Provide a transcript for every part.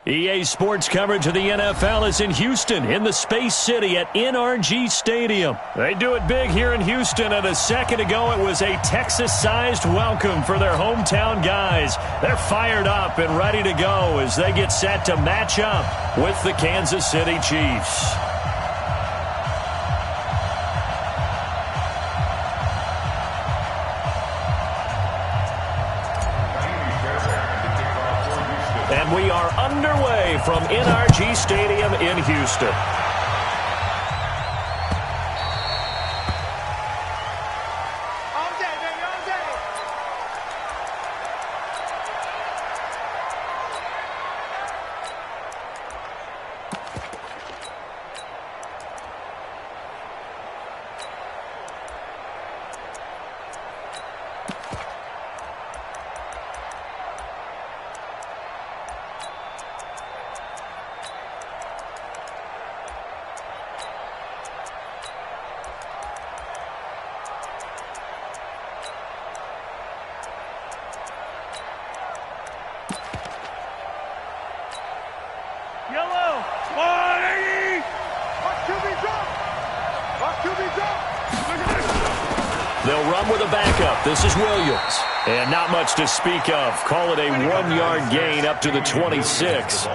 EA Sports coverage of the NFL is in Houston, in the Space City at NRG Stadium. They do it big here in Houston, and a second ago it was a Texas-sized welcome for their hometown guys. They're fired up and ready to go as they get set to match up with the Kansas City Chiefs. And we are underway from NRG Stadium in Houston. They'll run with a backup. This is Williams. And not much to speak of. Call it a 1-yard gain up to the 26.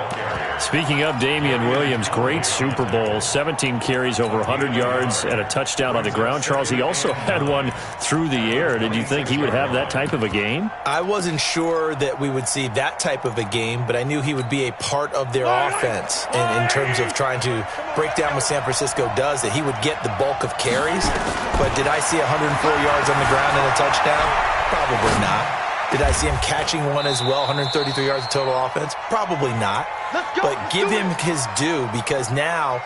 Speaking of Damian Williams, great Super Bowl. 17 carries, over 100 yards, and a touchdown on the ground. Charles, he also had one through the air. Did you think he would have that type of a game? I wasn't sure that we would see that type of a game, but I knew he would be a part of their offense in terms of trying to break down what San Francisco does, that he would get the bulk of carries. But did I see 104 yards on the ground and a touchdown? Probably not. Did I see him catching one as well, 133 yards of total offense? Probably not. But give him his due, because now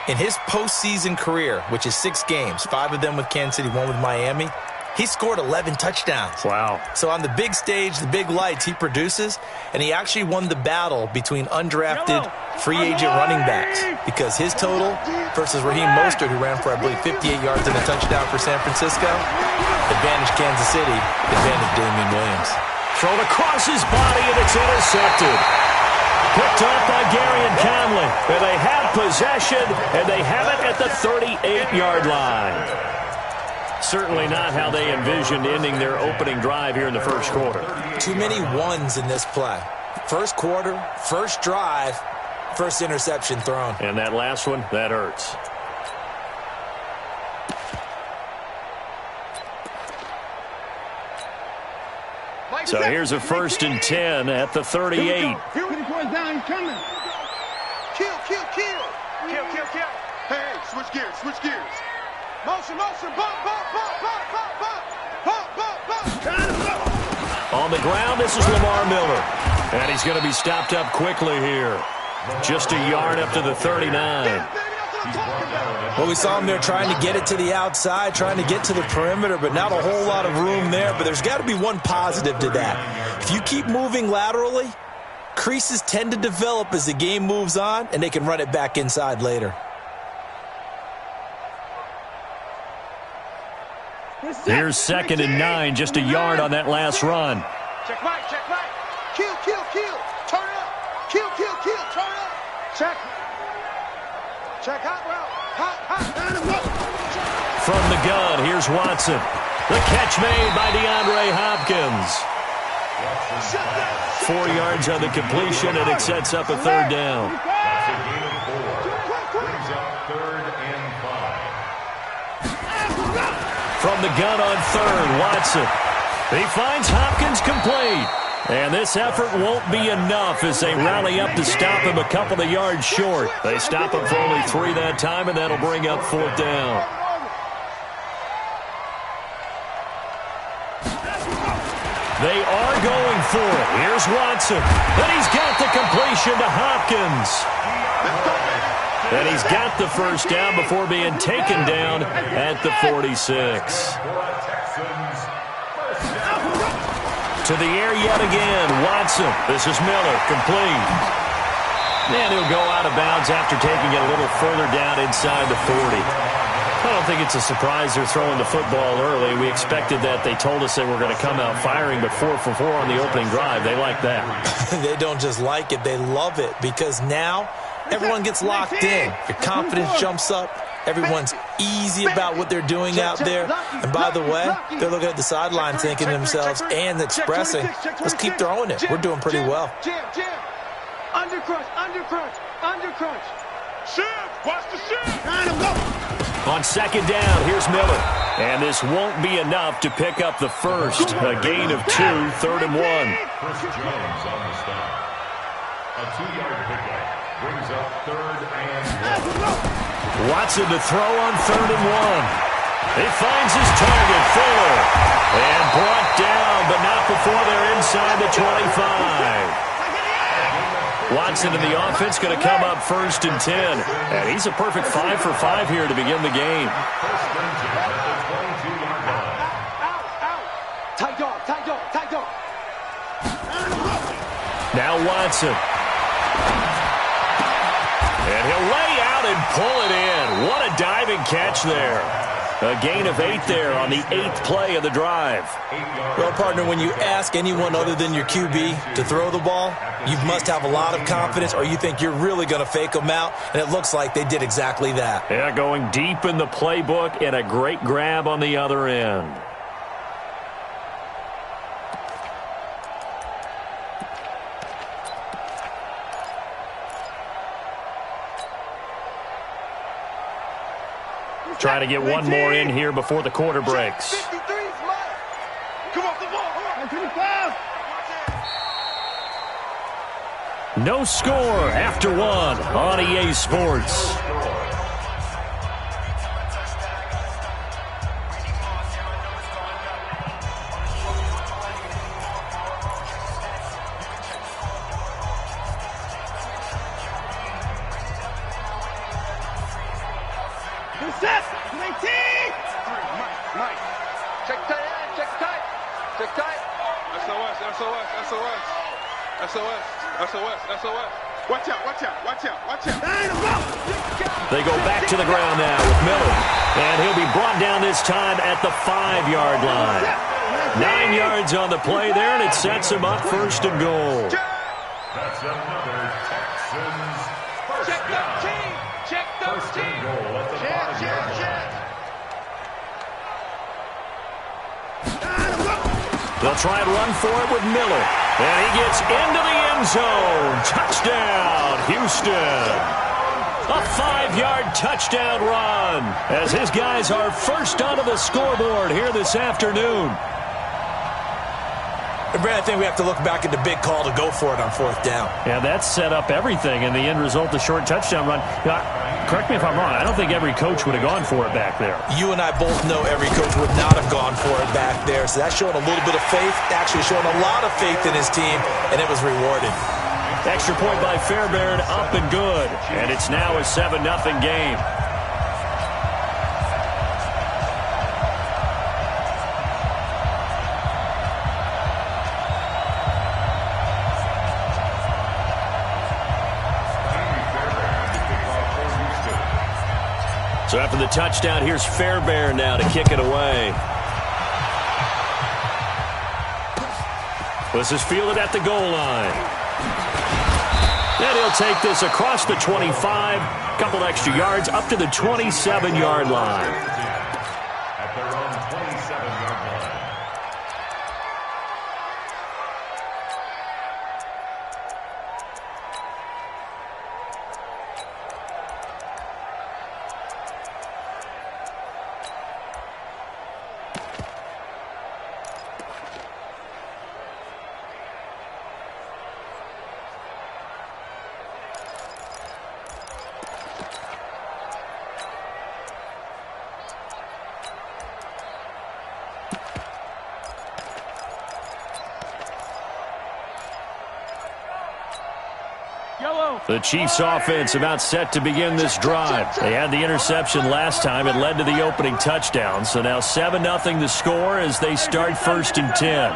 in his postseason career, which is 6 games, 5 of them with Kansas City, 1 with Miami, he scored 11 touchdowns. Wow. So on the big stage, the big lights, he produces, and he actually won the battle between undrafted free agent running backs, because his total versus Raheem Mostert, who ran for, I believe, 58 yards and a touchdown for San Francisco, advantage Kansas City, advantage Damian Williams. Thrown across his body, and it's intercepted. Picked off by Gary and Conley. And they have possession, and they have it at the 38-yard line. Certainly not how they envisioned ending their opening drive here in the first quarter. Too many ones in this play. First quarter, first drive, first interception thrown. And that last one, that hurts. So here's a 1st and 10 at the 38. Kill. Hey, switch gears. Motion, bump. On the ground, this is Lamar Miller. And he's going to be stopped up quickly here. Just a yard up to the 39. Well, we saw him there trying to get it to the outside, trying to get to the perimeter, but not a whole lot of room there. But there's got to be one positive to that. If you keep moving laterally, creases tend to develop as the game moves on, and they can run it back inside later. Here's 2nd and 9, just a yard on that last run. Check right. Kill. Turn up. Kill. Turn up. Check hot route. From the gun, here's Watson. The catch made by DeAndre Hopkins. 4 yards on the completion, and it sets up a 3rd down. From the gun on 3rd, Watson. He finds Hopkins complete. And this effort won't be enough as they rally up to stop him a couple of yards short. They stop him for only 3 that time, and that'll bring up 4th down. They are going for it. Here's Watson. And he's got the completion to Hopkins. And he's got the 1st down before being taken down at the 46. To the air yet again, Watson. This is Miller, complete. And he'll go out of bounds after taking it a little further down inside the 40. I don't think it's a surprise they're throwing the football early. We expected that. They told us they were going to come out firing, but 4 for 4 on the opening drive. They like that. They don't just like it, they love it, because now everyone gets locked in. Your confidence jumps up. Everyone's easy about what they're doing out there. And by the way, they're looking at the sideline thinking to themselves and expressing, let's keep throwing it. We're doing pretty well. Undercrunch, undercrunch, undercrunch. Shift, watch the shift. On second down, here's Miller. And this won't be enough to pick up the first. A gain of 2, 3rd and 1. Chris Jones on the stop. A 2-yard pickup brings up 3rd and 1. Watson to throw on 3rd and 1. He finds his target, Fuller. And brought down, but not before they're inside the 25. Watson in the offense going to come up 1st and 10. And he's a perfect 5 for 5 here to begin the game. Tight dog, tight dog, tight dog. Now Watson. And he'll lay out and pull it in. What a diving catch there. A gain of 8 there on the 8th play of the drive. Well, partner, when you ask anyone other than your QB to throw the ball, you must have a lot of confidence, or you think you're really going to fake them out, and it looks like they did exactly that. Yeah, going deep in the playbook and a great grab on the other end. Trying to get one more in here before the quarter breaks. 53's mine. Come off the ball. 25. No score after 1 on EA Sports. Mike. Check tight end, check tight. Check tight. SOS, SOS, SOS. SOS, SOS, SOS. Watch out, watch out, watch out, watch out. They go back to the ground now with Miller. And he'll be brought down this time at the 5-yard line. 9 yards on the play there, and it sets him up 1st and goal. That's another Texans first Check down. 13. Check 13. First and goal at the Check, 5-yard line. check. They'll try and run for it with Miller. And he gets into the end zone. Touchdown, Houston. A 5-yard touchdown run as his guys are first onto the scoreboard here this afternoon. And Brad, I think we have to look back at the big call to go for it on 4th down. Yeah, that set up everything, and the end result, the short touchdown run. Now, correct me if I'm wrong, I don't think every coach would have gone for it back there. You and I both know every coach would not have gone for it back there, so that's showing a little bit of faith, actually showing a lot of faith in his team, and it was rewarded. Extra point by Fairbairn, up and good, and it's now a 7-0 game. So after the touchdown, here's Fairbairn now to kick it away. This is fielded at the goal line. And he'll take this across the 25, couple extra yards, up to the 27-yard line. At their own 27-yard line. The Chiefs offense about set to begin this drive. They had the interception last time. It led to the opening touchdown. So now 7-0 the score as they start 1st and 10.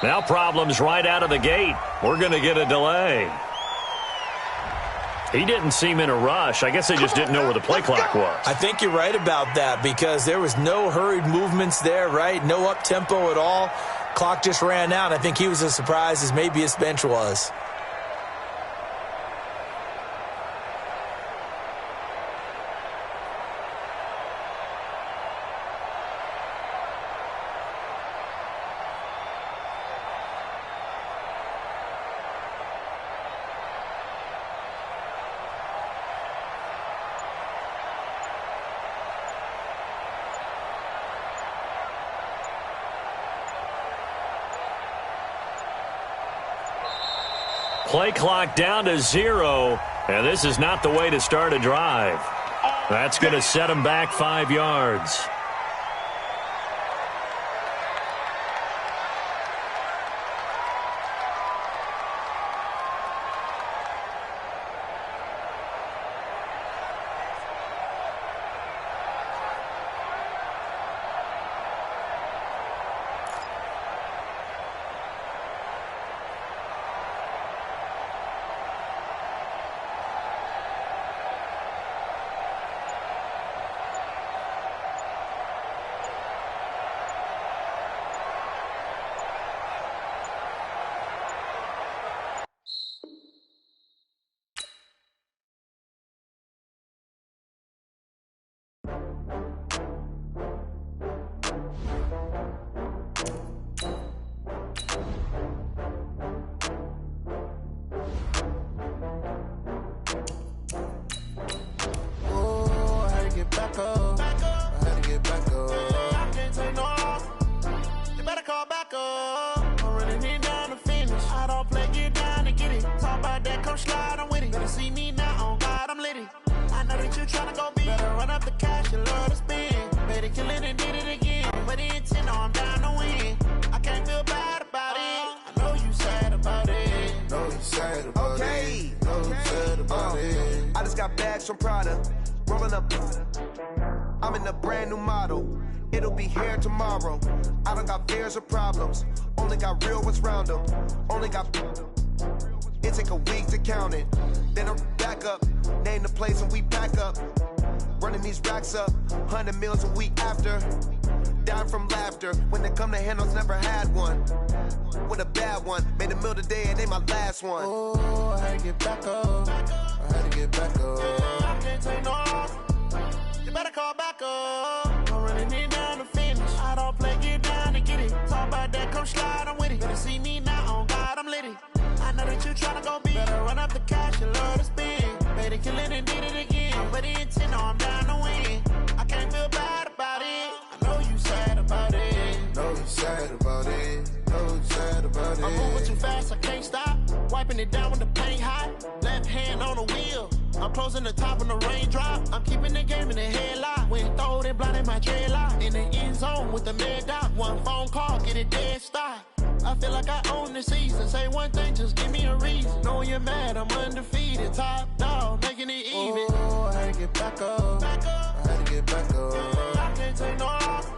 Now problems right out of the gate. We're going to get a delay. He didn't seem in a rush. I guess they just didn't know where the play clock was. I think you're right about that because there was no hurried movements there, right? No up-tempo at all. Clock just ran out. I think he was as surprised as maybe his bench was. Play clock down to 0, and this is not the way to start a drive. That's going to set him back 5 yards. From Prada, rolling up. I'm in a brand new model. It'll be here tomorrow. I don't got fears or problems. Only got real ones round them. Only got. It take a week to count it. Then I'm back up. Name the place and we pack up. Running these racks up. 100 meals a week after. Dying from laughter. When they come to handles, never had one. With a bad one. Made a meal today and they my last one. Oh, I had to get back up. I had to get back up. I can't take no off. You better call back up. I'm running it down to finish. I don't play, get down to get it. Talk about that, come slide, I'm with it. Better see me now, on God, I'm litty. I know that you tryna go big. Better run up the cash, you love to spend. Better kill it and did it again. I'm ready intent, no, I'm down to win. I can't feel bad about it. I know you sad about it. Know you sad about it. Know you sad about it. I'm moving too fast, I can't stop. Wiping it down when the paint hot. Left hand on the wheel. I'm closing the top when the raindrop. I'm keeping the game in the headlock. When throw it, blinding my dreadlock. In the end zone with the mad dot. One phone call, get it dead stop. I feel like I own the season. Say one thing, just give me a reason. Knowing you're mad, I'm undefeated. Top dog, making it even. Oh, I had to get back up. I had to get back up. I can't take no off.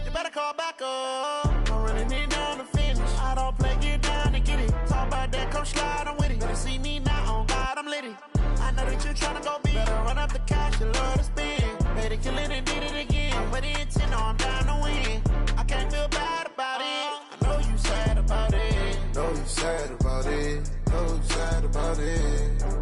You better call back up. I'm running it down to finish. I don't play, get down to get it. Talk about that, come slide, I'm with it. Better see me now, on God, I'm litty. I know that you tryna go big. Better run up the cash, you love to spend. Better kill it and did it again. I'm ready intent, no, I'm down to win. I can't feel bad about it. I know you sad about it. Know you sad about it. Know you sad about it.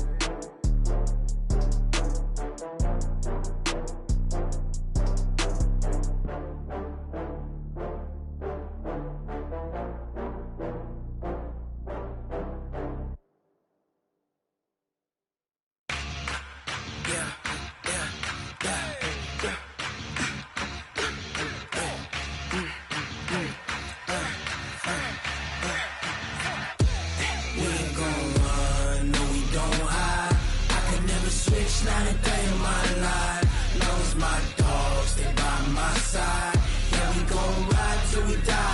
Not a day in my life. Knows my dogs, they by my side. Yeah, we gon' ride till we die.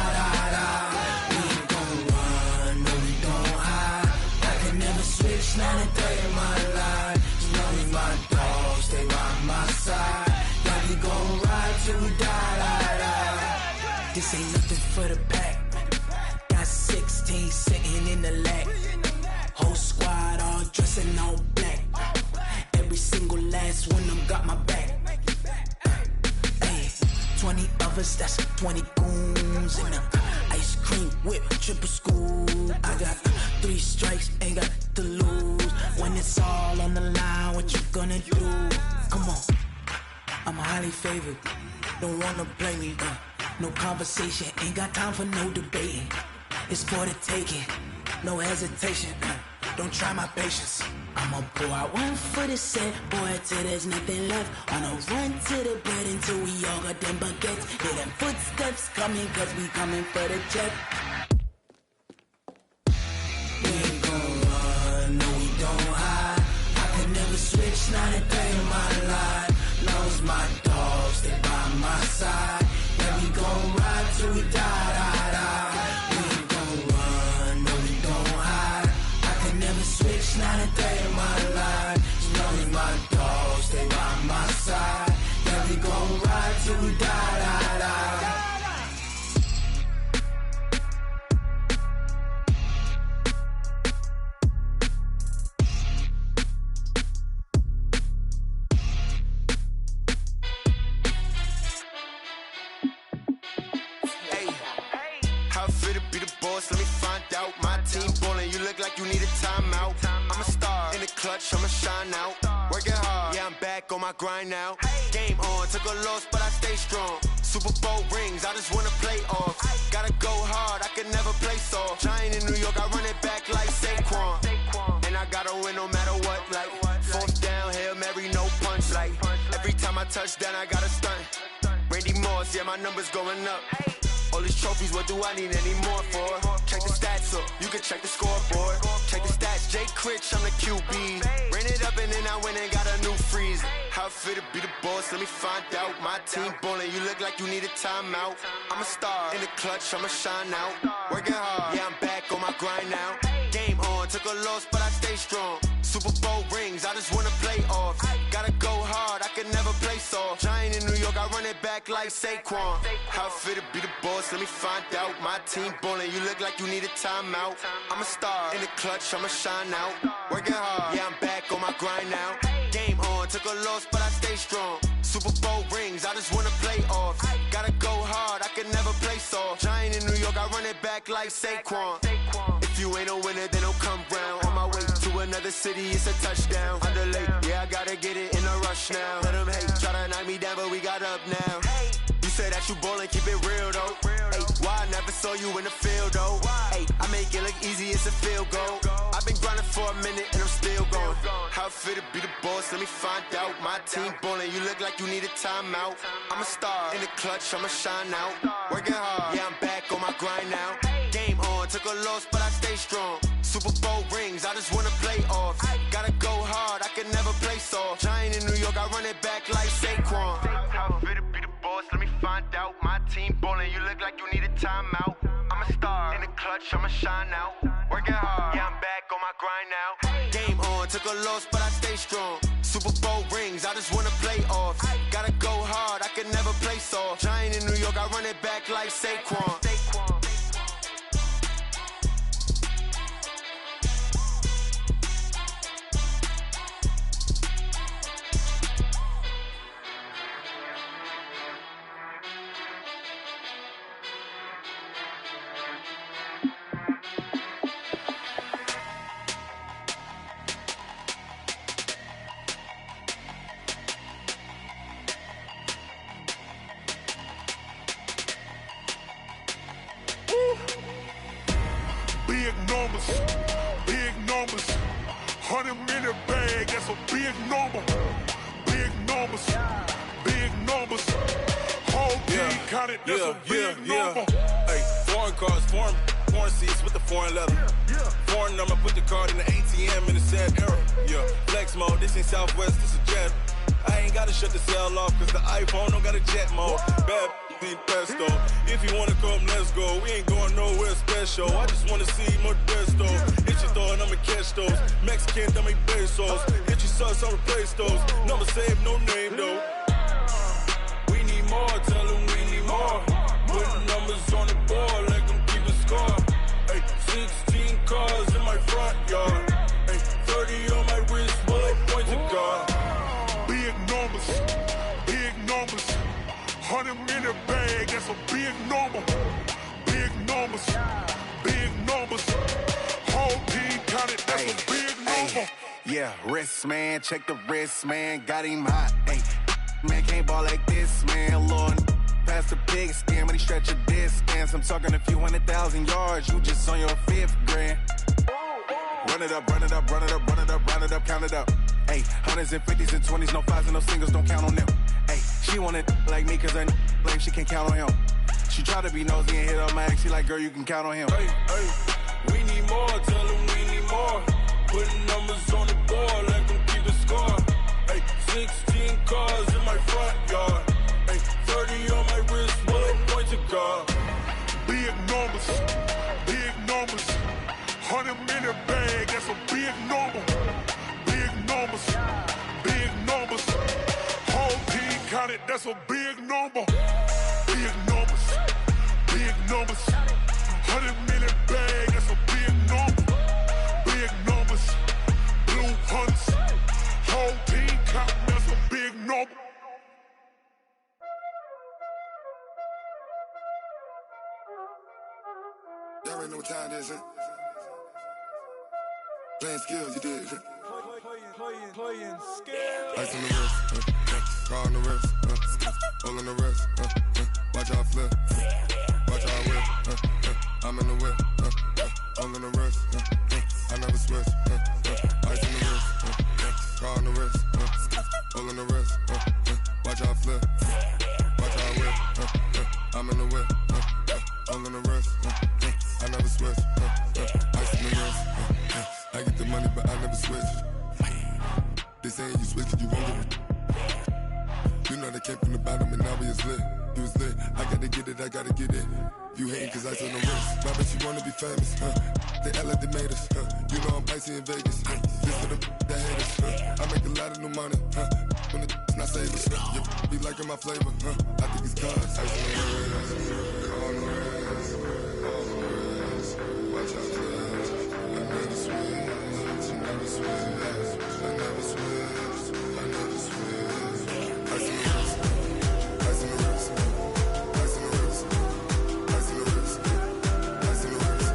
We ain't gon' run, no, we don't hide. I can never switch, not a day in my life. Knows my dogs, they by my side. Yeah, we gon' ride till we die. This ain't nothing for the pack. Got 16 sitting in the lap. Whole squad all dressing all black. just when them got my back. Hey, 20 of us, that's 20 goons. And ice cream whip, triple scoop. I got 3 strikes, ain't got to lose. When it's all on the line, what you gonna do? Come on, I'm highly favored. Don't wanna play me, no conversation, ain't got time for no debating. It's for the taking, no hesitation, don't try my patience. I'ma pour out one for the set, boy, till there's nothing left. On a run to the bed until we all got them baguettes. Hear them footsteps coming, cause we coming for the check. We ain't gon' run, no we don't hide. I can never switch, not a day in my life. Knows my dogs, they by my side. Yeah, we gon' ride till we die. We ain't gon' run, no we don't hide. I can never switch, not a day in my life. Knows my dogs, they by my side. Yeah, we gon' ride till we die. Let me find out. My team ballin', you look like you need a timeout. I'm a star in the clutch, I'ma shine out. Working hard, yeah, I'm back on my grind now. Game on, took a loss, but I stay strong. Super Bowl rings, I just wanna play off. Gotta go hard, I can never play soft. Giant in New York, I run it back like Saquon. And I gotta win no matter what, like 4th down, Hail Mary, no punch. Like every time I touch down, I gotta stunt. Randy Moss, yeah, my numbers going up. All these trophies, what do I need any more for? Check the stats up, you can check the scoreboard. Check the stats, Jay Critch, I'm the QB. Ran it up and then I went and got a new freeze. How it feel to be the boss, let me find out. My team ballin', you look like you need a timeout. I'm a star in the clutch, I'ma shine out. Working hard, yeah, I'm back on my grind now. Game on, took a loss, but I stay strong. Super Bowl rings, I just wanna play off. Gotta go hard, I can never play soft. Giant in New York, I run it back like Saquon. How it feel to be the boss, let me find out. My team ballin', you look like you need a timeout. I'm a star in the clutch, I'ma shine out. Working hard, yeah, I'm back on my grind now. Game on, took a loss, but I stay strong. Super Bowl rings, I just wanna play off. Gotta go hard, I can never play soft. Giant in New York, I run it back like Saquon. If you ain't a winner, then don't come round. On my way to another city, it's a touchdown. Underlay, yeah, I gotta get it in a rush now. Let them hate, try to knock me down, but we got up now. You say that you ballin', keep it real though. Hey, why I never saw you in the field though? Hey, I make it look easy, it's a field goal. I've been grinding for a minute and I'm still going. How it feel to be the boss, let me find out. My team ballin', you look like you need a timeout. I'm a star in the clutch, I'ma shine out. Working hard, yeah, I'm back on my grind now. Game on, took a loss, but I stay strong. Super Bowl rings, I just wanna play off. Gotta go hard, I can never play soft. Giant in New York, I run it back like Saquon. How it feel to be the boss, let me find out. My team ballin', you look like you need a timeout. I'm a star in the clutch, I'ma shine out. Working hard, yeah, I'm back on my grind now. Game on, took a loss, but I stay strong. Super Bowl rings, I just wanna play off. Gotta go hard, I can never play soft. Giant in New York, I run it back like Saquon. Big numbers, 100 minute bag, that's a big number. Big numbers, whole team counted, that's a big number. Hey, foreign cars, foreign seats with the foreign leather. Foreign number, put the card in the ATM in the sad era. Yeah, flex mode, this ain't Southwest, this a jet. I ain't gotta shut the cell off, cause the iPhone don't got a jet mode. Bad pesto. If you wanna come, let's go. We ain't going nowhere special. I just wanna see Modesto. Hit your thought, I'ma catch those. Mexican, that make pesos. Hit your sus, I'll replace those. Number saved, no name though. We need more, tell them we need more. Putting numbers on the board, like them keep a score. Hey, 16 cars in my front yard. Hey, 30 on my wrist, bullet point to God. Big numbers. 100 in a bag, that's a big number. Big numbers, big numbers. Whole team counted, that's a big number. Yeah, wrist man, check the wrist man, got him hot. Ay, man can't ball like this, man. Lord, past the pig skin, when he stretch a distance. I'm talking a few 100,000 yards, you just on your 5th grand. Run it up, run it up, run it up, run it up, run it up, count it up. Ay, 100s and 50s and 20s, no 5s and no singles, don't count on them. Ay, she want it like me, cause her lame, she can't count on him. She try to be nosy and hit up my ex, she like, girl, you can count on him. Hey, hey, we need more, tell them we need more. Putting numbers on the board, let them keep the score. Hey, 16 cars in my front yard. Hey, 30 on my wrist, bullet point to guard. Big numbers, big numbers. 100 in a bag, that's a big number. Big numbers, big numbers. Whole team counted, that's a big number. Big numbers, big numbers. 100 in a bag, that's a big number. Big numbers, blue hunts. Whole team counting, that's a big number. Y'all already know what time it is, huh? Playing skills, you did. Playing skills. Ice on the wrist, car on the wrist, hole on the wrist, watch out flip, watch out whip, I'm in the whip, hole on the wrist, I never switch, ice on the wrist, car on the wrist, hole on the wrist, watch out flip, watch out whip, I'm in the whip, hole on the wrist, I never switch, ice on the wrist, I get the money but I never switch. They saying you switch it, you won't get it. You know they came from the bottom and now we is lit. You was lit, I gotta get it, I gotta get it. You hating cause ice on the wrist. Why bet you wanna be famous, They act like they made us, You know I'm icy in Vegas, This for the that hate us, I make a lot of new money, When it's not savers, You be liking my flavor, I think it's cause ice on the wrist, on the wrist, on the wrist. Watch out for us, I never switch, I never switch. I never switch, I never switch. Ice in the wrist, ice in the wrist, ice in the wrist, ice in the wrist, ice in the wrist,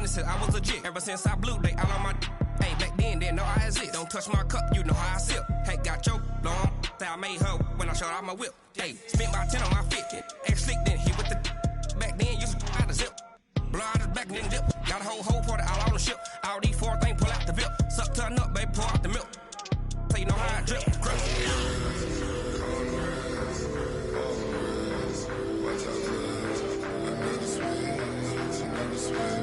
Said I was legit ever since I blew they all on my hey back then didn't know I exist. Don't touch my cup, you know how I sip. Hey, got your long say I made her when I showed out my whip. Hey, spent about 10 on my fit. Ex slick then hit with the back then used to out the zip. Blow out his back and then dip. Got a whole party all on the ship. All these 4 things pull out the VIP. Suck turn up, baby, pour out the milk. So you know how I drip. Crush. Watch out for us. I never switch, I never switch.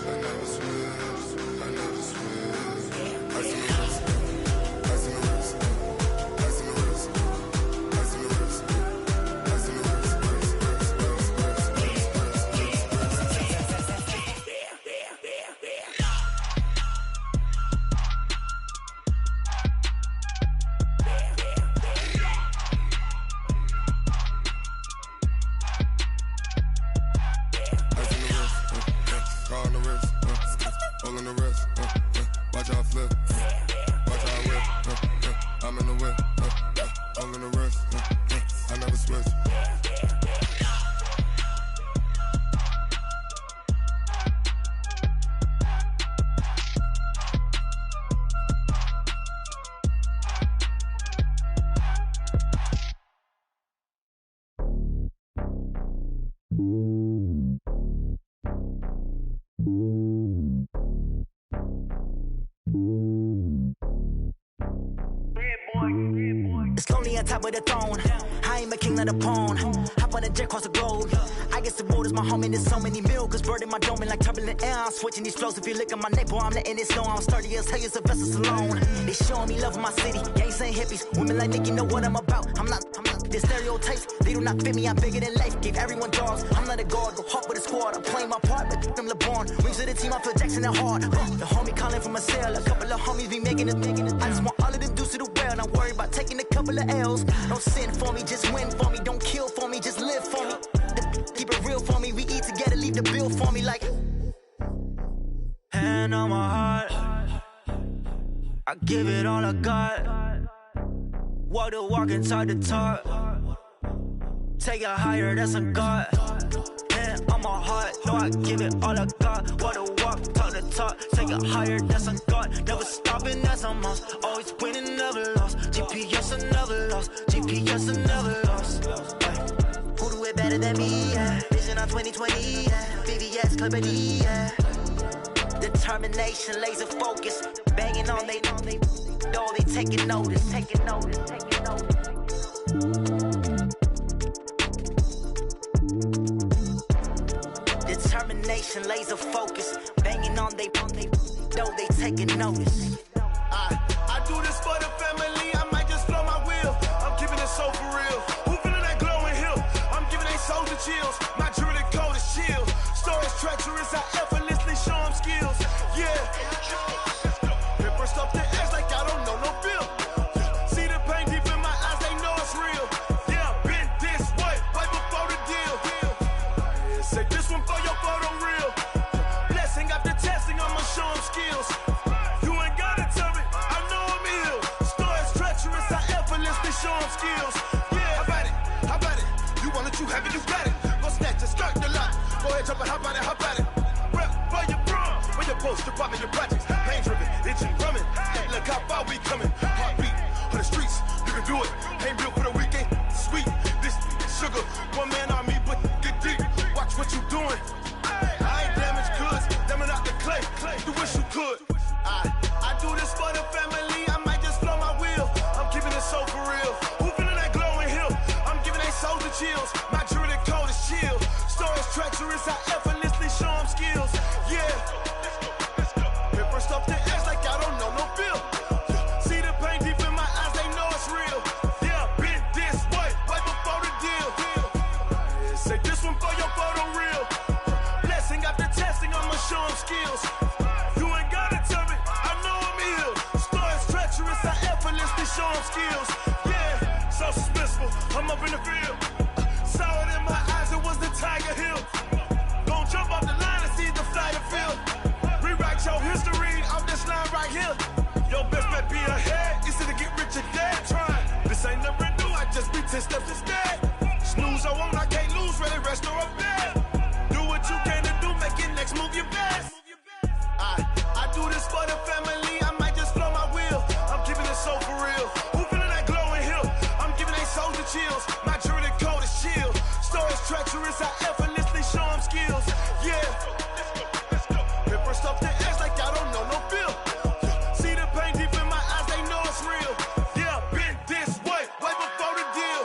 I never switch, I never switch. Ice in the wrist, ice in the wrist, ice in the wrist, ice in the wrist, ice in the wrist. It's lonely on top of the throne. I ain't a king of the pawn. Hop on a jet across the globe. I guess the world is my home and there's so many milkers birding my dome and like turbulent air. I'm switching these flows. If you look at my neck, boy, I'm letting it snow. I'm sturdy as hell, it's a vessel alone. They showing me love in my city. Gangs ain't hippies. Women like Nicki know what I'm about. I'm not The stereotypes, they do not fit me, I'm bigger than life. Gave everyone dogs, I'm not a guard, go hard with a squad. I'm playing my part, but I'm LeBron. Wings of the team, I feel Jackson and hard. The homie calling from a cell, a couple of homies be making it. I just want all of them dudes to the well, not worry about taking a couple of L's. Don't sin for me, just win for me. Don't kill for me, just live for me. Keep it real for me, we eat together, leave the bill for me like. Hand on my heart, I give it all I got. Walk the walk and talk the talk. Take it higher, that's a God. Hand on my heart, no, I give it all I got. Walk the walk, talk the talk. Take it higher, that's a God. Never stopping, that's a must. Always winning, never lost. GPS, I never lost. GPS, I never lost. Who do it better than me? Yeah. Vision on 2020. Yeah. VVS, Clippity. Yeah. Determination, laser focus. Banging on they door, they taking notice. Determination, laser focus. Banging on they door, they taking notice. I do this for the family, I might just blow my wheel. I'm keeping it so for real. Who feeling that glowing hill? I'm giving they soldier chills. My jewelry code is chill. Stories treacherous, I effortlessly show them skills. Yeah. Paper stuff the edge like I don't know no bill. See the pain deep in my eyes, they know it's real. Yeah, been this way, way before the deal. Say this one for your photo real. Blessing after testing, I'ma show them skills. You ain't gotta tell me, I know I'm ill. Stories treacherous, I effortlessly show them skills. Yeah, how about it? You want it, you have it, you got it. Go snatch it, skirt the lot. Go ahead, jump it, how about it? Rep for your bro, where your post, department, your projects. Pain driven, itching, drumming. Hey, look how far we coming. Heartbeat on the streets, you can do it. Ain't built for the weekend, sweet. This sugar, one man army, but get deep. Watch what you doing. I ain't damaged goods, damn out the clay. You wish you could. I do this for the family, I might just blow my wheel. I'm keeping it so for real. Who feeling that glowing hill? I'm giving they soldier chills. My jewelry code is chill. Stories treacherous, I effortlessly show them skills. Yeah. Paper stuff the edge like I don't know no bill. See the pain deep in my eyes, they know it's real. Yeah, been this way, way before the deal. Say this one for your photo real. Blessing after testing, I'ma show them skills. You ain't gotta tell me, I know I'm ill. Stories treacherous, I effortlessly show them skills. Yeah, so suspenseful, I'm up in the field. Saw it in my eyes, it was the Tiger Hill. Gon' jump off the line and see the fly the field. Rewrite your history off this line right here. Your best bet be ahead, easy to get rich or dead. Try, this ain't never new, I just be 10 steps instead. Snooze, I won't, I can't lose, ready, rest or a bed. Do what you can to do, make it next move your best. I do this for the family, I might just blow my wheel. I'm keeping it so for real. Who feeling that glowing hill? I'm giving they soldier chills. My jewelry code is chill. Stories treacherous, I effortlessly show them skills. Yeah. Paper stuff the edge like I don't know no bill. See the pain deep in my eyes, they know it's real. Yeah, been this way, way before the deal.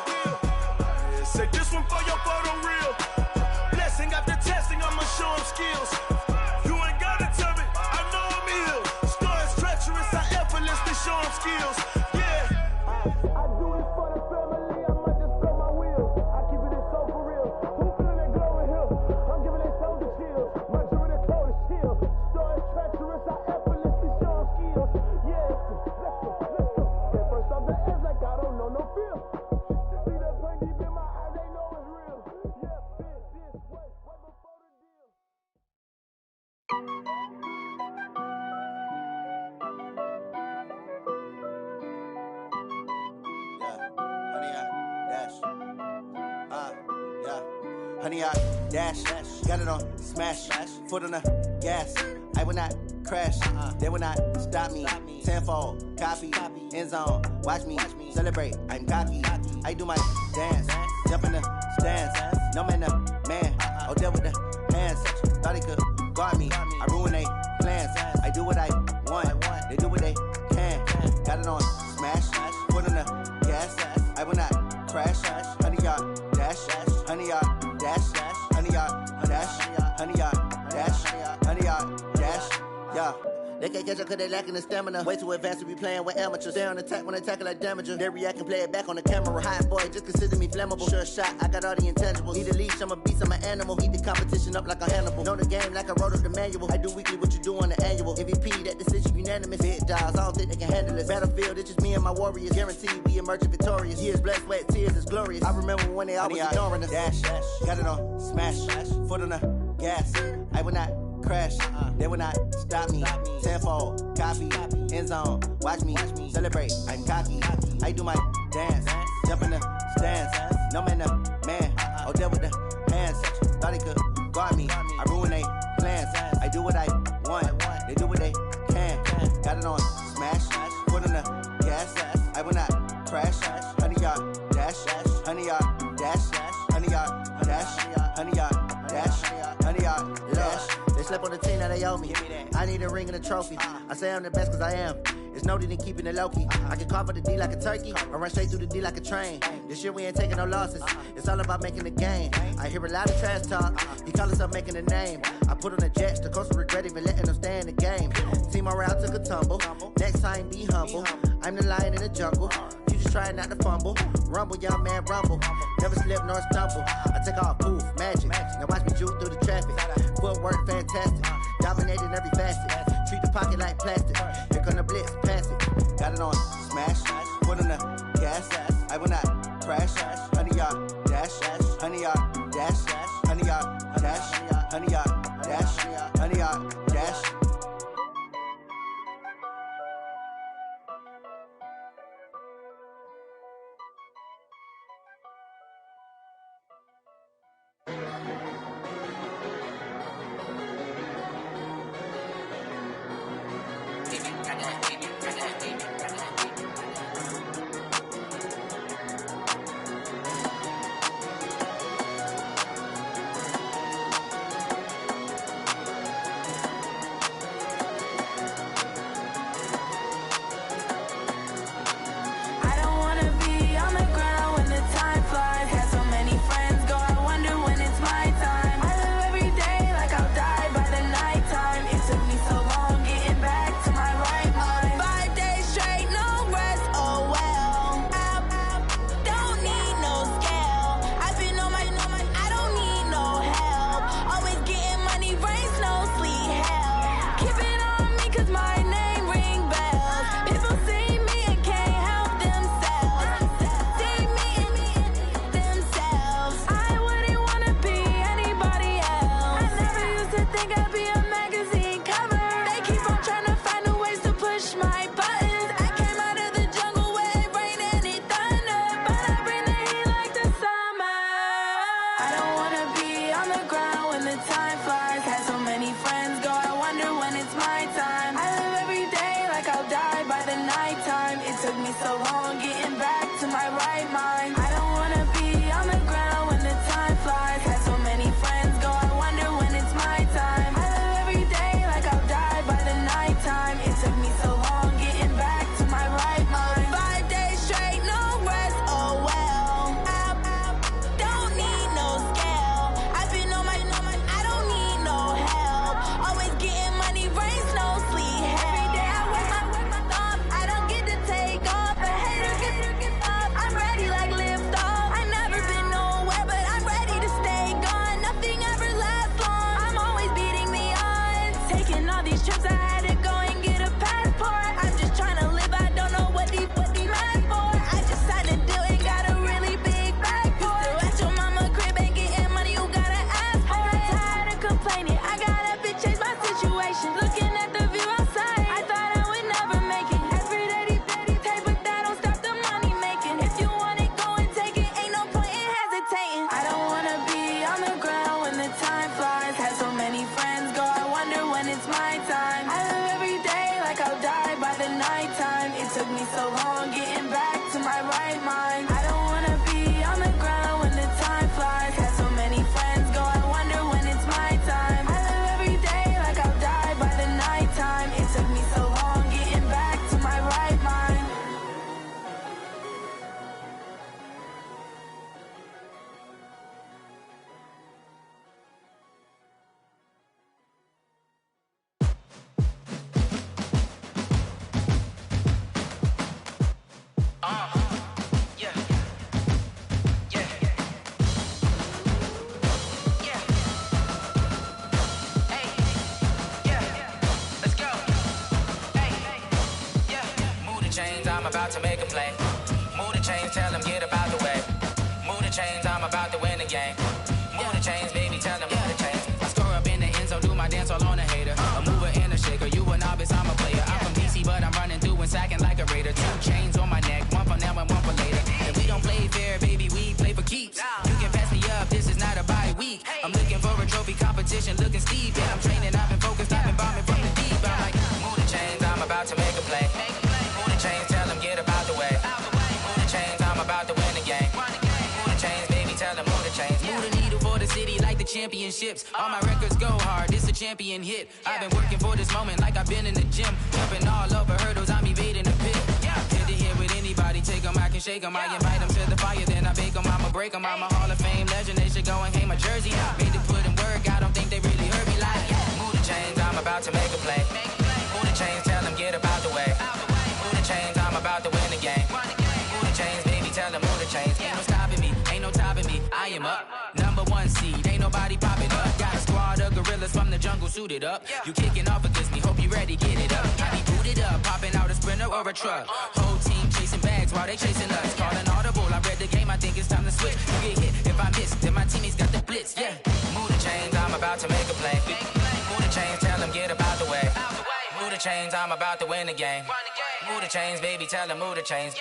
Say this one for your photo real. Blessing after testing, I'ma show them skills. You ain't gotta tell me, I know I'm ill. Stories treacherous, I effortlessly show them skills. Yeah. I do this for the family, I might just blow my wheel. I keep it so for real. Who feeling that glowing hill? I'm giving they soldier chills. My jewelry code is chill. Stories treacherous, I effortlessly show them skills. Yeah, let's go. Get first off the edge like I don't know no feel. See that pain deep in my eyes, they know it's real. Yeah, been this way, way before the deal. Honey, I dash, got it on smash, foot on the gas. I will not crash, they will not stop me. Tenfold, copy, end zone, watch me celebrate. I'm cocky, I do my dance, jump in the stands. No man, man, oh deal with the hands. Thought he could guard me, I ruin they plans. I do what I want, they do what they can. Got it on smash, foot on the gas. I will not crash, honey, y'all dash, honey, y'all dash, honey, y'all dash, honey, y'all dash, honey, y'all dash. Yeah, they can't catch up cause they lacking the stamina. Way too advanced to be playing with amateurs. Stay on attack when they tackle like damager. They react and play it back on the camera. Hot boy, just consider me flammable. Sure shot, I got all the intangibles. Need a leash, I'm a beast, I'm an animal. Eat the competition up like a Hannibal. Know the game like I wrote up the manual. I do weekly what you do on the annual. MVP, that decision unanimous. Hit dials, I don't think they can handle it. Battlefield, it's just me and my warriors. Guaranteed we emerging victorious. Years, blood, sweat, tears, it's glorious. I remember when they always ignoring us. Dash, got it on, smash, foot on the gas. I will not crash, they will not stop me. Tenfold, copy, end zone, watch me celebrate. I'm cocky, I do my dance, jump in the stands. No man, man, oh there with the hands. Thought he could guard me, I ruin they plans. I do what I want, they do what they can. Got it on, smash, foot on the gas. I will not crash, 100-yard dash, 100-yard dash, 100-yard dash, 100-yard dash, 100-yard dash. They slept on the team that they owe me. I need a ring and a trophy. I say I'm the best cause I am. It's noted in keeping it low-key. I can carve up the D like a turkey or run straight through the D like a train. This year we ain't taking no losses. It's all about making the game. I hear a lot of trash talk. He call himself making a name. I put on the Jets. The coach will regret even letting them stay in the game. Team morale took a tumble. Next time be humble. I'm the lion in the jungle. You just trying not to fumble. Rumble, young man, rumble. Never slip nor stumble. I take off, poof, magic. Now watch me juke through the traffic. Footwork fantastic. Dominating every facet. Treat the pocket like plastic. Here come the blitz, pass it. Got it on, smash. Foot on the gas. I will not crash. 100-yard dash. 100-yard dash. 100-yard dash. 100-yard dash. 100-yard dash. the chains, I'm about to make a play. Move the chains, tell them get about the way. Move the chains, I'm about to win the game. Move the chains, baby, tell them move the chains. I score up in the end zone, do my dance all on a hater. A mover and a shaker, you a novice, I'm a player. I'm from DC, but I'm running through and sacking like a raider. 2 chains on my neck, one for now and one for later. And we don't play fair, baby, we play for keeps. You can pass me up, this is not a bye week. I'm looking for a trophy competition, looking steep. And I'm training, I've been focused, I've been bombing from the deep. I'm like, move the chains, I'm about to make a play. Move the chains, tell them get about the way. Move the chains, I'm about to win the game. Move the chains, baby, tell them move the chains. Move the needle for the city like the championships. All my records go hard, it's a champion hit. I've been working for this moment like I've been in the gym. Jumping all over hurdles, I'm evading the pit. Head to head with anybody, take them, I can shake them. I invite them to the fire, then I bake them, I'ma break them. I'm a Hall of Fame legend, they should go and hang my jersey. Made to put in work, I don't think they really heard me like, move the chains, I'm about to make a play. Move the chains, tell them get about the way. Move the chains, I'm about to win the game. Move the chains, baby, tell them move the chains. Ain't no stopping me, ain't no topping me, I am up. Number 1 seed, ain't nobody popping up. Got a squad of gorillas from the jungle suited up. You kicking off against me, hope you ready, get it up. I be booted up, popping out a sprinter or a truck. Whole team chasing bags while they chasing us. Calling audible, I read the game, I think it's time to switch. You get hit, if I miss, then my teammates got the blitz, yeah. Move the chains, I'm about to make a play. Move the chains, tell them get about the way. Move the chains, I'm about to win the game. Move the chains, baby, tell them move the chains.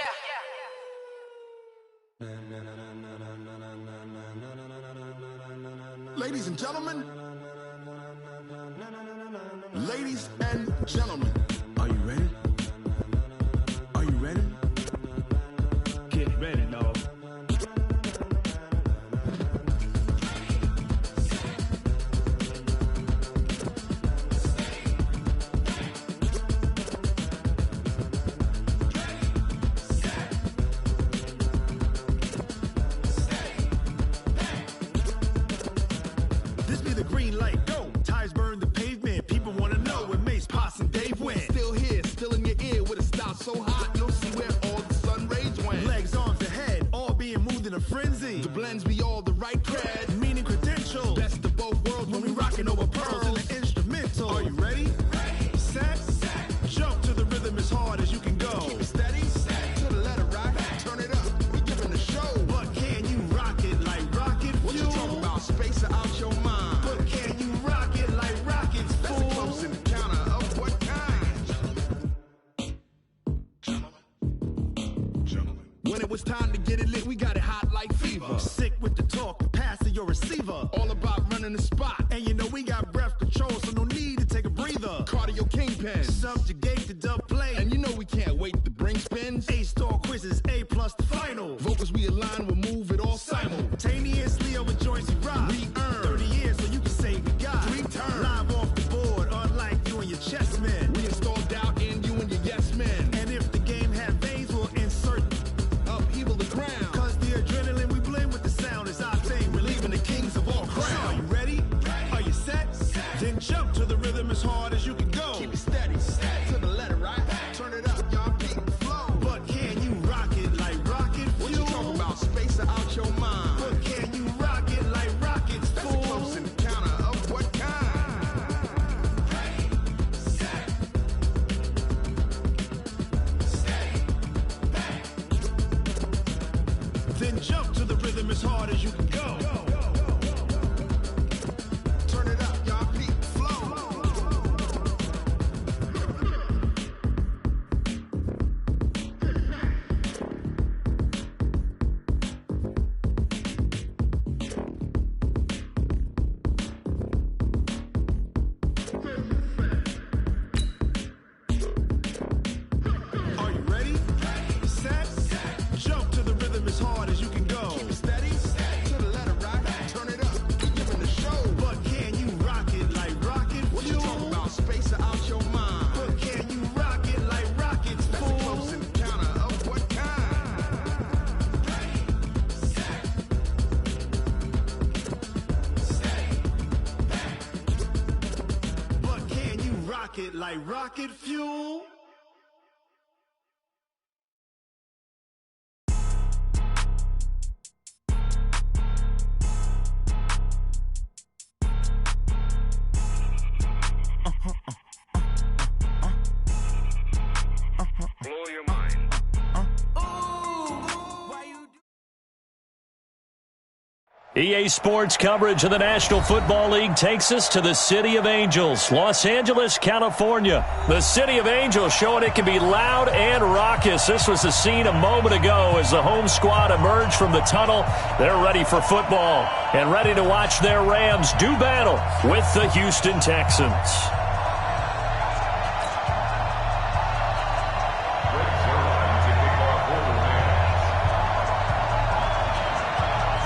Ladies and gentlemen, ladies and gentlemen, are you ready? Are you ready? Get ready, dog. This be the green light, go. Tires burn the pavement. People wanna know where Mace, Pops, and Dave went. Still here, still in your ear with a style so hot, you'll see where all the sun rays went. Legs, arms, and head, all being moved in a frenzy. The blends be all the right cred, meaning credentials. Best of both worlds when we rockin' over pearls in the instrumental. Are you ready? Set, jump to the rhythm as hard as you can go. Keep it steady, to the letter rock, turn it up. We giving the show. But can you rock it like rocket fuel? What you talking about? Space or out your mind? But can you rock it like rockets, fool? That's a close encounter of what kind? Gentlemen. When it was time to get it lit, we got it hot like fever. Sick with the talk, passing your receiver. All about running the spot. And you know we got breath control, so no need to take a breather. Cardio kingpin, subjugate the dub play. And you know we can't wait to bring spins. A-star quizzes, A+ the final. Vocals we align, we'll move it all simultaneously over joints we rock. We earn 30 years, so you can say we got 3 turns. Live off the board, unlike you and your chess men. We install doubt in you and your yes men. And if the game had veins, we'll insert upheaval the ground. Cause the adrenaline we blend with the sound is our thing, relieving the kings of all crowns. So are you ready? Are you set? Then jump to the rhythm as hard as you can go. Keep it steady, to the letter right. Turn it up, y'all beat the flow. But can you rock it like rocket fuel? What you talking about? Space or out your mind? But can you rock it like rockets, fool? That's a close encounter of what kind? Then jump to the rhythm as hard as you can go. Turn it up, y'all beat the flow. Are you ready? Set, jump to the rhythm as hard as you can go. Keep it steady, to the letter right. Turn it up, keep giving the show. But can you rock it like rocket fuel? What you talking about? Space or out your mind? But can you rock it like rockets, fool? That's a close encounter of what kind? But can you rock it like rocket fuel? Blow your mind. EA Sports coverage of the National Football League takes us to the City of Angels, Los Angeles, California. The City of Angels showing it can be loud and raucous. This was the scene a moment ago as the home squad emerged from the tunnel. They're ready for football and ready to watch their Rams do battle with the Houston Texans.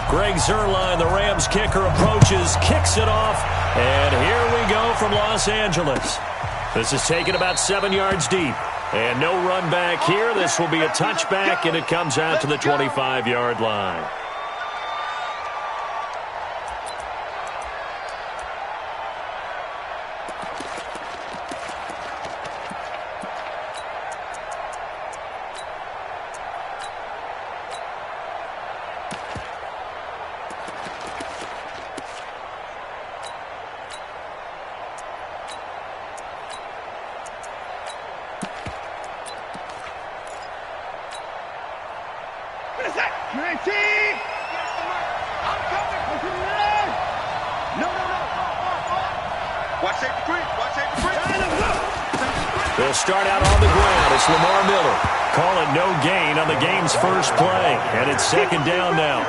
Greg Zuerlein, the Rams kicker, approaches, kicks it off, and here we go from Los Angeles. This is taken about 7 yards deep, and no run back here. This will be a touchback, and it comes out to the 25-yard line. They'll start out on the ground. It's Lamar Miller. Call it no gain on the game's first play. And it's second down now.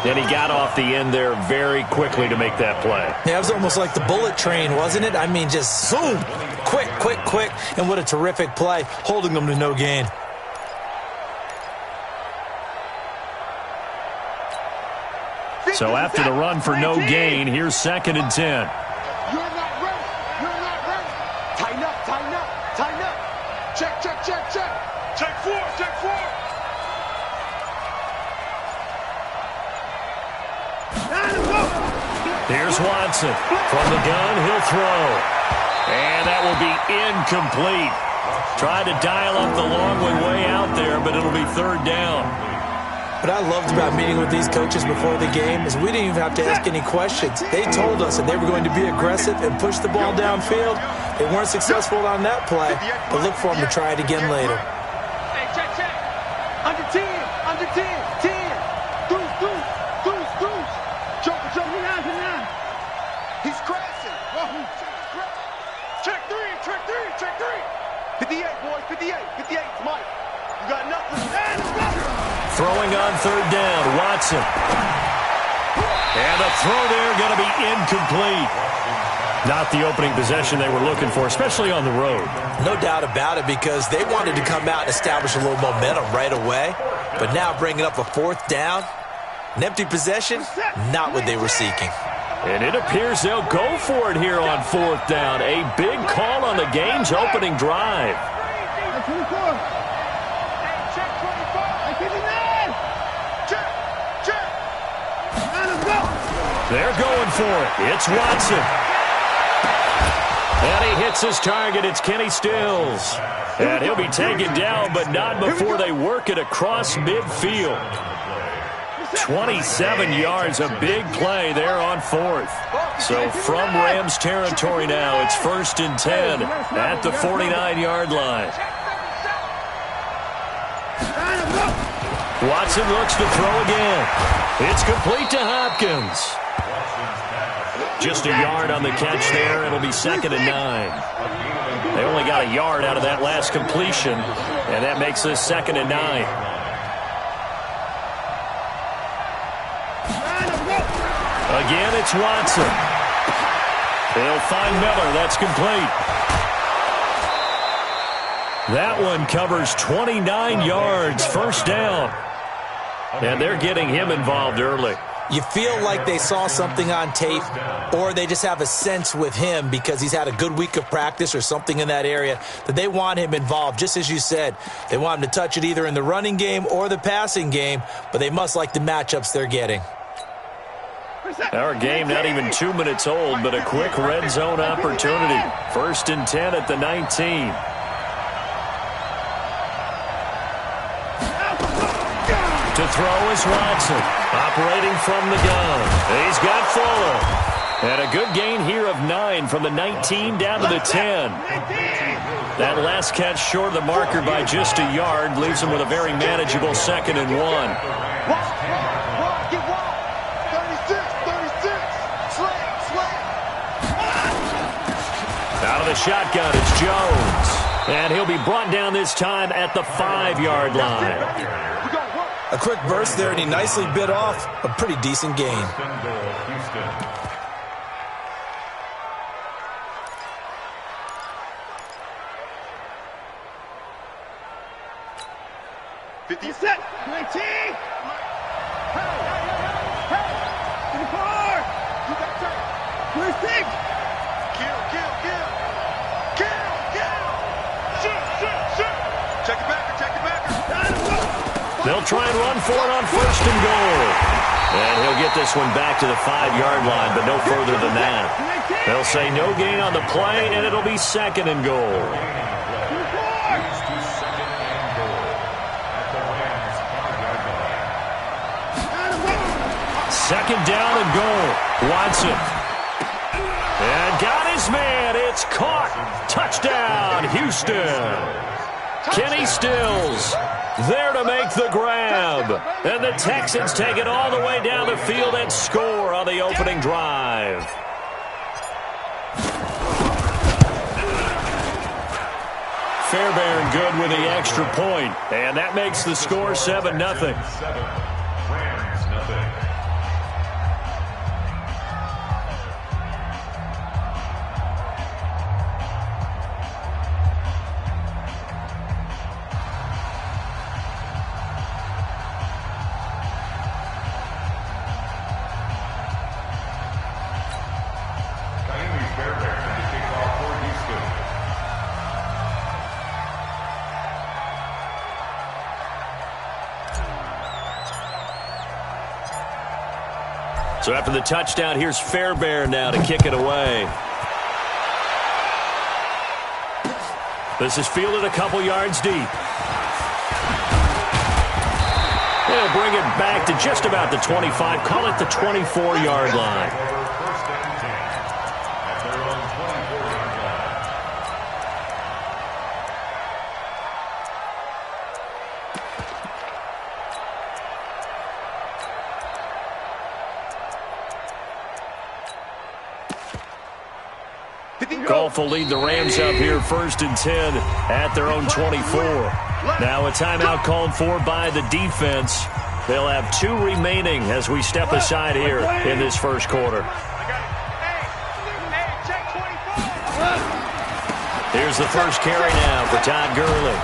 And he got off the end there very quickly to make that play. Yeah, it was almost like the bullet train, wasn't it? I mean, just zoom. Quick, quick, quick. And what a terrific play, holding them to no gain. So after the run for no gain, here's 2nd and 10. You're not ready. You're not ready. Tighten up, tighten up, tighten up. Check, check, check, check. Check 4, check 4. Here's Watson. From the gun, he'll throw. And that will be incomplete. Tried to dial up the long way out there, but it'll be 3rd down. What I loved about meeting with these coaches before the game is we didn't even have to ask any questions. They told us that they were going to be aggressive and push the ball downfield. They weren't successful on that play, but look for them to try it again later. Hey, check, check. Under 10, under 10, 10. Deuce, deuce, deuce, deuce. Joker, joker, 9. He's crashing. Check 3, check 3, check 3. 58, boys, 58, 58. Mike, you got nothing. Throwing on 3rd down, Watson. And the throw there going to be incomplete. Not the opening possession they were looking for, especially on the road. No doubt about it, because they wanted to come out and establish a little momentum right away. But now bringing up a 4th down, an empty possession, not what they were seeking. And it appears they'll go for it here on 4th down. A big call on the game's opening drive. They're going for it. It's Watson. And he hits his target. It's Kenny Stills. And he'll be taken down, but not before they work it across midfield. 27 yards, a big play there on 4th. So from Rams territory now, it's 1st and 10 at the 49-yard line. Watson looks to throw again. It's complete to Hopkins. Just a yard on the catch there. It'll be 2nd and 9. They only got a yard out of that last completion, and that makes this 2nd and 9. Again, it's Watson. They'll find Miller. That's complete. That one covers 29 yards, 1st down. And they're getting him involved early. You feel like they saw something on tape, or they just have a sense with him because he's had a good week of practice or something in that area that they want him involved. Just as you said, they want him to touch it either in the running game or the passing game, but they must like the matchups they're getting. Our game not even 2 minutes old, but a quick red zone opportunity. 1st and 10 at the 19. To throw is Watson, operating from the gun. He's got Fuller. And a good gain here of 9 from the 19 down to the 10. That last catch short of the marker by just a yard leaves him with a very manageable 2nd and 1. shotgun. It's Jones. And he'll be brought down this time at the 5-yard line. A quick burst there, and he nicely bit off a pretty decent gain. 50 set, 19. Hey, 24. 26. Kill. Shoot. Check it back. They'll try and run for it on 1st and goal. And he'll get this one back to the 5-yard line, but no further than that. They'll say no gain on the play, and it'll be 2nd and goal. Second down and goal. Watson. And got his man. It's caught. Touchdown, Houston. Kenny Stills there to make the grab. And the Texans take it all the way down the field and score on the opening drive. Fairbairn good with the extra point. And that makes the score 7-0. Rams, nothing. So after the touchdown, here's Fairbairn now to kick it away. This is fielded a couple yards deep. They'll bring it back to just about the 25. Call it the 24-yard line. Golf will lead the Rams up here 1st and 10 at their own 24. Now a timeout called for by the defense. They'll have 2 remaining as we step aside here in this first quarter. Here's the first carry now for Todd Gurley.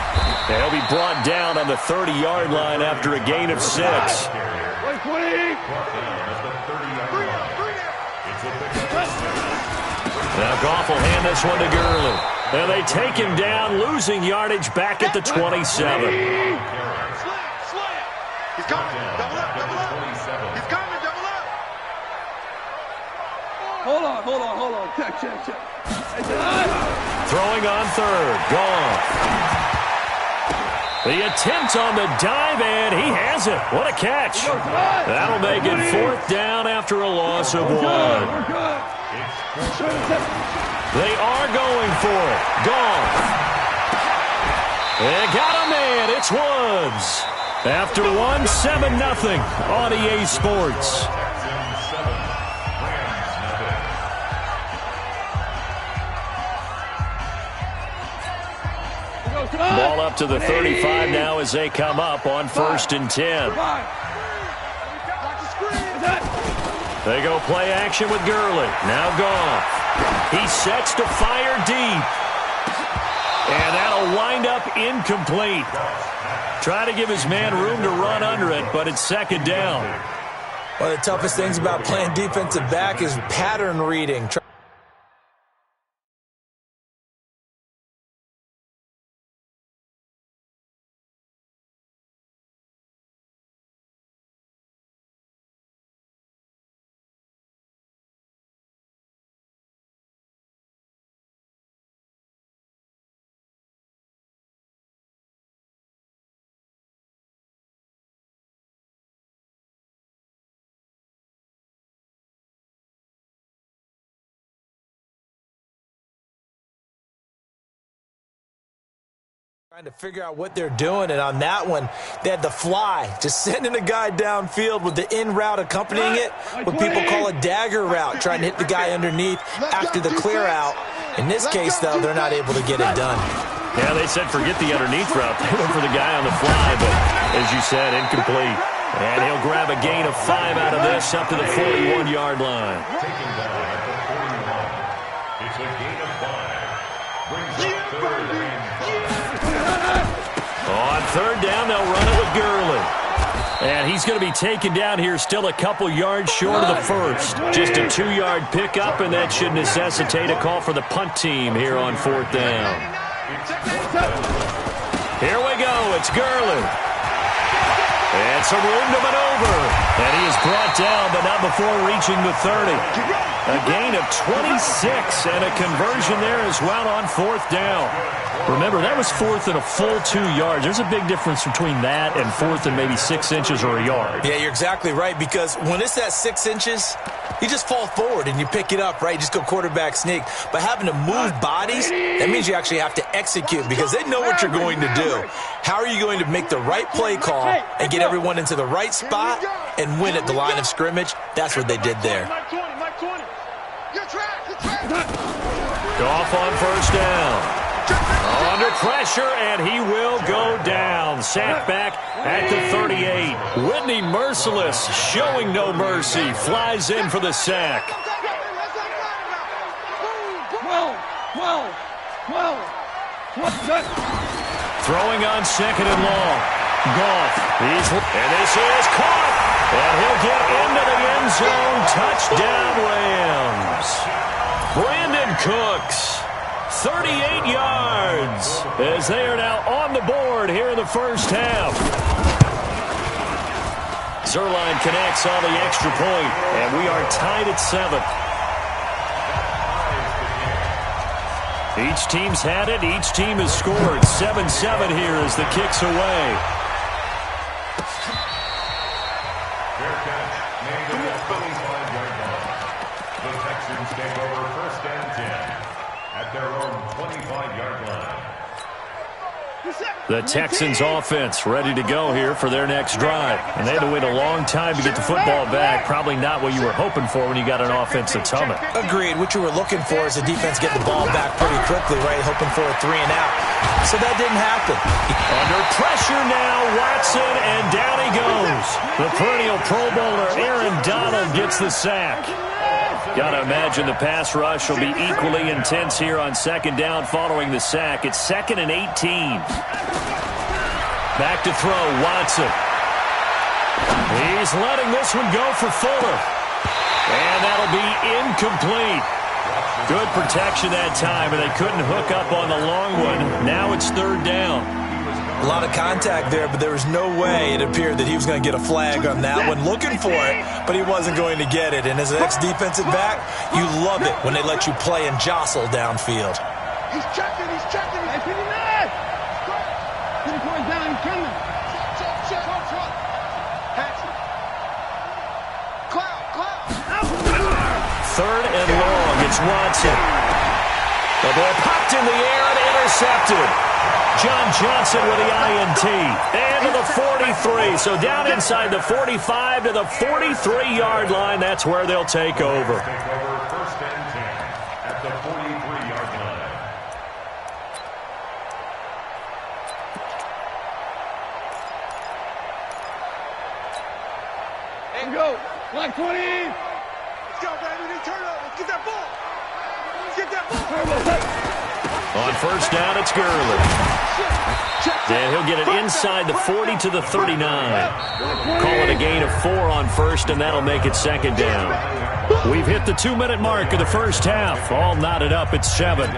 And he'll be brought down on the 30-yard line after a gain of 6. Now Goff will hand this one to Gurley. And they take him down, losing yardage back at the 27. He's coming. Double up. He's coming. Double up. Hold on. Check. Throwing on 3rd. Goff. The attempt on the dive, and he has it. What a catch. That'll make it 4th down after a loss of 1. They are going for it. Goff. They got a man. It's Woods. After 1, 7-0 on EA Sports. Ball up to the 35 now as they come up on 1st and 10. They go play action with Gurley. Now Goff. He sets to fire deep. And that'll wind up incomplete. Try to give his man room to run under it, but it's 2nd down. One of the toughest things about playing defensive back is pattern reading. Trying to figure out what they're doing, and on that one, they had the fly, just sending a guy downfield with the in route accompanying it, what people call a dagger route, trying to hit the guy underneath after the clear out. In this case, though, they're not able to get it done. Yeah, they said forget the underneath route. They went for the guy on the fly, but as you said, incomplete. And he'll grab a gain of 5 out of this up to the 41-yard line. Taking down at the 41. It's a gain of 5. Brings up third and 5. On third down, they'll run it with Gurley. And he's going to be taken down here still a couple yards short of the first. Just a 2-yard pickup, and that should necessitate a call for the punt team here on fourth down. Here we go. It's Gurley. And some room to maneuver. And he is brought down, but not before reaching the 30. A gain of 26 and a conversion there as well on fourth down. Remember, that was fourth and a full 2 yards. There's a big difference between that and fourth and maybe 6 inches or a yard. Yeah, you're exactly right, because when it's at 6 inches, you just fall forward and you pick it up, right? You just go quarterback sneak. But having to move bodies, that means you actually have to execute because they know what you're going to do. How are you going to make the right play call and get everyone into the right spot and win at the line of scrimmage? That's what they did there. Goff on first down. Under pressure, and he will go down. Sacked back at the 38. Whitney merciless, showing no mercy. Flies in for the sack. Throwing on second and long. Goff. And this is caught. And he'll get into the end zone. Touchdown, Rams. Brandon Cooks. 38 yards as they are now on the board here in the first half. Zerline connects on the extra point, and we are tied at 7. Each team's had it. Each team has scored. 7-7 here as the kick's away. Fair catch. Made at the 25-yard line. The Texans take over first and 10. At their own 25-yard line. The Texans offense ready to go here for their next drive. And they had to wait a long time to get the football back. Probably not what you were hoping for when you got an offense that's humming. Agreed. What you were looking for is the defense get the ball back pretty quickly, right? Hoping for a 3-and-out. So that didn't happen. Under pressure now, Watson, and down he goes. The perennial Pro Bowler Aaron Donald gets the sack. Got to imagine the pass rush will be equally intense here on second down following the sack. It's 2nd and 18. Back to throw, Watson. He's letting this one go for Fuller. And that'll be incomplete. Good protection that time, and they couldn't hook up on the long one. Now it's third down. A lot of contact there, but there was no way it appeared that he was going to get a flag on that one. Looking for it, but he wasn't going to get it. And as an ex-defensive back, you love it when they let you play and jostle downfield. He's checking. He's hitting that. He's going down. He's coming. Third and long. It's Watson. The ball popped in the air and intercepted. John Johnson with the INT. And to the 43. So down inside the 45 to the 43-yard line. That's where they'll take over. Take over first and 10 at the 43-yard line. And go. Line 20. Let's go, baby. Turn over. Get that ball. Get that ball. On first down, it's Gurley. And he'll get it inside the 40 to the 39. Call it a gain of 4 on first, and that'll make it second down. We've hit the 2-minute mark of the first half. All knotted up at 7.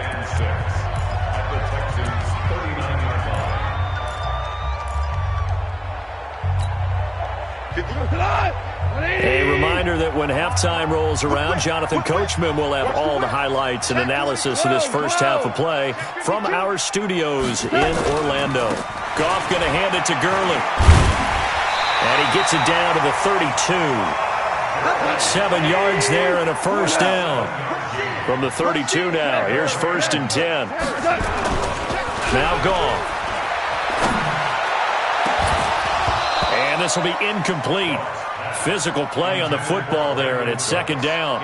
A reminder that when halftime rolls around, Jonathan Coachman will have all the highlights and analysis of this first half of play from our studios in Orlando. Goff going to hand it to Gurley. And he gets it down to the 32. 7 yards there and a first down. From the 32 now. Here's first and 10. Now Goff. And this will be incomplete. Physical play on the football there, and it's second down.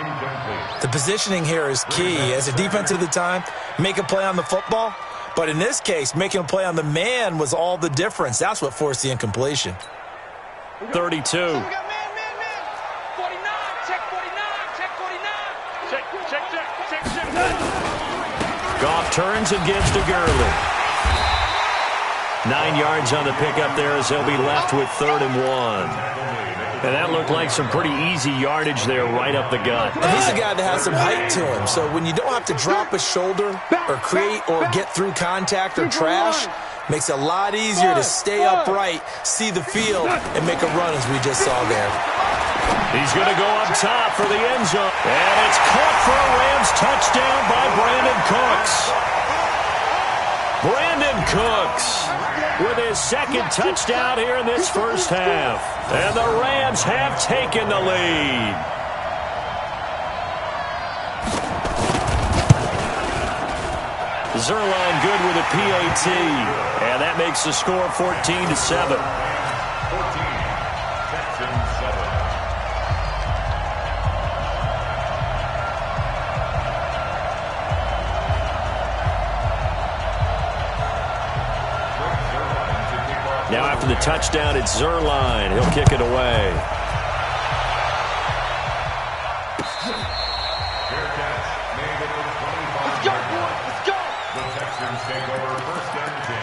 The positioning here is key. As a defensive at the time, make a play on the football. But in this case, making a play on the man was all the difference. That's what forced the incompletion. 32. Goff turns and gives to Gurley. 9 yards on the pickup there as they'll be left with 3rd and 1. And that looked like some pretty easy yardage there right up the gut. And he's a guy that has some height to him. So when you don't have to drop a shoulder or create or get through contact or trash, makes it a lot easier to stay upright, see the field, and make a run as we just saw there. He's going to go up top for the end zone. And it's caught for a Rams touchdown by Brandon Cooks. Brandon Cooks with his second touchdown here in this first half. And the Rams have taken the lead. Zerline good with a PAT. And that makes the score 14-7. 14, Texans 7. Now after the touchdown, it's Zerline. He'll kick it away. Fair catch made at the 25-yard line. The Texans take over 1st and 10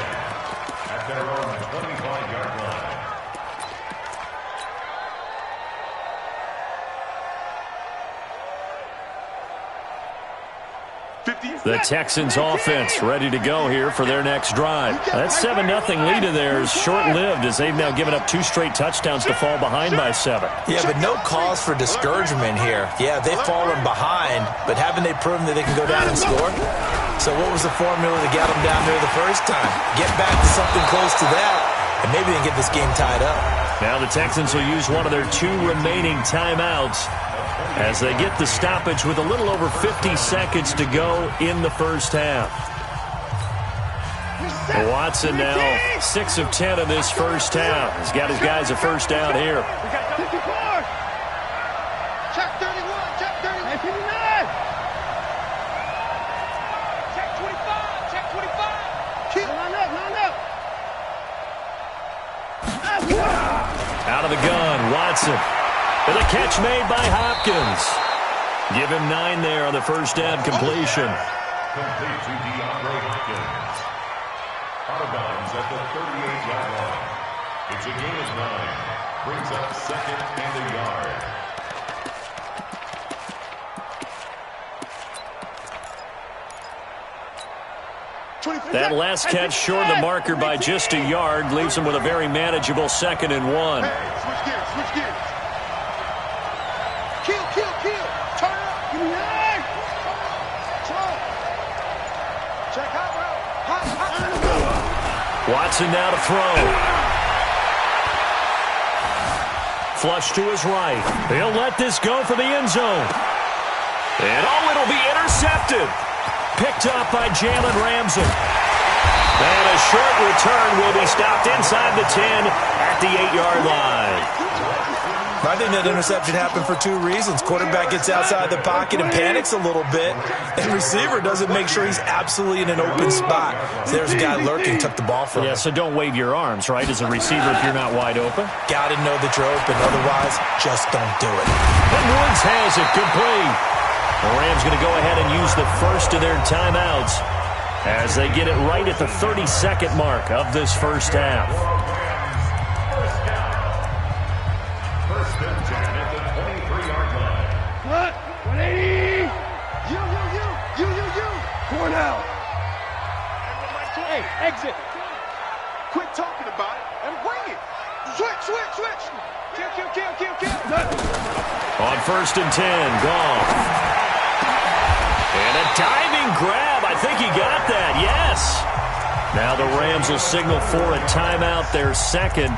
at their own 25-yard line. The Texans offense ready to go here for their next drive. That 7-0 lead of theirs short-lived as they've now given up 2 straight touchdowns to fall behind by 7. Yeah, but no cause for discouragement here. Yeah, they've fallen behind, but haven't they proven that they can go down and score? So what was the formula that got them down there the first time? Get back to something close to that, and maybe they can get this game tied up. Now the Texans will use one of their 2 remaining timeouts as they get the stoppage with a little over 50 seconds to go in the first half. Watson now 6 of 10 in this first half. He's got his guys a first down here. Check 31, check 39. Check 25, check 25. Keep line up. Out of the gun, Watson. And a catch made by Hopkins. Give him 9 there on the first down completion. Complete to DeAndre Hopkins. Out of bounds at the 38-yard line. It's a gain of 9. Brings up 2nd and a yard. That last catch short of the marker by just a yard leaves him with a very manageable 2nd and 1. Switch gears, switch gears. Kill. Turn up. Give me 9. Check hot route. Watson now to throw. Flush to his right. He'll let this go for the end zone. And it'll be intercepted. Picked up by Jalen Ramsey. And a short return will be stopped inside the 10 at the 8-yard line. I think that interception happened for 2 reasons. Quarterback gets outside the pocket and panics a little bit, and receiver doesn't make sure he's absolutely in an open spot. So there's a guy lurking, took the ball from him. Yeah, so don't wave your arms, right, as a receiver if you're not wide open. Got to know that you're open. Otherwise, just don't do it. And Woods has it complete. The Rams going to go ahead and use the first of their timeouts as they get it right at the 32nd mark of this first half. First and 10 at the 23-yard line. What? 180. You. Going out. Hey, exit. Quit talking about it and bring it. Switch. Kill. On first and 10, Goff. And a diving grab. I think he got that. Yes. Now the Rams will signal for a timeout, their second,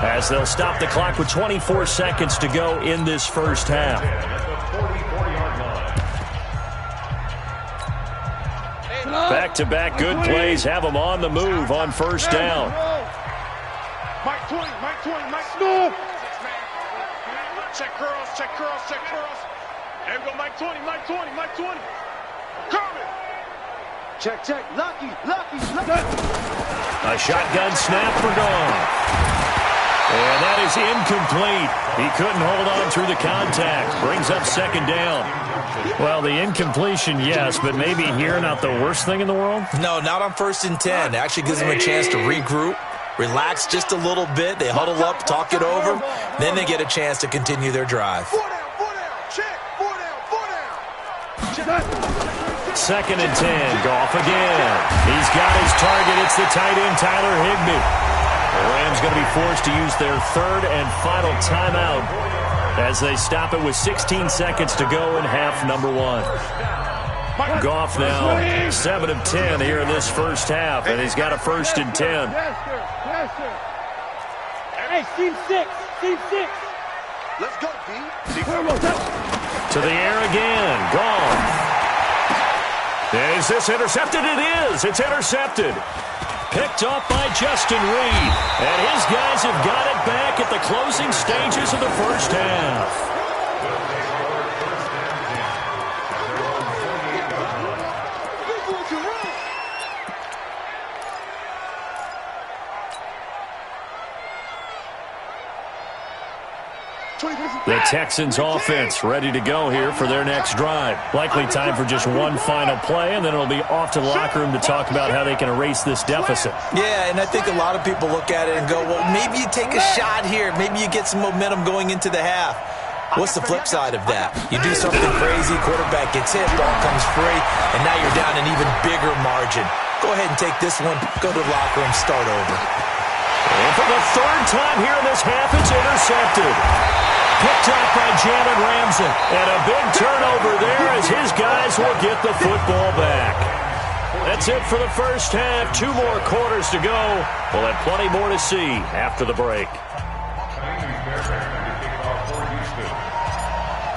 as they'll stop the clock with 24 seconds to go in this first half. Back-to-back good plays have them on the move on first down. Mike 20. No. Check curls, check curls, check curls. There we go, Mike 20, Mike 20, Mike 20. Coming. Check, check. Lucky. A shotgun snap for Goff. And that is incomplete. He couldn't hold on through the contact. Brings up second down. Well, the incompletion, yes, but maybe here not the worst thing in the world? No, not on 1st and 10. It actually gives them a chance to regroup, relax just a little bit. They huddle up, talk it over. Then they get a chance to continue their drive. 4 down, check. 4 down. 2nd and 10. Goff again. He's got his target. It's the tight end, Tyler Higbee. The Rams going to be forced to use their 3rd and final timeout as they stop it with 16 seconds to go in half number 1. Goff now 7 of 10 here in this first half, and he's got a 1st and 10. Yes, sir. Hey, team 6. Let's go, D. To the air again. Goff. Is this intercepted? It is. It's intercepted. Picked off by Justin Reed. And his guys have got it back at the closing stages of the first half. The Texans offense ready to go here for their next drive. Likely time for just one final play, and then it'll be off to the locker room to talk about how they can erase this deficit. Yeah, and I think a lot of people look at it and go, well, maybe you take a shot here. Maybe you get some momentum going into the half. What's the flip side of that? You do something crazy, quarterback gets hit, ball comes free, and now you're down an even bigger margin. Go ahead and take this one, go to the locker room, start over. And for the 3rd time here in this half, it's intercepted. Picked up by Jalen Ramsey. And a big turnover there as his guys will get the football back. That's it for the first half. 2 more quarters to go. We'll have plenty more to see after the break.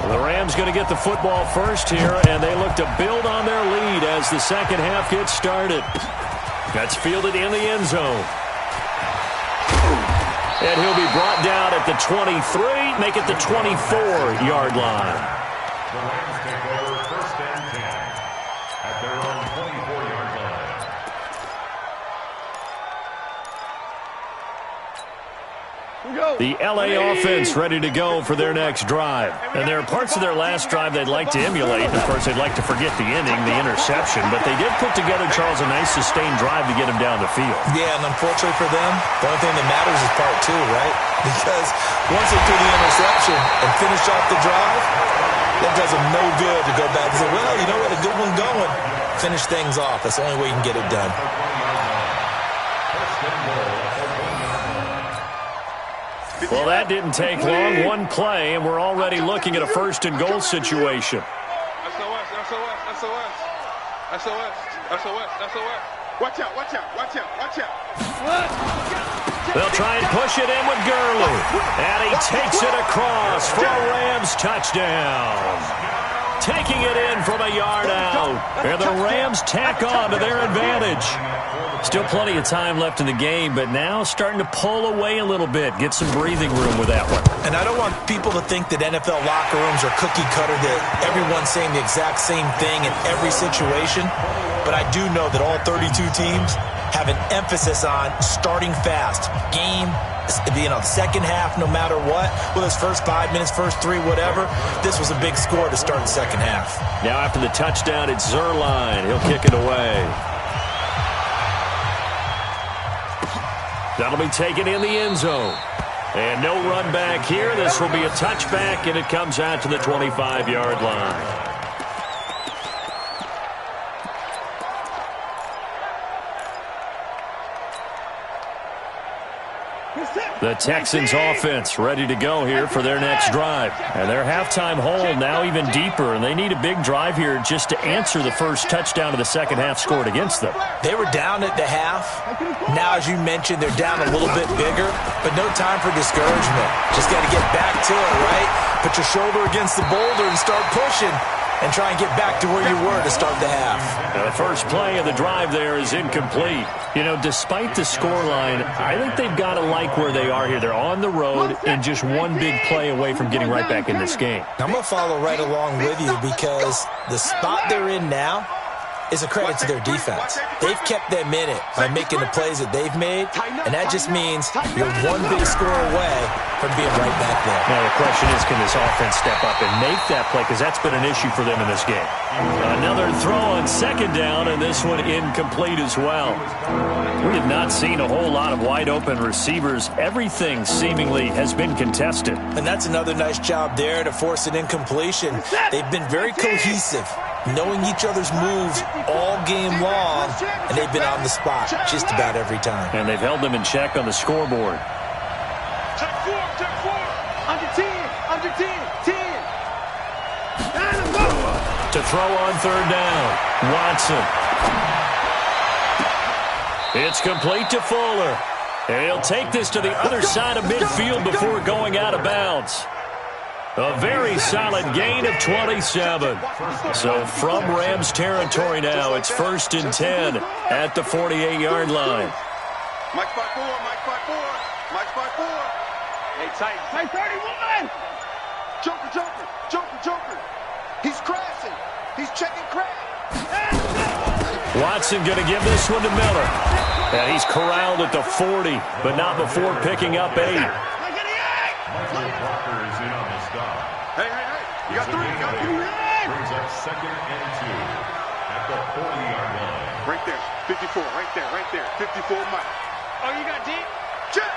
Well, the Rams going to get the football first here, and they look to build on their lead as the second half gets started. That's fielded in the end zone. And he'll be brought down at the 23, make it the 24-yard line. The Rams take over 1st and 10 at their own 24-yard line. The L.A. offense ready to go for their next drive. And there are parts of their last drive they'd like to emulate. Of course, they'd like to forget the ending, the interception. But they did put together, Charles, a nice sustained drive to get him down the field. Yeah, and unfortunately for them, the only thing that matters is part 2, right? Because once they do the interception and finish off the drive, that does them no good to go back and say, well, you know what, a good one going. Finish things off. That's the only way you can get it done. Well, that didn't take long. One play, and we're already looking at a 1st and goal situation. SOS. Watch out. They'll try and push it in with Gurley. And he takes it across for a Rams touchdown. Taking it in from a yard out. And the Rams tack on to their advantage. Still plenty of time left in the game, but now starting to pull away a little bit. Get some breathing room with that one. And I don't want people to think that NFL locker rooms are cookie cutter, that everyone's saying the exact same thing in every situation. But I do know that all 32 teams have an emphasis on starting fast. Game, the second half, no matter what. Whether it's first 5 minutes, first 3, whatever. This was a big score to start the second half. Now after the touchdown, it's Zerline. He'll kick it away. That'll be taken in the end zone. And no run back here. This will be a touchback, and it comes out to the 25-yard line. The Texans offense ready to go here for their next drive. And their halftime hole now even deeper, and they need a big drive here just to answer the first touchdown of the second half scored against them. They were down at the half. Now, as you mentioned, they're down a little bit bigger, but no time for discouragement. Just got to get back to it, right? Put your shoulder against the boulder and start pushing. and try and get back to where you were to start the half. Now, the first play of the drive there is incomplete. You know, despite the scoreline, I think they've got to like where they are here. They're on the road and just one big play away from getting right back in this game. I'm going to follow right along with you because the spot they're in now is a credit to their defense. They've kept them in it by making the plays that they've made, and that just means you're one big score away from being right back there. Now, the question is, can this offense step up and make that play? Because that's been an issue for them in this game. Another throw on second down, and this one incomplete as well. We have not seen a whole lot of wide-open receivers. Everything seemingly has been contested. And that's another nice job there to force an incompletion. They've been very cohesive, knowing each other's moves all game long, and they've been on the spot just about every time. And they've held them in check on the scoreboard. Check four. Under 10, 10. To throw on third down, Watson. It's complete to Fuller. And he'll take this to the other side of midfield before going out of bounds. A very solid gain of 27. So from Rams territory now, it's 1st and 10 at the 48-yard line. Mike 5-4. Hey, tight 31. Joker. He's crashing. He's checking crash. Watson going to give this one to Miller. And he's corralled at the 40, but not before picking up 8. Michael Walker is in on the stop. Hey. You got 3. Brings up 2nd and 2 at the 40-yard line. Right there. 54. Right there. 54 Mike. Oh, you got deep? Check.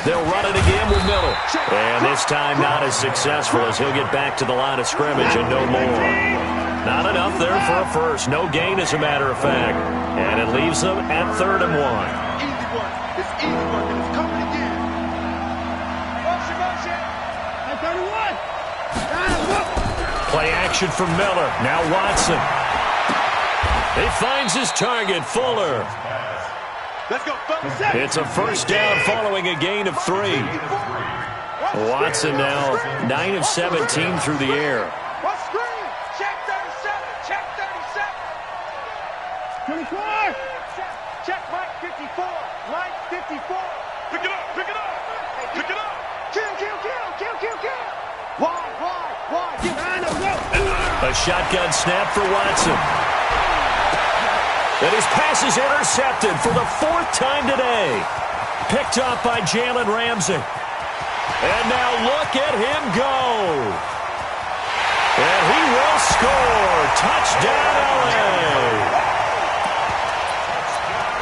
They'll run it again with Miller. And this time not as successful as he'll get back to the line of scrimmage and no more. Not enough there for a first. No gain, as a matter of fact. And it leaves them at 3rd and 1. Easy work. It's easy work, and it's coming again. Motion. At 31. Play action from Miller. Now Watson. He finds his target, Fuller. Let's go, fellas. It's a first down following a gain of 3. Watson now 9 of 17 through the air. What screen? Check 37. 24. Check Mike 54. Pick it up. Kill. Wide. Get behind him. A shotgun snap for Watson. And his pass is intercepted for the 4th time today. Picked up by Jalen Ramsey. And now look at him go. And he will score. Touchdown, LA.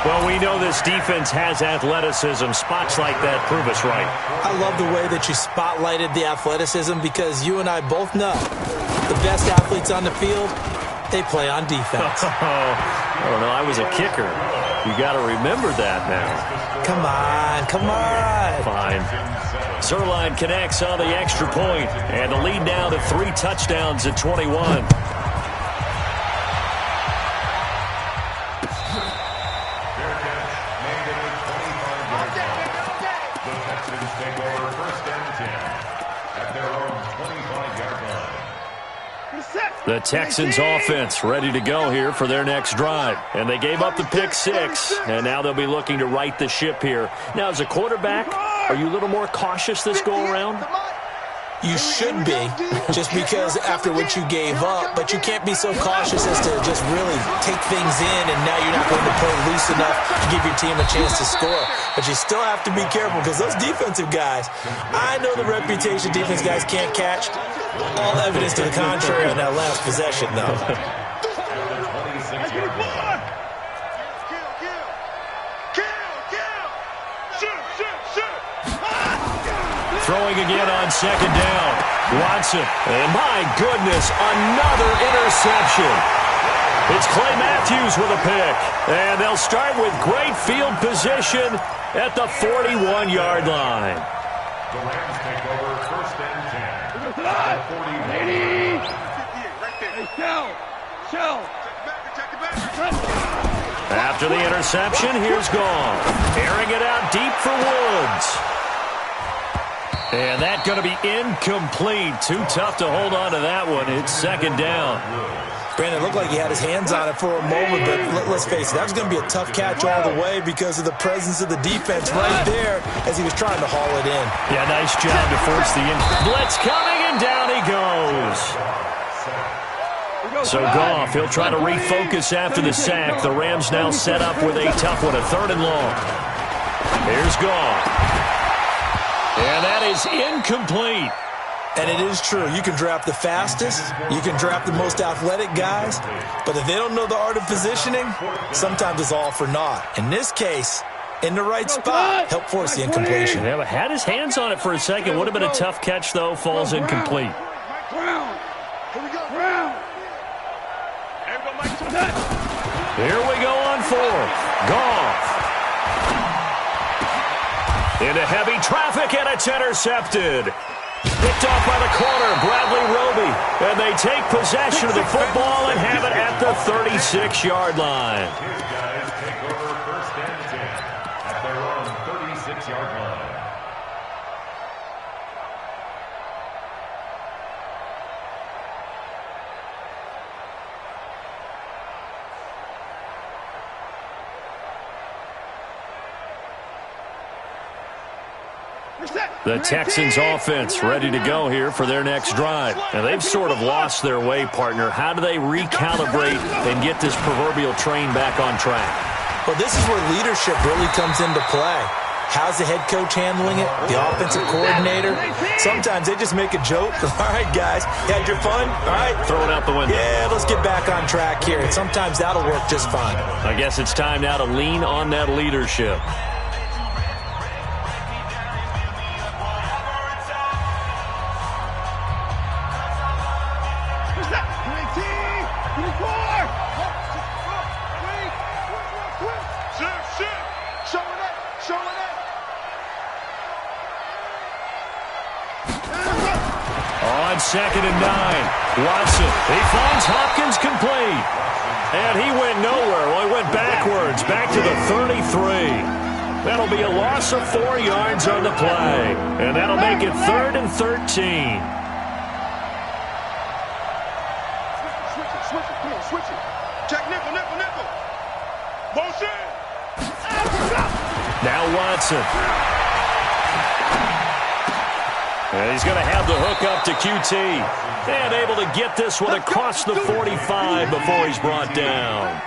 Well, we know this defense has athleticism. Spots like that prove us right. I love the way that you spotlighted the athleticism because you and I both know the best athletes on the field, they play on defense. I don't know. I was a kicker. You got to remember that now. Come on. Fine. Zerline connects on the extra point, and the lead now to 3 touchdowns at 21. The Texans offense ready to go here for their next drive. And they gave up the pick 6, and now they'll be looking to right the ship here. Now, as a quarterback, are you a little more cautious this go-around? You should be, just because after what you gave up, but you can't be so cautious as to just really take things in, and now you're not going to play loose enough to give your team a chance to score. But you still have to be careful because those defensive guys, I know the reputation defense guys can't catch. All evidence to the contrary on that last possession, though. Throwing again on second down. Watson. And my goodness, another interception. It's Clay Matthews with a pick. And they'll start with great field position at the 41-yard line. The Rams take over 1st and 10. After the interception, here's Gone. Airing it out deep for Woods. And that's going to be incomplete. Too tough to hold on to that one. It's second down. Brandon, it looked like he had his hands on it for a moment, but let's face it, that was going to be a tough catch all the way because of the presence of the defense right there as he was trying to haul it in. Yeah, nice job to force the blitz coming, and down he goes. So Goff, he'll try to refocus after the sack. The Rams now set up with a tough one, a 3rd and long. Here's Goff. And that is incomplete. And it is true. You can draft the fastest. You can draft the most athletic guys. But if they don't know the art of positioning, sometimes it's all for naught. In this case, in the right spot, help force the incompletion. Yeah, but had his hands on it for a second. Would have been a tough catch, though. Falls incomplete. Here we go on 4th. Goff. Into heavy traffic, and it's intercepted. Picked off by the corner, Bradley Roby. And they take possession of the football and have it at the 36-yard line. His guys take over 1st and 10 at their own 36-yard line. The Texans offense ready to go here for their next drive. And they've sort of lost their way, partner. How do they recalibrate and get this proverbial train back on track? Well, this is where leadership really comes into play. How's the head coach handling it? The offensive coordinator? Sometimes they just make a joke. All right, guys, you had your fun? All right. Throw it out the window. Yeah, let's get back on track here. And sometimes that'll work just fine. I guess it's time now to lean on that leadership. On 2nd and 9, Watson, he finds Hopkins complete. And he went nowhere. Well, he went backwards, back to the 33. That'll be a loss of 4 yards on the play. And that'll make it 3rd and 13. Switch it. Check nickel. Motion. Now Watson. And he's going to have the hook up to QT. And able to get this one across the 45 before he's brought down.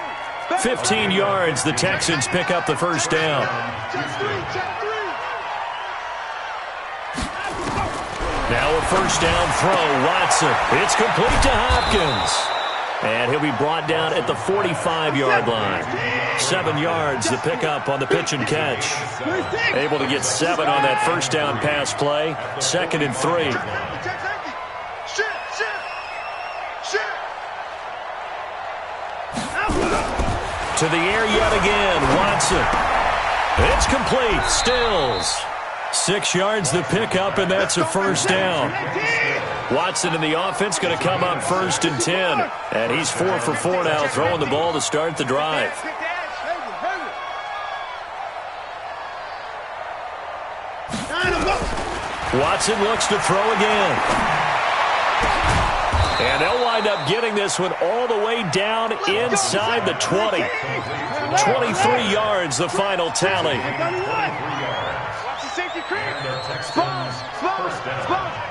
15 yards, the Texans pick up the first down. Now a first down throw, Watson. It's complete to Hopkins. And he'll be brought down at the 45-yard line. 7 yards, the pickup on the pitch and catch. Able to get 7 on that first down pass play. 2nd and 3. To the air yet again, Watson. It's complete, Stills. 6 yards the pickup, and that's a first down. Watson in the offense going to come up 1st and 10. And he's 4 for 4 now, throwing the ball to start the drive. Watson looks to throw again. And they'll wind up getting this one all the way down inside the 20. 23 yards, the final tally.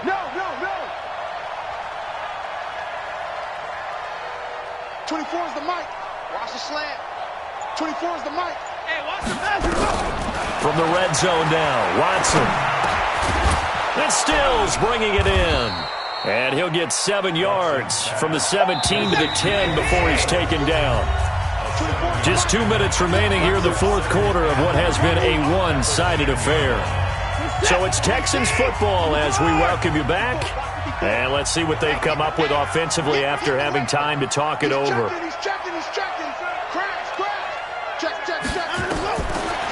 No. 24 is the mic. Watch the slant. 24 is the mic. Hey, watch the pass. From the red zone now, Watson. And Stills bringing it in. And he'll get 7 yards from the 17 to the 10 before he's taken down. Just 2 minutes remaining here in the 4th quarter of what has been a one-sided affair. So it's Texans football as we welcome you back. And let's see what they've come up with offensively after having time to talk it over. He's checking. Crash. Check.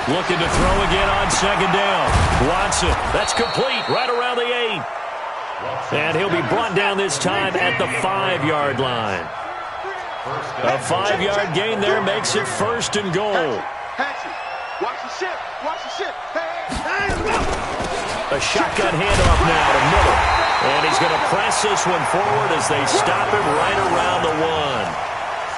Looking to throw again on 2nd down. Watson, that's complete right around the 8. And he'll be brought down this time at the 5-yard line. A 5-yard gain there makes it 1st and goal. Watch the ship. Hey. A shotgun handoff now to Miller. And he's going to press this one forward as they stop him right around the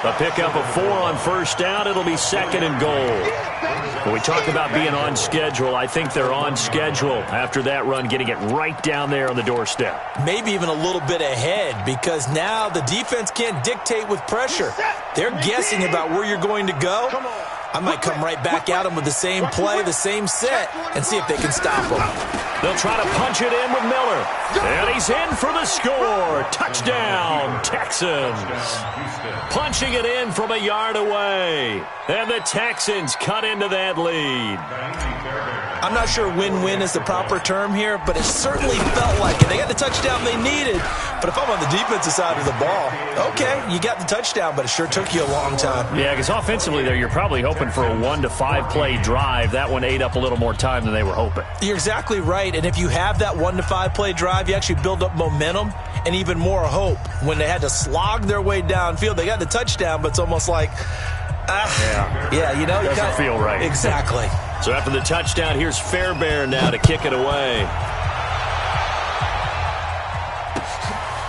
1. A pickup of 4 on first down. It'll be 2nd and goal. When we talk about being on schedule, I think they're on schedule after that run, getting it right down there on the doorstep. Maybe even a little bit ahead, because now the defense can't dictate with pressure. They're guessing about where you're going to go. I might come right back at them with the same play, the same set, and see if they can stop them. They'll try to punch it in with Miller. And he's in for the score. Touchdown, Texans. Punching it in from a yard away. And the Texans cut into that lead. I'm not sure win-win is the proper term here, but it certainly felt like it. They got the touchdown they needed. But if I'm on the defensive side of the ball, okay, you got the touchdown, but it sure took you a long time. Yeah, because offensively there, you're probably hoping for a 1 to 5 play drive. That one ate up a little more time than they were hoping. You're exactly right. And if you have that 1 to 5 play drive, you actually build up momentum and even more hope. When they had to slog their way downfield, they got the touchdown, but it's almost like, you know, doesn't feel right. Exactly. So after the touchdown, here's Fairbairn now to kick it away.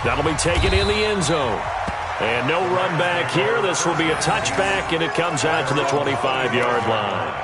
That'll be taken in the end zone. And no run back here. This will be a touchback, and it comes out to the 25-yard line.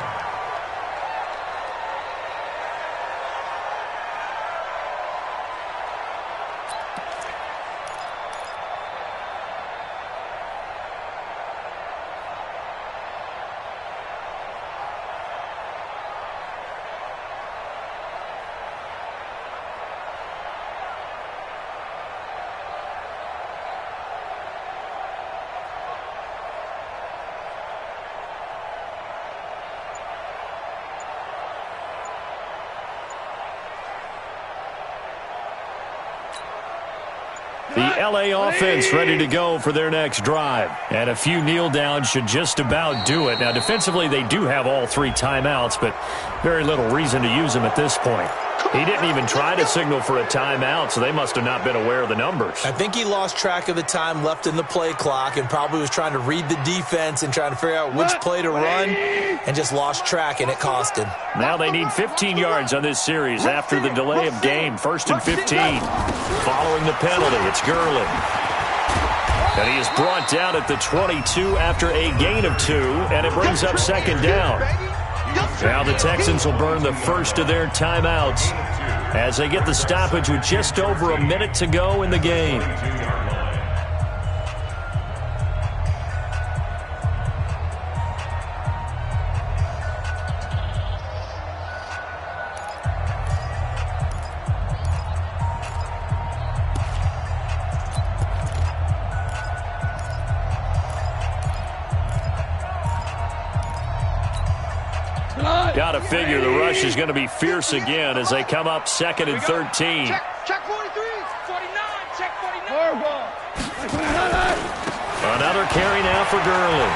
The LA offense ready to go for their next drive. And a few kneel downs should just about do it. Now, defensively, they do have all 3 timeouts, but very little reason to use them at this point. He didn't even try to signal for a timeout, so they must have not been aware of the numbers. I think he lost track of the time left in the play clock and probably was trying to read the defense and trying to figure out which play to run and just lost track, and it cost him. Now they need 15 yards on this series after the delay of game. 1st and 15. Following the penalty, it's Gurley. And he is brought down at the 22 after a gain of 2, and it brings up 2nd down. Now the Texans will burn the first of their timeouts as they get the stoppage with just over a minute to go in the game. Got to figure the rush is going to be fierce again as they come up 2nd and 13. Check 43, 49, check 49. Another carry now for Gurley.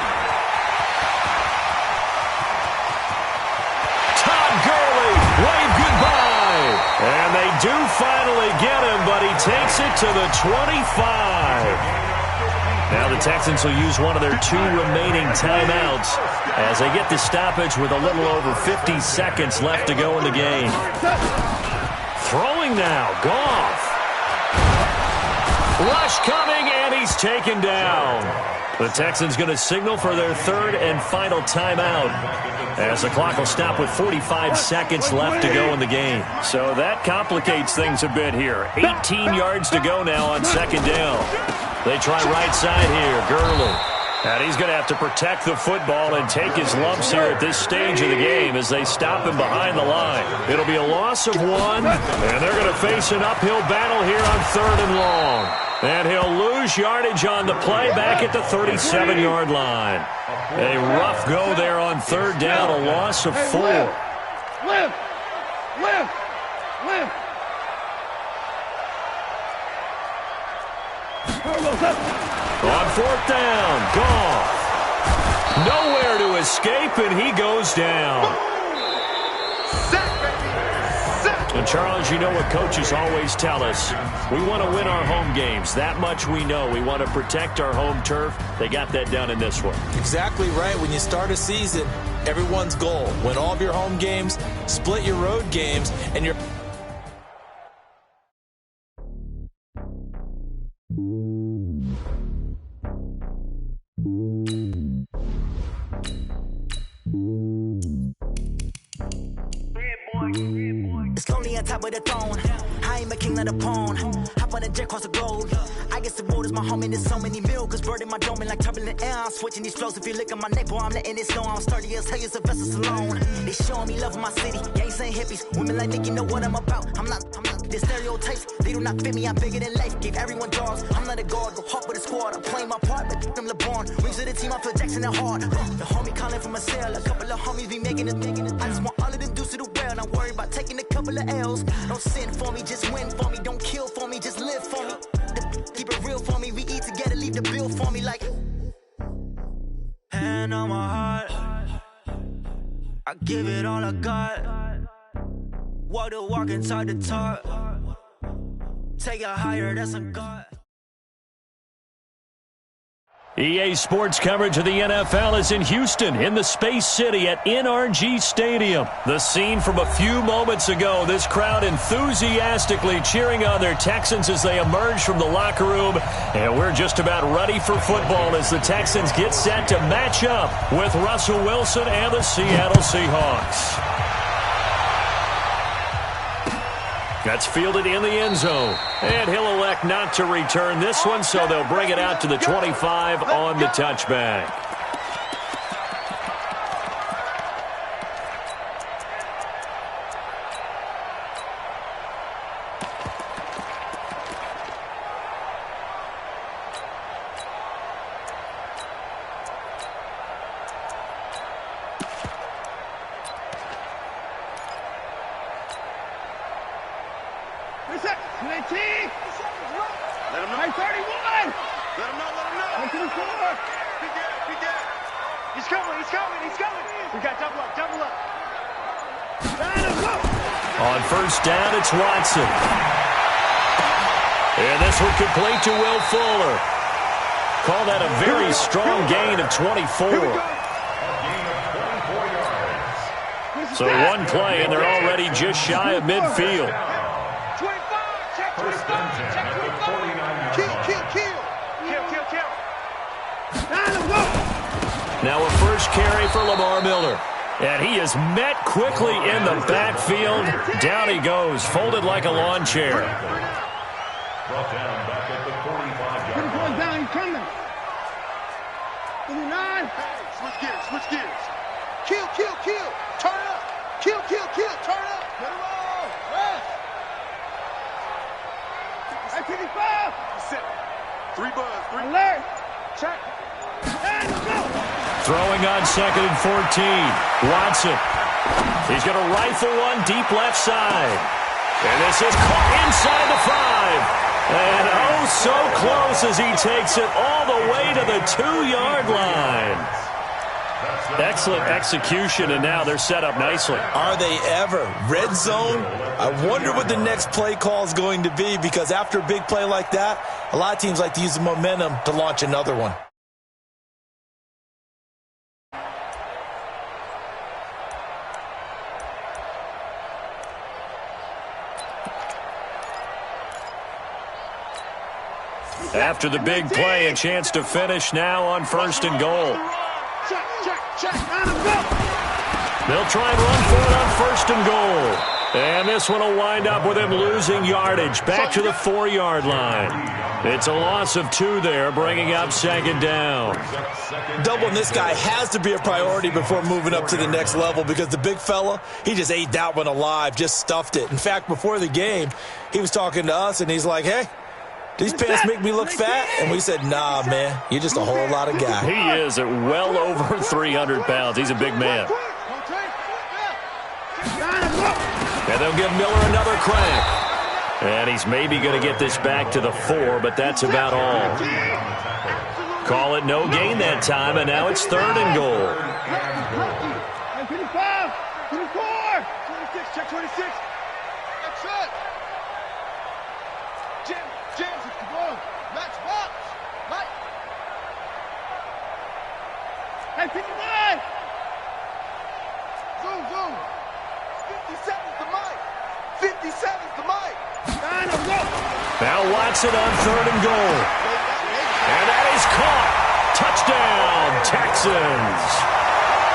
Todd Gurley, wave goodbye. And they do finally get him, but he takes it to the 25. Now the Texans will use one of their 2 remaining timeouts as they get the stoppage with a little over 50 seconds left to go in the game. Throwing now, Goff. Rush coming, and he's taken down. The Texans going to signal for their 3rd and final timeout as the clock will stop with 45 seconds left to go in the game. So that complicates things a bit here. 18 yards to go now on 2nd down. They try right side here, Gurley. And he's going to have to protect the football and take his lumps here at this stage of the game as they stop him behind the line. It'll be a loss of 1, and they're going to face an uphill battle here on 3rd and long. And he'll lose yardage on the play back at the 37-yard line. A rough go there on 3rd down, a loss of 4. Live. On 4th down, Goff. Nowhere to escape, and he goes down. And Charles, you know what coaches always tell us. We want to win our home games. That much we know. We want to protect our home turf. They got that done in this one. Exactly right. When you start a season, everyone's goal, win all of your home games, split your road games, and It's lonely on top of the throne. I ain't a king of the pawn. Hop on a jet across the globe. I guess the world is my home and there's so many miracles burning my dome like turbulent air. I'm switching these flows. If you look at my neck, boy, I'm letting it snow. I'm sturdy as hell, it's a vessel alone. They showing me love in my city. Gangs ain't hippies. Women like Nicky know what I'm about. I'm not the stereotypes. They do not fit me. I'm bigger than life. Gave everyone dogs. I'm not a guard. Go hard with the squad. I'm playing my part, but them LeBron. Rings of the team. I feel Jackson and hard. The homie calling from a cell. A couple of homies be making it. I just want all of them dudes to do well. Not worry about taking a couple of L's. Don't sin for me, just win for me. Don't kill for me, just live for me. Keep it real for me. We eat together, leave the bill for me like. Hand on my heart, I give it all I got. Walk the walk inside the talk. Take it higher, that's a God. EA Sports coverage of the NFL is in Houston, in the Space City at NRG Stadium. The scene from a few moments ago, this crowd enthusiastically cheering on their Texans as they emerge from the locker room. And we're just about ready for football as the Texans get set to match up with Russell Wilson and the Seattle Seahawks. That's fielded in the end zone. And he'll elect not to return this one, so they'll bring it out to the 25 on the touchback. On first down, it's Watson. And this one complete to Will Fuller. Call that a very strong gain of 24. So one play, and they're already just shy of midfield. Now a first carry for Lamar Miller. And he is met quickly in the backfield. Down he goes, folded like a lawn chair. Brought down back at the 45-yard line. Down, he's coming. 59. Switch gears, switch gears. Kill, kill, kill. Turn up. Kill, kill, kill. Turn up. Get him on. Rest. Hey, 55. Sit. 3 buzz. 3. Alert. Check. And go. Throwing on 2nd and 14. Watson. He's going to rifle one deep left side. And this is caught inside the 5. And oh, so close as he takes it all the way to the 2-yard line. Excellent execution, and now they're set up nicely. Are they ever? Red zone? I wonder what the next play call is going to be, because after a big play like that, a lot of teams like to use the momentum to launch another one. After the big play, a chance to finish now on 1st and goal. They'll try and run for it on 1st and goal. And this one will wind up with him losing yardage back to the 4-yard line. It's a loss of 2 there, bringing up 2nd down. Doubling this guy has to be a priority before moving up to the next level, because the big fella, he just ate that one alive, just stuffed it. In fact, before the game, he was talking to us, and he's like, hey, these pants make me look fat? And we said, nah, man, you're just a whole lot of guy. He is at well over 300 pounds. He's a big man. And they'll give Miller another crack. And he's maybe going to get this back to the 4, but that's about all. Call it no gain that time, and now it's 3rd and goal. 25, 24, 26, check 26. That's it. James, it's the ball. Max box. Mike. Hey, 59. Zoom. 57's the mic. 57's the mic. Now Watson on 3rd and goal. And that is caught. Touchdown, Texans.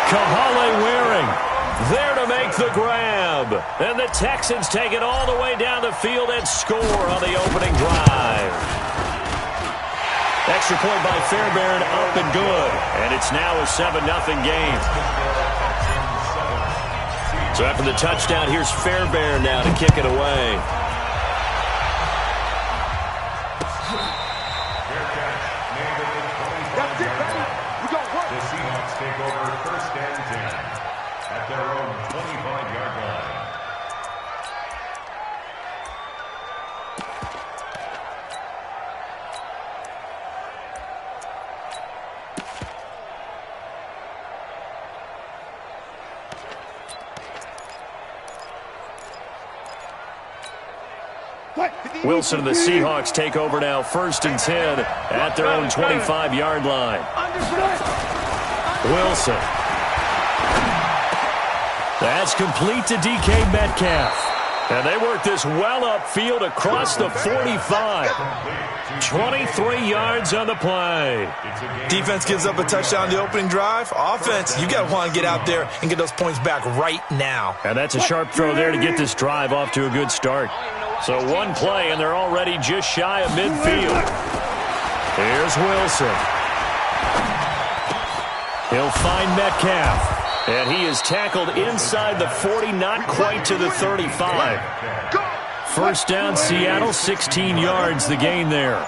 Kahale-Waring there to make the grab. And the Texans take it all the way down the field and score on the opening drive. Extra point by Fairbairn, up and good. And it's now a 7-0 game. So after the touchdown, here's Fairbairn now to kick it away. The Seahawks take over first and 10 at their own 25-yard line. Wilson and the Seahawks take over now, first and 10 at their own 25-yard line. Wilson. That's complete to DK Metcalf. And they work this well upfield across the 45. 23 yards on the play. Defense gives up a touchdown the opening drive. Offense, you got to want to get out there and get those points back right now. And that's a sharp throw there to get this drive off to a good start. So one play, and they're already just shy of midfield. Here's Wilson. He'll find Metcalf. And he is tackled inside the 40, not quite to the 35. First down, Seattle, 16 yards the gain there.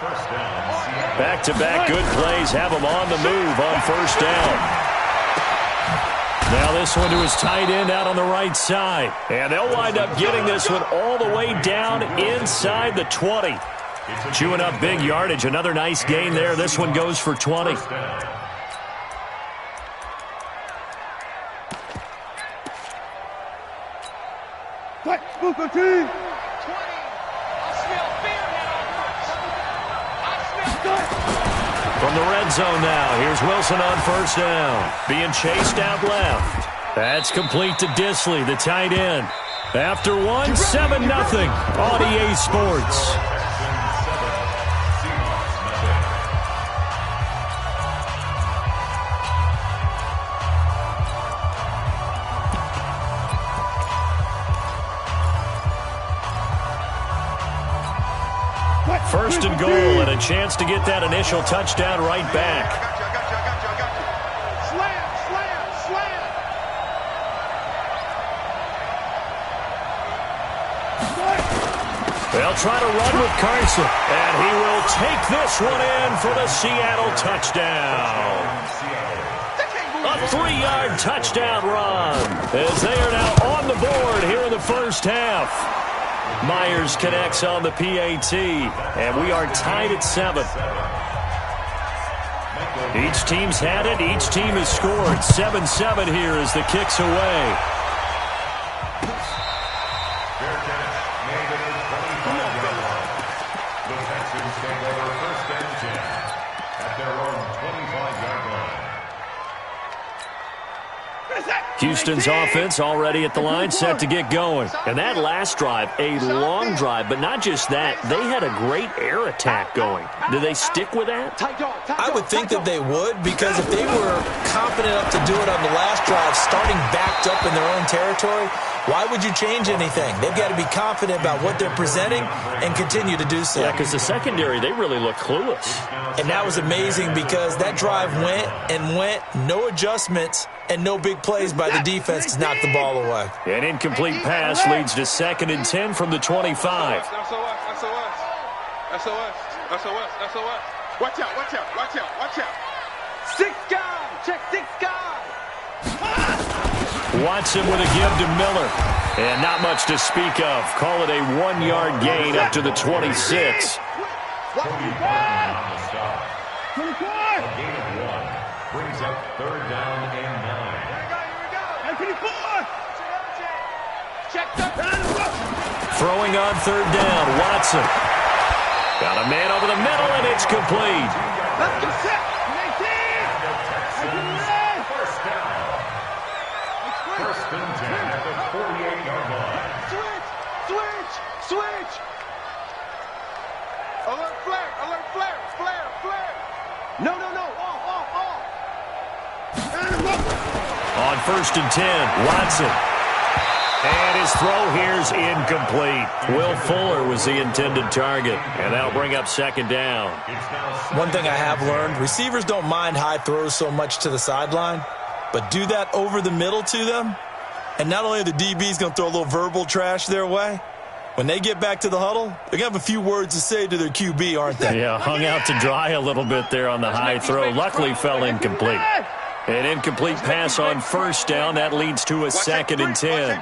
Back-to-back good plays have him on the move on first down. Now this one to his tight end out on the right side. And they'll wind up getting this one all the way down inside the 20. Chewing up big yardage. Another nice gain there. This one goes for 20. From the red zone now, here's Wilson on first down. Being chased out left. That's complete to Disley, the tight end. After one, 7-0 on EA Sports. First and goal, and a chance to get that initial touchdown right back. They'll try to run with Carson, and he will take this one in for the Seattle touchdown. A 3-yard touchdown run, as they are now on the board here in the first half. Myers connects on the PAT, and we are tied at 7. Each team's had it. Each team has scored. 7-7 here as the kick's away. Fair catch made at the 25-yard line. The Texans take over first and 10 at their own 25-yard line. Houston's offense already at the line, set to get going. And that last drive, a long drive, but not just that. They had a great air attack going. Do they stick with that? I would think that they would, because if they were confident enough to do it on the last drive, starting backed up in their own territory, why would you change anything? They've got to be confident about what they're presenting and continue to do so. Yeah, because the secondary, they really look clueless. And that was amazing because that drive went and went, no adjustments, and no big plays by the defense to knock the ball away. An incomplete pass leads to 2nd and 10 from the 25. SOS. Watch out, watch out, watch out, watch out. 6 guys, check 6 guys. Watson with a give to Miller. And not much to speak of. Call it a 1-yard gain up to the 26. Cody Parkman on the stop. A gain of 1 brings up 3rd down and 9. Throwing on 3rd down, Watson. Got a man over the middle, and it's complete. First down. First and 10 at the 48-yard line. Switch. Alert flare. No. Off. On 1st and 10, Watson. And his throw here's incomplete. Will Fuller was the intended target, and that'll bring up 2nd down. One thing I have learned, receivers don't mind high throws so much to the sideline, but do that over the middle to them, and not only are the DBs going to throw a little verbal trash their way, when they get back to the huddle, they're going to have a few words to say to their QB, aren't they? Yeah, hung out to dry a little bit there on the high throw. Luckily fell incomplete. An incomplete pass on 1st down. That leads to a 2nd and 10.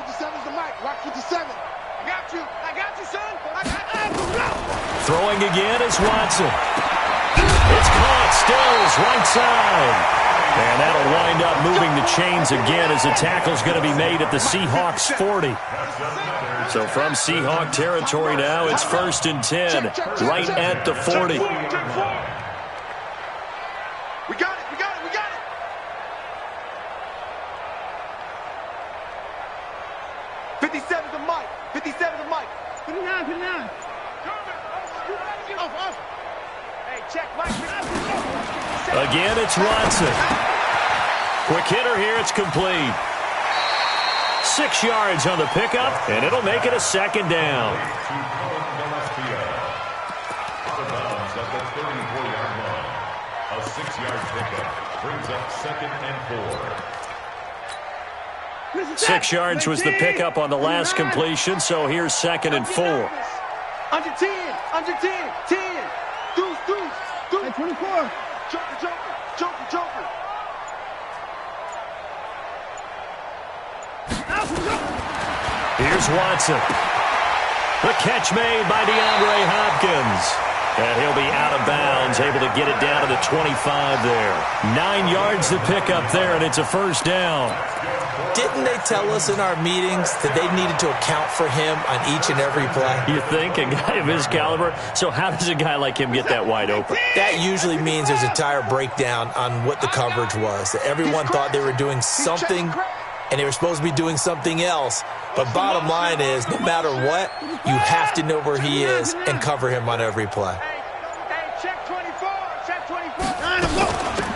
57's the mic. Rock 57. I got you, son. Throwing again is Watson. It's caught. Stills right side. And that'll wind up moving the chains again as the tackle's going to be made at the Seahawks 40. So from Seahawk territory now, it's 1st and 10, right at the 40. We got it. 57's the mic. 59. Off. Hey, check, Mike. Again, it's Watson. Quick hitter here, it's complete. 6 yards on the pickup, and it'll make it a 2nd down. Out of bounds at the 34-yard line. A 6-yard pickup brings up 2nd and 4. 6 yards was the pickup on the last completion, so here's 2nd and 4. Under 10. 10. Deuce. 24. Joker. Here's Watson. The catch made by DeAndre Hopkins. And he'll be out of bounds, able to get it down to the 25 there. 9 yards to pick up there, and it's a 1st down. Didn't they tell us in our meetings that they needed to account for him on each and every play? You think? A guy of his caliber? So how does a guy like him get that wide open? That usually means there's a tire breakdown on what the coverage was. That everyone thought they were doing something, and they were supposed to be doing something else. But bottom line is, no matter what, you have to know where he is and cover him on every play. Hey, check 24.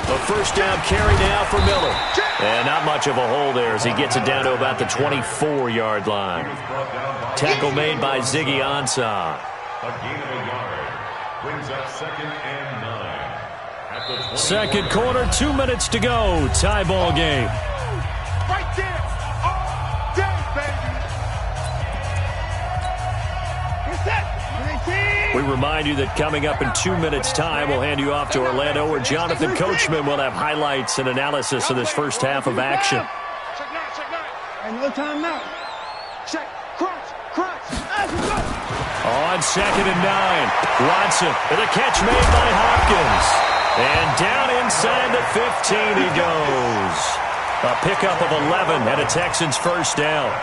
A 1st down carry now for Miller. And not much of a hole there as he gets it down to about the 24-yard line. Tackle made by Ziggy Ansah. A gain of a yard brings up 2nd and 9. Second quarter, 2 minutes to go. Tie ball game. Right there. All day, baby. We remind you that coming up in 2 minutes' time, we'll hand you off to Orlando, where Jonathan Coachman will have highlights and analysis of this first half of action. Check 9. No time out. Check. Crunch. On 2nd and 9, Watson with a catch made by Hopkins. And down inside the 15 he goes. A pickup of 11 and a Texans 1st down.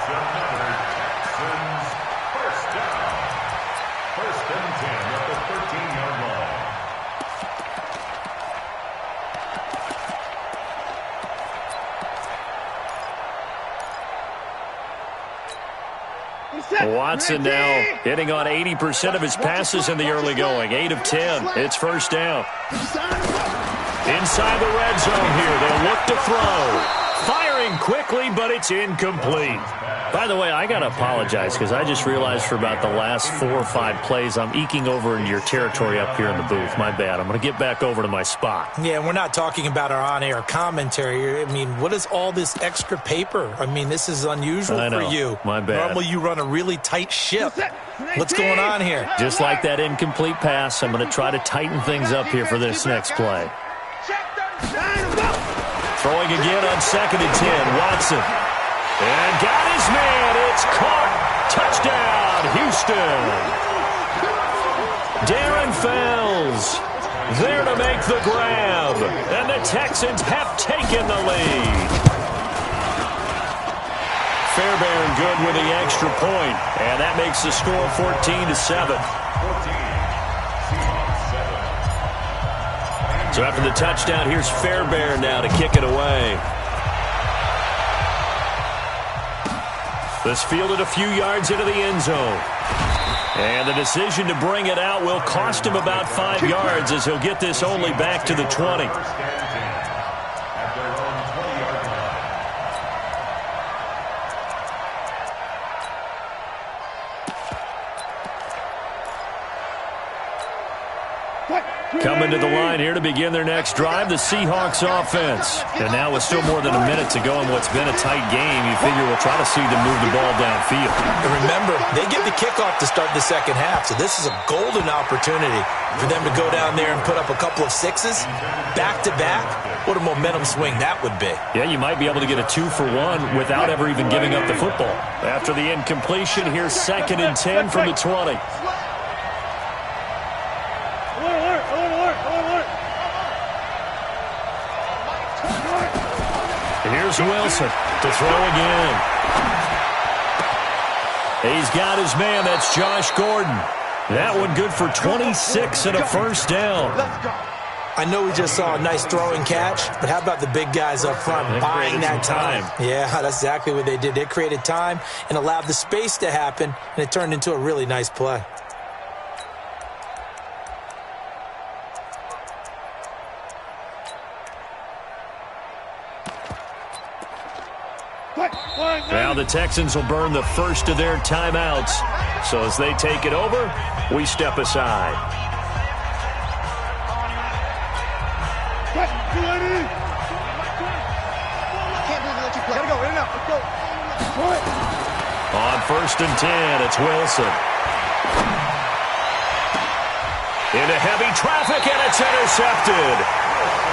Watson now hitting on 80% of his passes in the early going. 8 of 10. It's 1st down. Inside the red zone here. They'll look to throw. Firing quickly, but it's incomplete. By the way, I got to apologize because I just realized for about the last 4 or 5 plays, I'm eking over into your territory up here in the booth. My bad. I'm going to get back over to my spot. Yeah, we're not talking about our on-air commentary. I mean, what is all this extra paper? I mean, this is unusual for you. My bad. Normally you run a really tight ship. What's going on here? Just like that incomplete pass, I'm going to try to tighten things up here for this next play. Throwing again on 2nd and 10, Watson. And got his man. It's caught. Touchdown, Houston. Darren Fells there to make the grab. And the Texans have taken the lead. Fairbairn good with the extra point. And that makes the score 14-7. So after the touchdown, here's Fairbairn now to kick it away. This fielded a few yards into the end zone. And the decision to bring it out will cost him about 5 yards as he'll get this only back to the 20. Coming to the line here to begin their next drive, the Seahawks offense. And now with still more than a minute to go in what's been a tight game, you figure we'll try to see them move the ball downfield. And remember, they get the kickoff to start the second half, so this is a golden opportunity for them to go down there and put up a couple of sixes back-to-back. What a momentum swing that would be. Yeah, you might be able to get a 2-for-1 without ever even giving up the football. After the incompletion, here's 2nd and 10 from the 20. Here's Wilson to throw again. He's got his man. That's Josh Gordon. That one good for 26 and a first down. I know we just saw a nice throwing catch, but how about the big guys up front buying that time? Yeah, that's exactly what they did. They created time and allowed the space to happen, and it turned into a really nice play. Now the Texans will burn the first of their timeouts. So as they take it over, we step aside. On 1st and 10, it's Wilson. Into heavy traffic, and it's intercepted.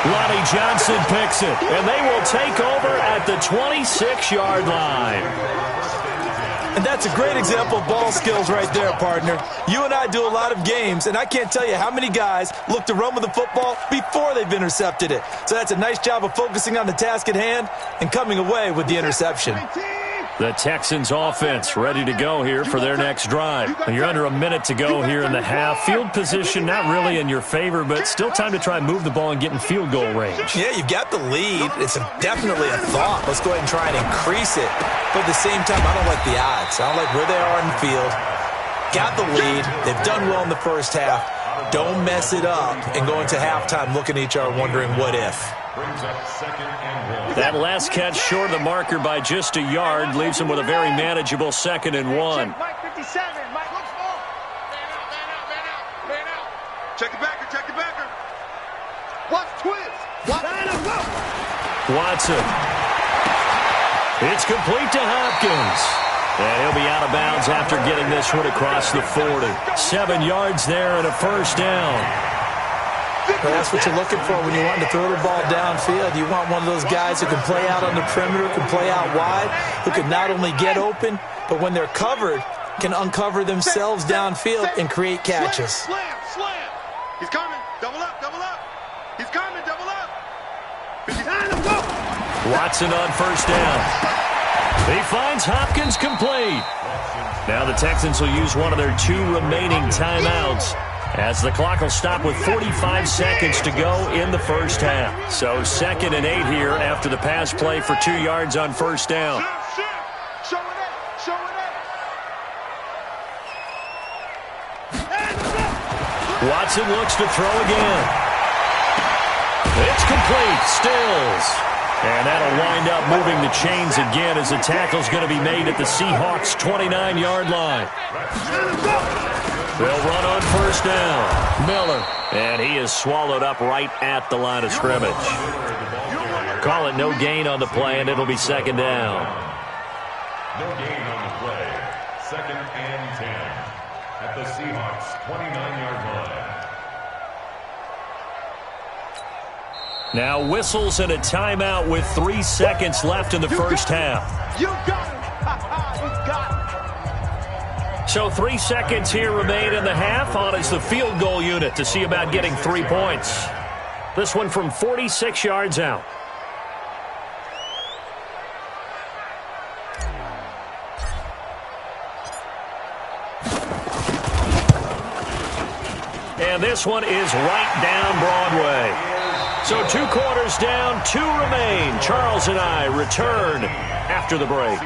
Lonnie Johnson picks it, and they will take over at the 26-yard line. And that's a great example of ball skills right there, partner. You and I do a lot of games, and I can't tell you how many guys look to run with the football before they've intercepted it. So that's a nice job of focusing on the task at hand and coming away with the interception. The Texans offense ready to go here for their next drive. You're under a minute to go here in the half. Field position not really in your favor, but still time to try and move the ball and get in field goal range. Yeah, you've got the lead. It's definitely a thought. Let's go ahead and try and increase it. But at the same time, I don't like the odds. I don't like where they are in the field. Got the lead. They've done well in the first half. Don't mess it up and go into halftime looking at each other wondering what if. Brings up 2nd and 1. That last catch short of the marker by just a yard leaves him with a very manageable 2nd and 1. Mike 57. Mike, look small. Man out. Check the backer, check the backer. Watch twist. Watson. It's complete to Hopkins. And he'll be out of bounds after getting this one across the 40. 7 yards there and a first down. Well, that's what you're looking for when you want to throw the ball downfield. You want one of those guys who can play out on the perimeter, can play out wide, who can not only get open, but when they're covered, can uncover themselves downfield and create catches. Slam. He's coming. Double up. He's coming. Double up. Watson on first down. He finds Hopkins complete. Now the Texans will use one of their 2 remaining timeouts, as the clock will stop with 45 seconds to go in the first half. So 2nd and 8 here after the pass play for 2 yards on first down. Watson looks to throw again. It's complete. Stills. And that'll wind up moving the chains again as the tackle's going to be made at the Seahawks' 29-yard line. They'll run on first down. Miller. And he is swallowed up right at the line of scrimmage. Call it no gain on the play, and it'll be 2nd down. No gain on the play. 2nd and 10 at the Seahawks' 29-yard line. Now whistles and a timeout with 3 seconds left in the first half. You got it. You got it. So 3 seconds here remain in the half. On is the field goal unit to see about getting 3 points. This one from 46 yards out. And this one is right down Broadway. So 2 quarters down, 2 remain. Charles and I return after the break.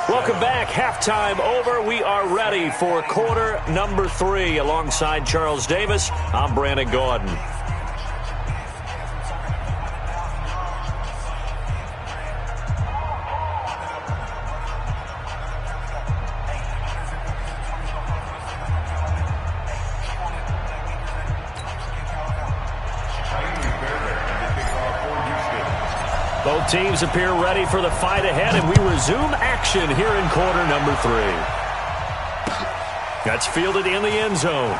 Welcome back. Halftime over. We are ready for quarter number 3. Alongside Charles Davis, I'm Brandon Gaudin. Both teams appear ready for the fight ahead, and we resume action here in quarter number 3. That's fielded in the end zone.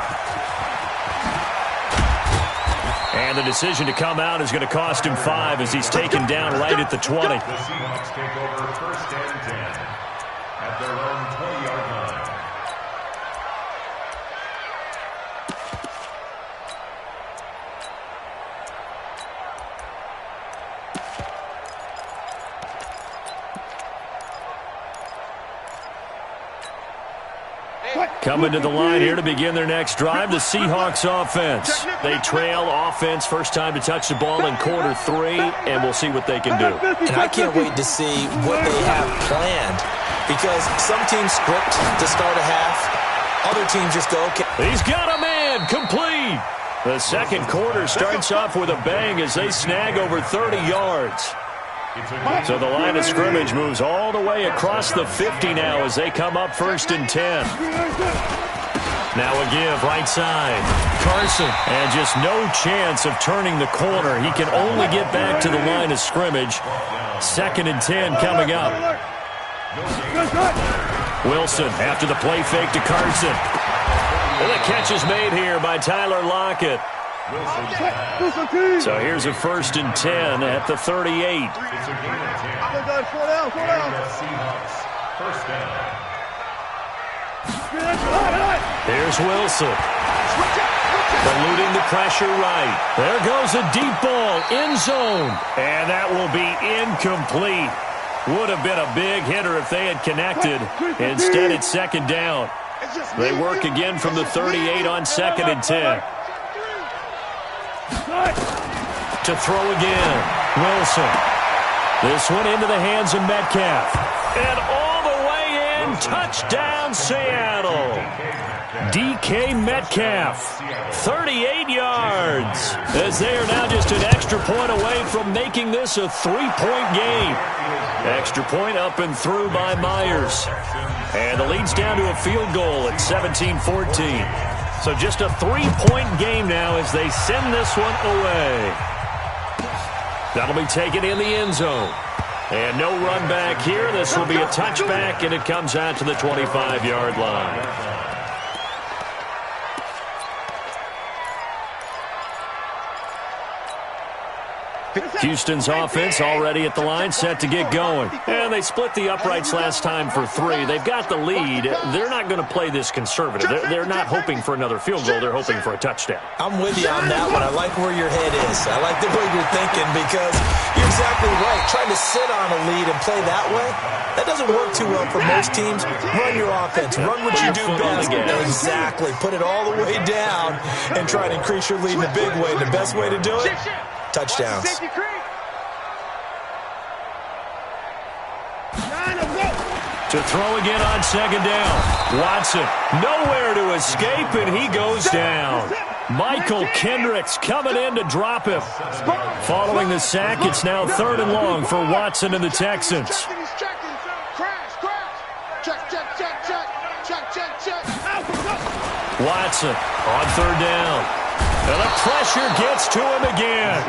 And the decision to come out is going to cost him 5 as he's taken down right at the 20. The Seahawks take over 1st and 10 at their own 20-yard line. Coming to the line here to begin their next drive, the Seahawks offense. They trail offense, first time to touch the ball in quarter 3, and we'll see what they can do. And I can't wait to see what they have planned, because some teams script to start a half, other teams just go, okay. He's got a man, complete. The second quarter starts off with a bang as they snag over 30 yards. So the line of scrimmage moves all the way across the 50 now as they come up 1st and 10. Now a give right side. Carson, and just no chance of turning the corner. He can only get back to the line of scrimmage. 2nd and 10 coming up. Wilson after the play fake to Carson. And the catch is made here by Tyler Lockett. So here's a 1st and 10 at the 38. It's a game of 10. First down. Here's Wilson. Eluding the pressure right. There goes a deep ball, end zone. And that will be incomplete. Would have been a big hitter if they had connected. Instead, it's 2nd down. They work again from the 38 on 2nd and 10. To throw again. Wilson. This one into the hands of Metcalf. And all the way in. Touchdown, Seattle. DK Metcalf. 38 yards. As they are now just an extra point away from making this a 3-point game. Extra point up and through by Myers. And the lead's down to a field goal at 17-14. So just a 3-point game now as they send this one away. That'll be taken in the end zone. And no run back here. This will be a touchback, and it comes out to the 25-yard line. Houston's offense already at the line, set to get going. And they split the uprights last time for 3. They've got the lead. They're not going to play this conservative. They're not hoping for another field goal. They're hoping for a touchdown. I'm with you on that one. I like where your head is. I like the way you're thinking, because you're exactly right. Trying to sit on a lead and play that way, that doesn't work too well for most teams. Run your offense. Run what you do best. Exactly. Put it all the way down and try to increase your lead in a big way. The best way to do it? Touchdowns. To throw again on 2nd down. Watson, nowhere to escape, and he goes down. Michael Kendricks coming in to drop him. Following the sack, it's now 3rd and long for Watson and the Texans. Watson on 3rd down. And the pressure gets to him again.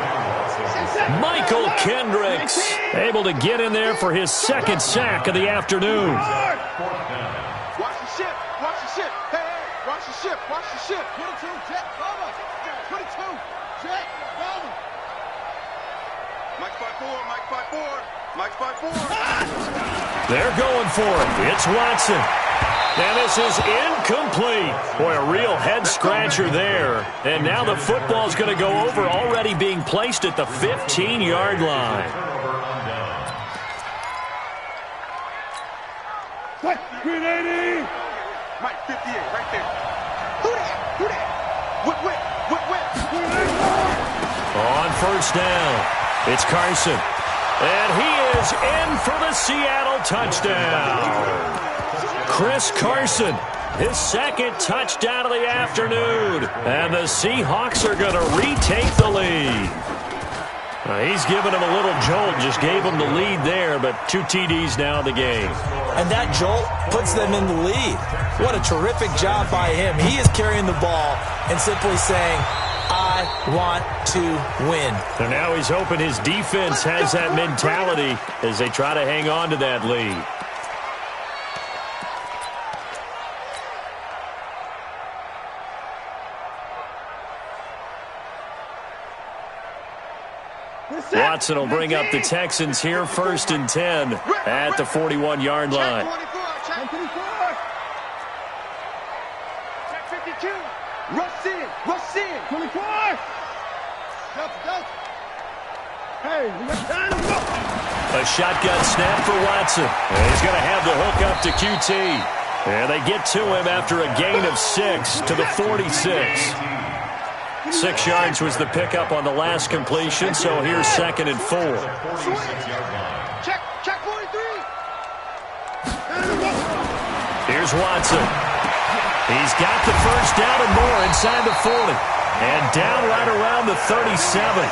Michael Kendricks able to get in there for his 2nd sack of the afternoon. Watch the ship. Watch the ship. Hey, watch the ship. Watch the ship. 22, jet, cover. 22, jet, cover. Mike 5-4, Mike 5-4, Mike 5-4. They're going for it. It's Watson. And this is incomplete. Boy, a real head-scratcher there. And now the football's going to go over, already being placed at the 15-yard line. What? 380. Mike 58, right there. Who that? Who that? Whip. On first down. It's Carson. And he is in for the Seattle touchdown. Chris Carson, his second touchdown of the afternoon. And the Seahawks are going to retake the lead. He's given him a little jolt, just gave him the lead there, but 2 TDs now in the game. And that jolt puts them in the lead. What a terrific job by him. He is carrying the ball and simply saying, I want to win. And now he's hoping his defense has that mentality as they try to hang on to that lead. Watson will bring up the Texans here, 1st and 10 at the 41-yard line. Check 52. Rush in. 24. Hey, we got time to go. A shotgun snap for Watson. And he's going to have the hook up to QT. And they get to him after a gain of 6 to the 46. 6 yards was the pickup on the last completion, so here's 2nd and 4. Check 43. Here's Watson. He's got the first down and more inside the 40. And down right around the 37.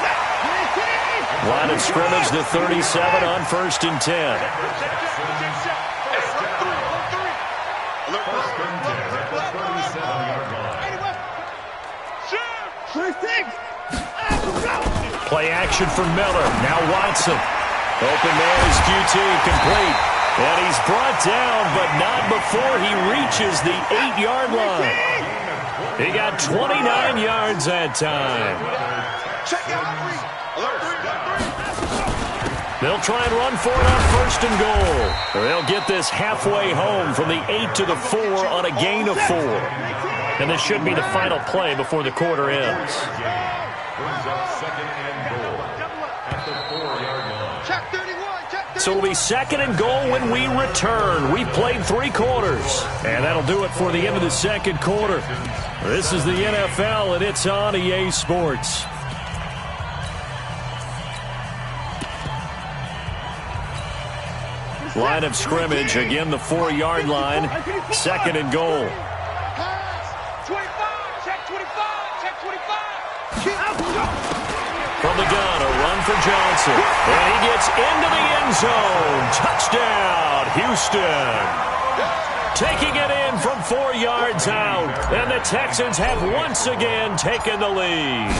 Line of scrimmage, the 37 on 1st and 10. Play action for Miller. Now Watson. Open man is QT, complete. And he's brought down, but not before he reaches the 8-yard line. He got 29 yards that time. They'll try and run for it on 1st and goal. They'll get this halfway home from the 8 to the 4 on a gain of 4. And this should be the final play before the quarter ends. Brings up 2nd and goal at the 4-yard line. Check 31. So it'll be 2nd and goal when we return. We've played 3 quarters. And that'll do it for the end of the 2nd quarter. This is the NFL, and it's on EA Sports. Line of scrimmage, again the 4-yard line. 2nd and goal. 25. Check 25. From the gun, a run for Johnson. And he gets into the end zone. Touchdown, Houston. Taking it in from 4 yards out. And the Texans have once again taken the lead.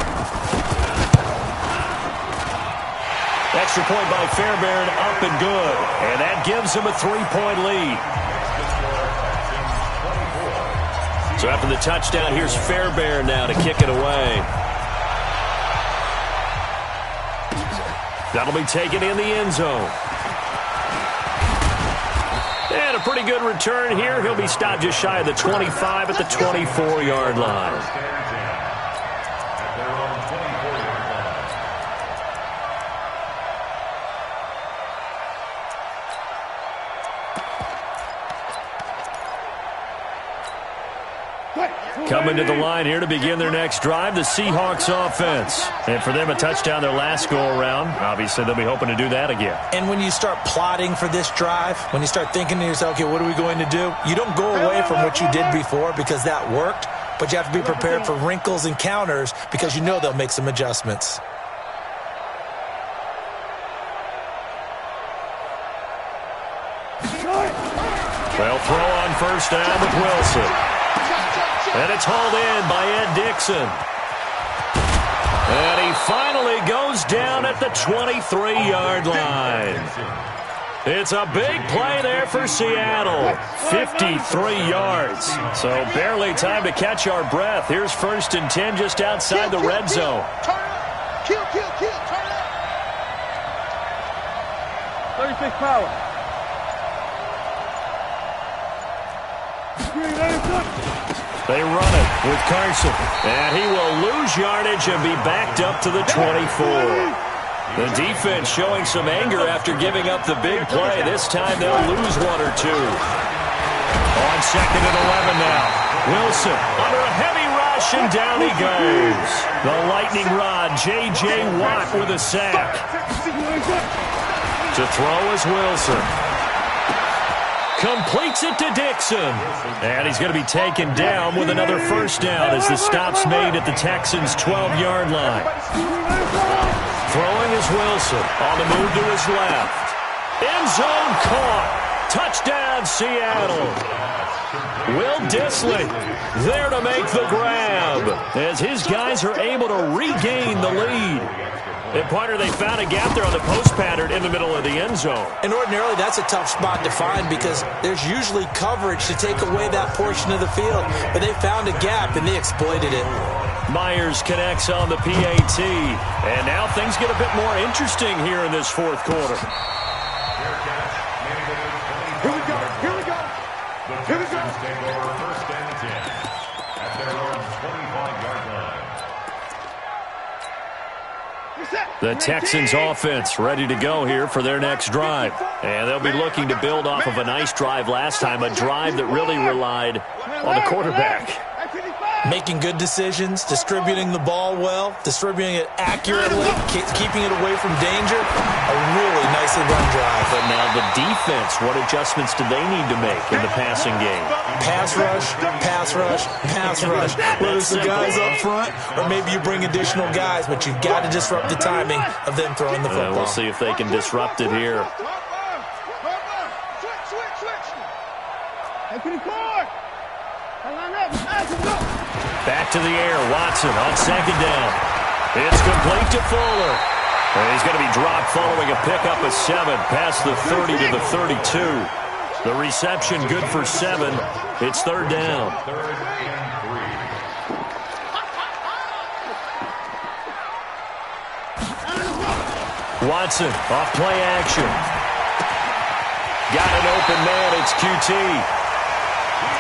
Extra point by Fairbairn, up and good. And that gives him a 3-point lead. So after the touchdown, here's Fairbairn now to kick it away. That'll be taken in the end zone. And a pretty good return here. He'll be stopped just shy of the 25 at the 24-yard line. Coming to the line here to begin their next drive, the Seahawks offense. And for them, a touchdown their last go-around. Obviously, they'll be hoping to do that again. And when you start plotting for this drive, when you start thinking to yourself, okay, what are we going to do? You don't go away from what you did before because that worked, but you have to be prepared for wrinkles and counters because you know they'll make some adjustments. They'll throw on first down with Wilson. And it's hauled in by Ed Dixon. And he finally goes down at the 23-yard line. It's a big play there for Seattle. 53 yards. So barely time to catch our breath. Here's 1st and 10 just outside the red zone. Kill. Turn up. 36 power. They run it with Carson. And he will lose yardage and be backed up to the 24. The defense showing some anger after giving up the big play. This time they'll lose 1 or 2. On 2nd and 11 now. Wilson under a heavy rush. rush, and down he goes. The lightning rod, J.J. Watt with a sack. To throw is Wilson. Completes it to Dixon. And he's going to be taken down with another first down as the stop's made at the Texans' 12-yard line. Throwing is Wilson. On the move to his left. End zone caught. Touchdown, Seattle. Will Dissly there to make the grab as his guys are able to regain the lead. And, partner, they found a gap there on the post pattern in the middle of the end zone. And ordinarily, that's a tough spot to find because there's usually coverage to take away that portion of the field. But they found a gap, and they exploited it. Myers connects on the PAT. And now things get a bit more interesting here in this fourth quarter. Here we go. Here we go. Here we go. Take over first and 10 at their own 25-yard line. The Texans offense ready to go here for their next drive. And they'll be looking to build off of a nice drive last time, a drive that really relied on the quarterback. Making good decisions, distributing the ball well, distributing it accurately, keeping it away from danger. A really nicely run drive. But now the defense, what adjustments do they need to make in the passing game? Pass rush, pass rush, pass rush. Whether it's the guys up front or maybe you bring additional guys, but you've got to disrupt the timing of them throwing the football. We'll see if they can disrupt it here. Back to the air, Watson on second down. It's complete to Fuller. And he's going to be dropped following a pickup of 7 past the 30 to the 32. The reception good for 7. It's third down. Watson off play action. Got an open man. It's QT.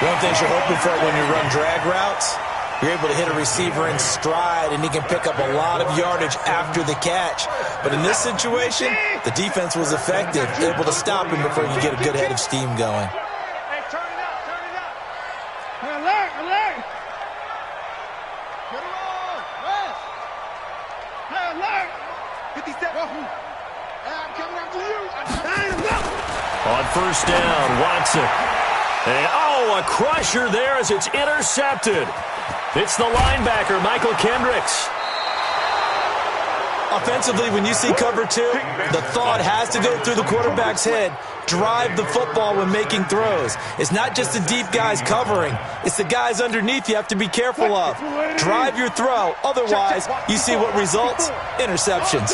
One thing you're hoping for when you run drag routes, you're able to hit a receiver in stride, and he can pick up a lot of yardage after the catch. But in this situation, the defense was effective, able to stop him before you get a good head of steam going. Hey, turn it up, turn it up. Alert, alert. Get it on, rest. Hey, alert. 57. I'm coming after you. On first down, Watson. And, a crusher there as it's intercepted. It's the linebacker, Michael Kendricks. Offensively, when you see cover 2, the thought has to go through the quarterback's head. Drive the football when making throws. It's not just the deep guys covering. It's the guys underneath you have to be careful of. Drive your throw. Otherwise, you see what results? Interceptions.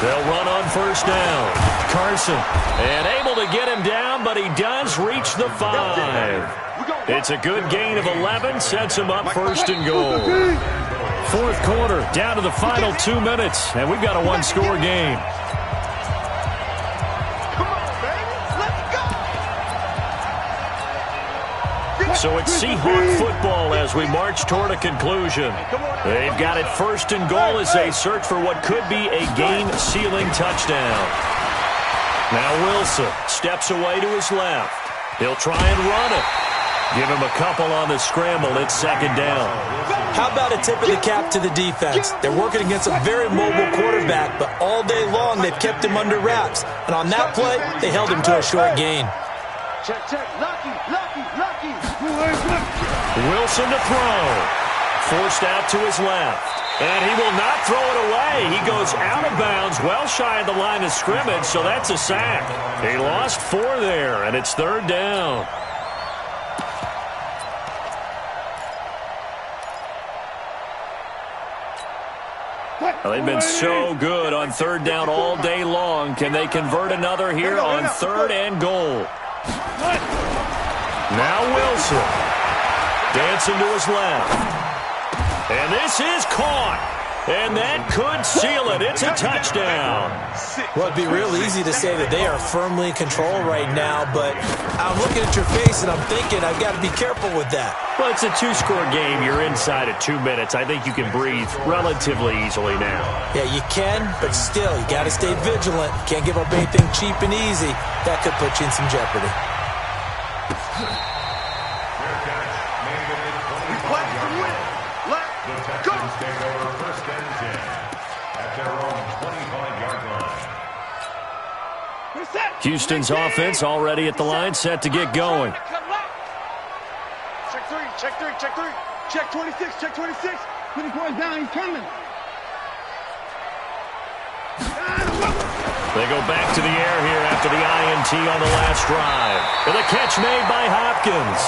They'll run on first down. Carson, and able to get him down, but he does reach the 5. It's a good gain of 11, sets him up first and goal. Fourth quarter, down to the final 2 minutes, and we've got a one-score game. So it's Seahawk football as we march toward a conclusion. They've got it first and goal as they search for what could be a game-sealing touchdown. Now Wilson steps away to his left. He'll try and run it. Give him a couple on the scramble. It's second down. How about a tip of the cap to the defense? They're working against a very mobile quarterback, but all day long they've kept him under wraps. And on that play, they held him to a short gain. Check, check. Lucky. Wilson to throw. Forced out to his left. And he will not throw it away. He goes out of bounds, well shy of the line of scrimmage, so that's a sack. He lost 4 there, and it's third down. Well, they've been so good on third down all day long. Can they convert another here on third and goal? Now Wilson. Dancing to his left. And this is caught. And that could seal it. It's a touchdown. Well, it'd be real easy to say that they are firmly in control right now, but I'm looking at your face and I'm thinking I've got to be careful with that. Well, it's a 2-score game. You're inside at 2 minutes. I think you can breathe relatively easily now. Yeah, you can, but still, you got to stay vigilant. Can't give up anything cheap and easy. That could put you in some jeopardy. Texans take over 1st and 10 at their own 25-yard line. Houston's offense already at the line, set to get going. Check three, check three, check three. Check 26, check 26. 24 is down, he's coming. They go back to the air here after the INT on the last drive. And the catch made by Hopkins.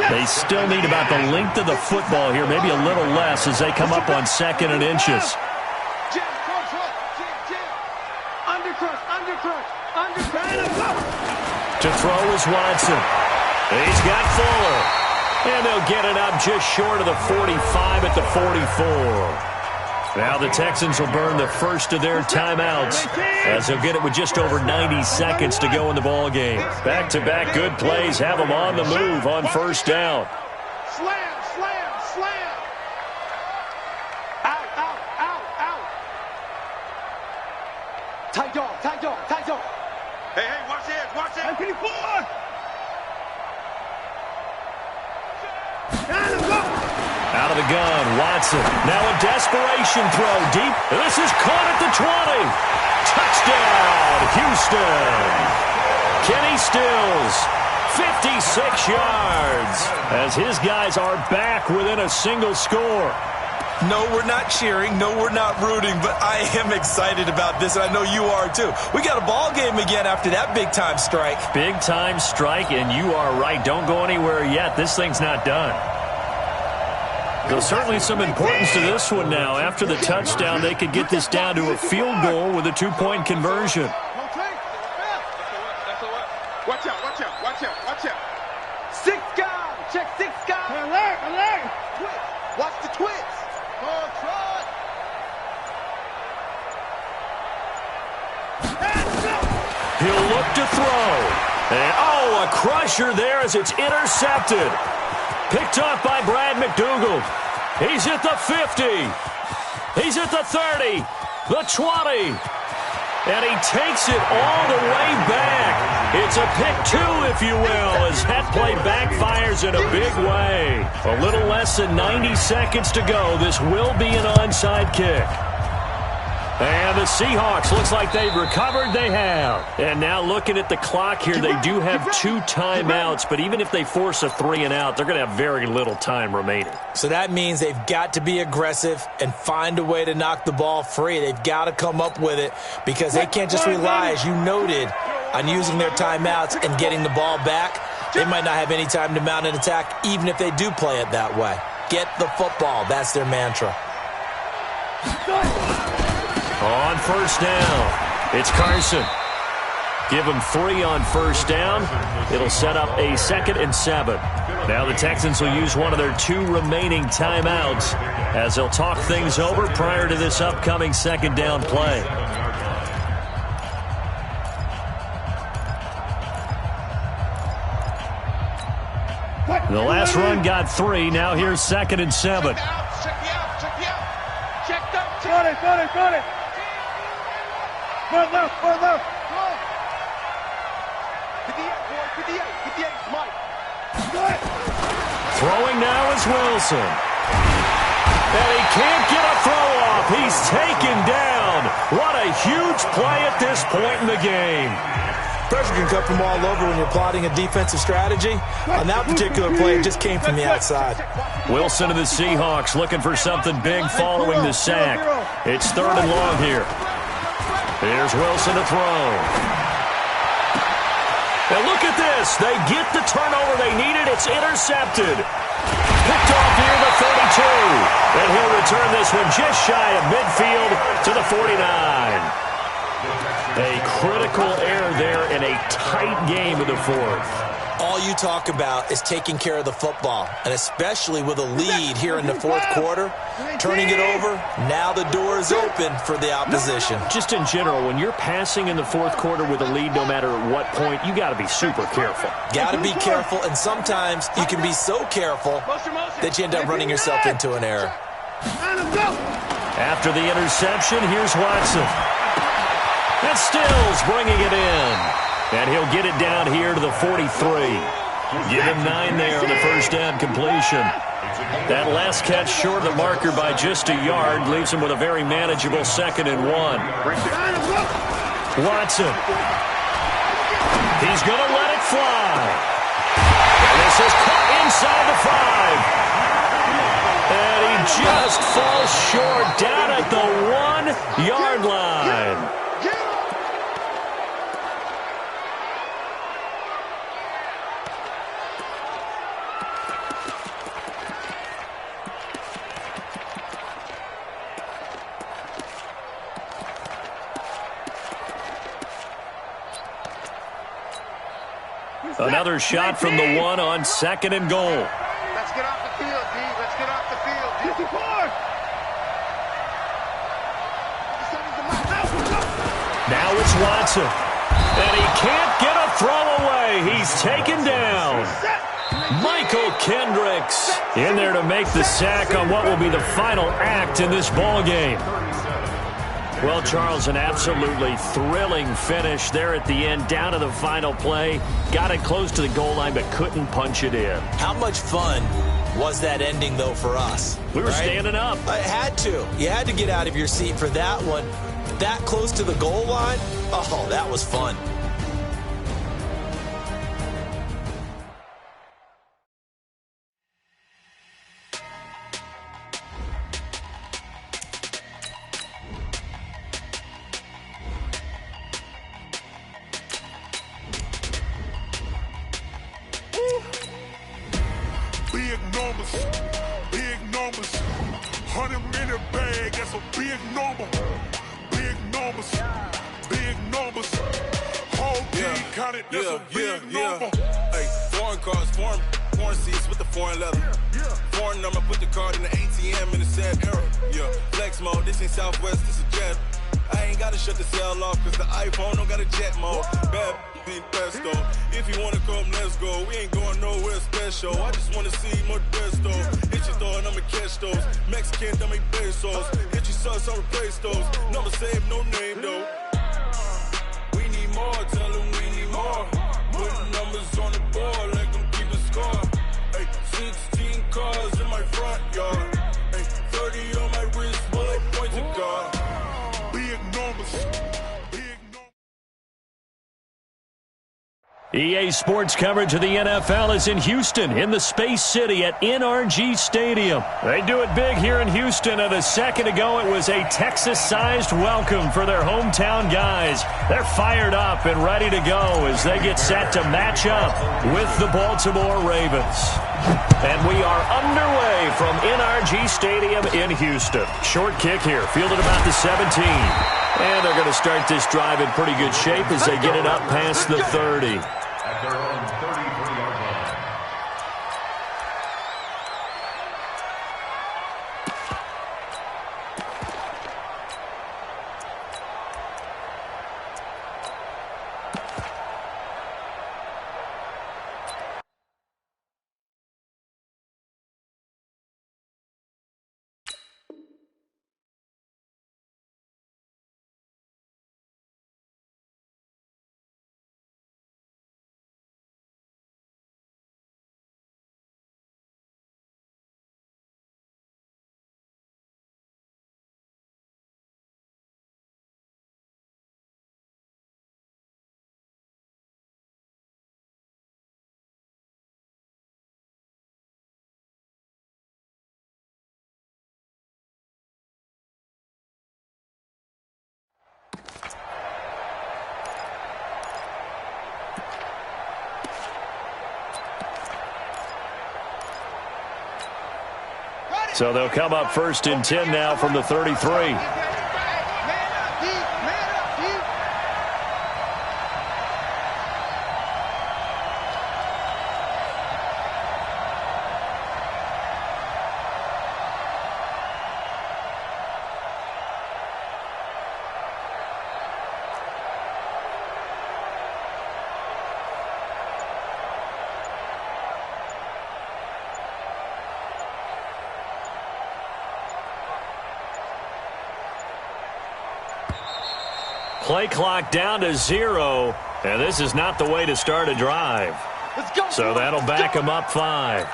They still need about the length of the football here, maybe a little less as they come up on 2nd and inches. To throw is Watson. He's got Fuller. And they'll get it up just short of the 45 at the 44. Now the Texans will burn the first of their timeouts as they'll get it with just over 90 seconds to go in the ball game. Back-to-back good plays have them on the move on 1st down. Slam, slam, slam. Out, out, out, out. Tight dog, tight dog, tight dog. Hey, watch it, watch it. 54. Out of the gun, Watson. Now a desperation throw deep. This is caught at the 20. Touchdown, Houston. Kenny Stills, 56 yards, as his guys are back within a single score. No, we're not cheering. No, we're not rooting, but I am excited about this, and I know you are too. We got a ball game again after that big-time strike. Big-time strike, and you are right. Don't go anywhere yet. This thing's not done. There's certainly some importance to this one now. After the touchdown, they could get this down to a field goal with a 2-point conversion. Watch out, watch out, watch out, watch out. 6 guys, check 6 guys. Alert, alert. Twitch. Watch the twitch. He'll look to throw. And, a crusher there as it's intercepted. Picked off by Brad McDougald. He's at the 50. He's at the 30. The 20. And he takes it all the way back. It's a pick 2, if you will, as that play backfires in a big way. A little less than 90 seconds to go. This will be an onside kick. And the Seahawks, looks like they've recovered. They have. And now looking at the clock here, they do have 2 timeouts, but even if they force a 3 and out, they're going to have very little time remaining. So that means they've got to be aggressive and find a way to knock the ball free. They've got to come up with it because they can't just rely, as you noted, on using their timeouts and getting the ball back. They might not have any time to mount an attack, even if they do play it that way. Get the football. That's their mantra. On 1st down, it's Carson. Give him 3 on 1st down. It'll set up a 2nd and 7. Now the Texans will use one of their 2 remaining timeouts as they'll talk things over prior to this upcoming 2nd down play. The last run got 3. Now here's 2nd and 7. Got it, got it, got it. Run left, run left. 58, 58, Mike. Good. Throwing now is Wilson. And he can't get a throw off. He's taken down. What a huge play at this point in the game. Pressure can come from all over when you're plotting a defensive strategy. On that particular play, it just came from the outside. Wilson of the Seahawks looking for something big following the sack. It's 3rd and long here. Here's Wilson to throw. And look at this. They get the turnover they needed. It's intercepted. Picked off here the 32. And he'll return this one just shy of midfield to the 49. A critical error there in a tight game of the 4th. All you talk about is taking care of the football, and especially with a lead here in the 4th quarter, turning it over, now the door is open for the opposition. Just in general, when you're passing in the 4th quarter with a lead, no matter what point, you got to be super careful. Got to be careful, and sometimes you can be so careful that you end up running yourself into an error. After the interception, here's Watson. And Stills bringing it in. And he'll get it down here to the 43. Give him 9 there on the first down completion. That last catch short of the marker by just a yard leaves him with a very manageable 2nd and 1. Watson. He's going to let it fly. And this is caught inside the 5. And he just falls short down at the 1-yard line. Another shot from the 1 on 2nd and goal. Let's get off the field, D. Let's get off the field. 54. Now it's Watson. And he can't get a throw away. He's taken down. Michael Kendricks in there to make the sack on what will be the final act in this ball game. Well, Charles, an absolutely thrilling finish there at the end, down to the final play. Got it close to the goal line, but couldn't punch it in. How much fun was that ending, though, for us? We were standing up. I had to. You had to get out of your seat for that one. That close to the goal line? Oh, that was fun. Big numbers, 100-minute bag, that's a big number. Big numbers, whole team counted, that's a big number. Hey, foreign cars, foreign seats with the foreign leather. Foreign number, put the card in the ATM in the sad era. Yeah, flex mode, this ain't Southwest, this a jet. I ain't gotta shut the cell off, cause the iPhone don't got a jet mode. Bad ain't best though. If you wanna come, let's go. We ain't going nowhere special. I just wanna see more best though. Hit your thought, I'ma catch those. Mexican, dummy pesos. Hit your sus, I'll replace those. Number saved, no name though. We need more, tell them we need more. Putting numbers on the board like I'm keeping score. Hey, 16 cars in my front yard. Hey, 30 on my wrist, while I point to God. Big numbers. EA Sports coverage of the NFL is in Houston, in the Space City at NRG Stadium. They do it big here in Houston, and a second ago it was a Texas-sized welcome for their hometown guys. They're fired up and ready to go as they get set to match up with the Baltimore Ravens. And we are underway from NRG Stadium in Houston. Short kick here, fielded about the 17. And they're going to start this drive in pretty good shape as they get it up past the 30. At their own 33-yard line. So they'll come up 1st and 10 now from the 33. Play clock down to 0 And this is not the way to start a drive. Let's go. So that'll back him up 5.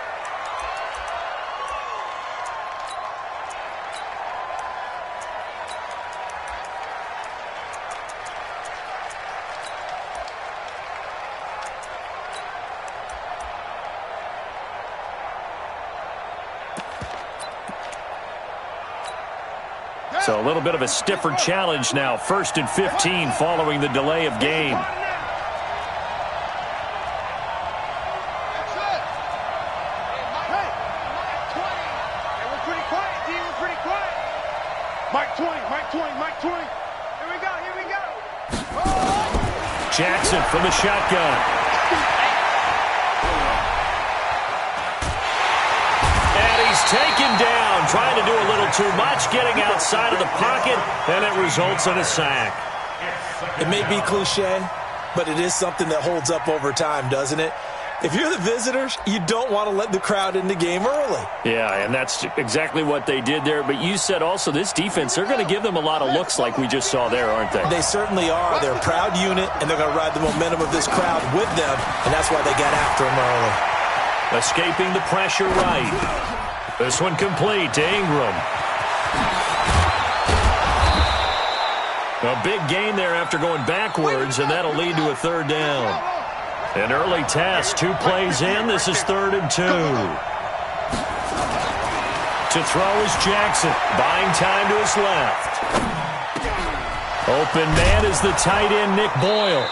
So a little bit of a stiffer challenge now. 1st and 15 following the delay of game. Jackson from the shotgun. And he's taken down, trying to do a little too much, getting outside of the pocket, and it results in a sack. It may be cliche, but it is something that holds up over time, doesn't it? If you're the visitors, you don't want to let the crowd in the game early. Yeah, and that's exactly what they did there. But you said also this defense, they're going to give them a lot of looks like we just saw there, aren't they? They certainly are. They're a proud unit, and they're going to ride the momentum of this crowd with them, and that's why they got after them early. Escaping the pressure right. This one complete to Ingram. A big gain there after going backwards, and that'll lead to a 3rd down. An early test, 2 plays in. This is 3rd and 2. To throw is Jackson, buying time to his left. Open man is the tight end, Nick Boyle.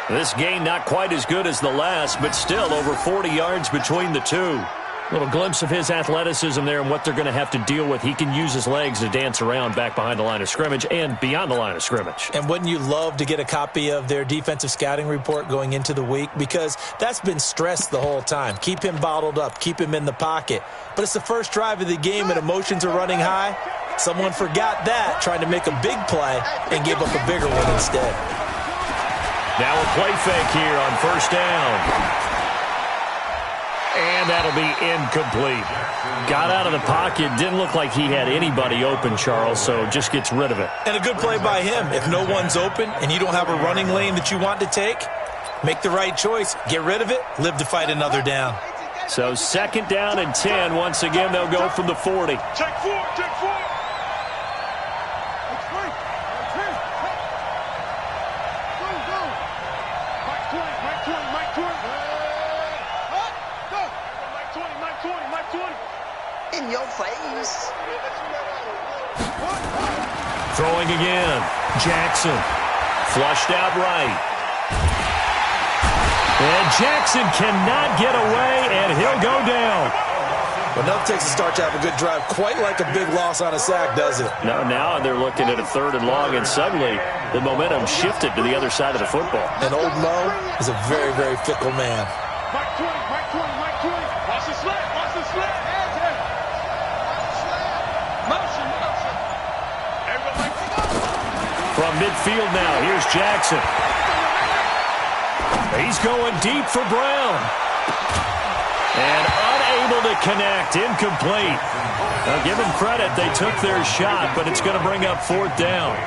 This gain not quite as good as the last, but still over 40 yards between the two. Little glimpse of his athleticism there and what they're going to have to deal with. He can use his legs to dance around back behind the line of scrimmage and beyond the line of scrimmage. And wouldn't you love to get a copy of their defensive scouting report going into the week? Because that's been stressed the whole time. Keep him bottled up. Keep him in the pocket. But it's the first drive of the game and emotions are running high. Someone forgot that, trying to make a big play and gave up a bigger one instead. Now a play fake here on 1st down. And that'll be incomplete. Got out of the pocket. Didn't look like he had anybody open, Charles, so just gets rid of it. And a good play by him. If no one's open and you don't have a running lane that you want to take, make the right choice. Get rid of it. Live to fight another down. So 2nd down and 10. Once again, they'll go from the 40. Check 4, check 4. In your face. Throwing again. Jackson. Flushed out right. And Jackson cannot get away, and he'll go down. Well, nothing takes a start to have a good drive quite like a big loss on a sack, does it? No, now they're looking at a 3rd and long, and suddenly the momentum shifted to the other side of the football. And old Mo is a very, very fickle man. Mike 20, Mike 20, Mike 20. Watch the slant, watch the slant. Motion, motion. From midfield now, here's Jackson. He's going deep for Brown. And unable to connect, incomplete. Now give them credit, they took their shot, but it's going to bring up 4th down.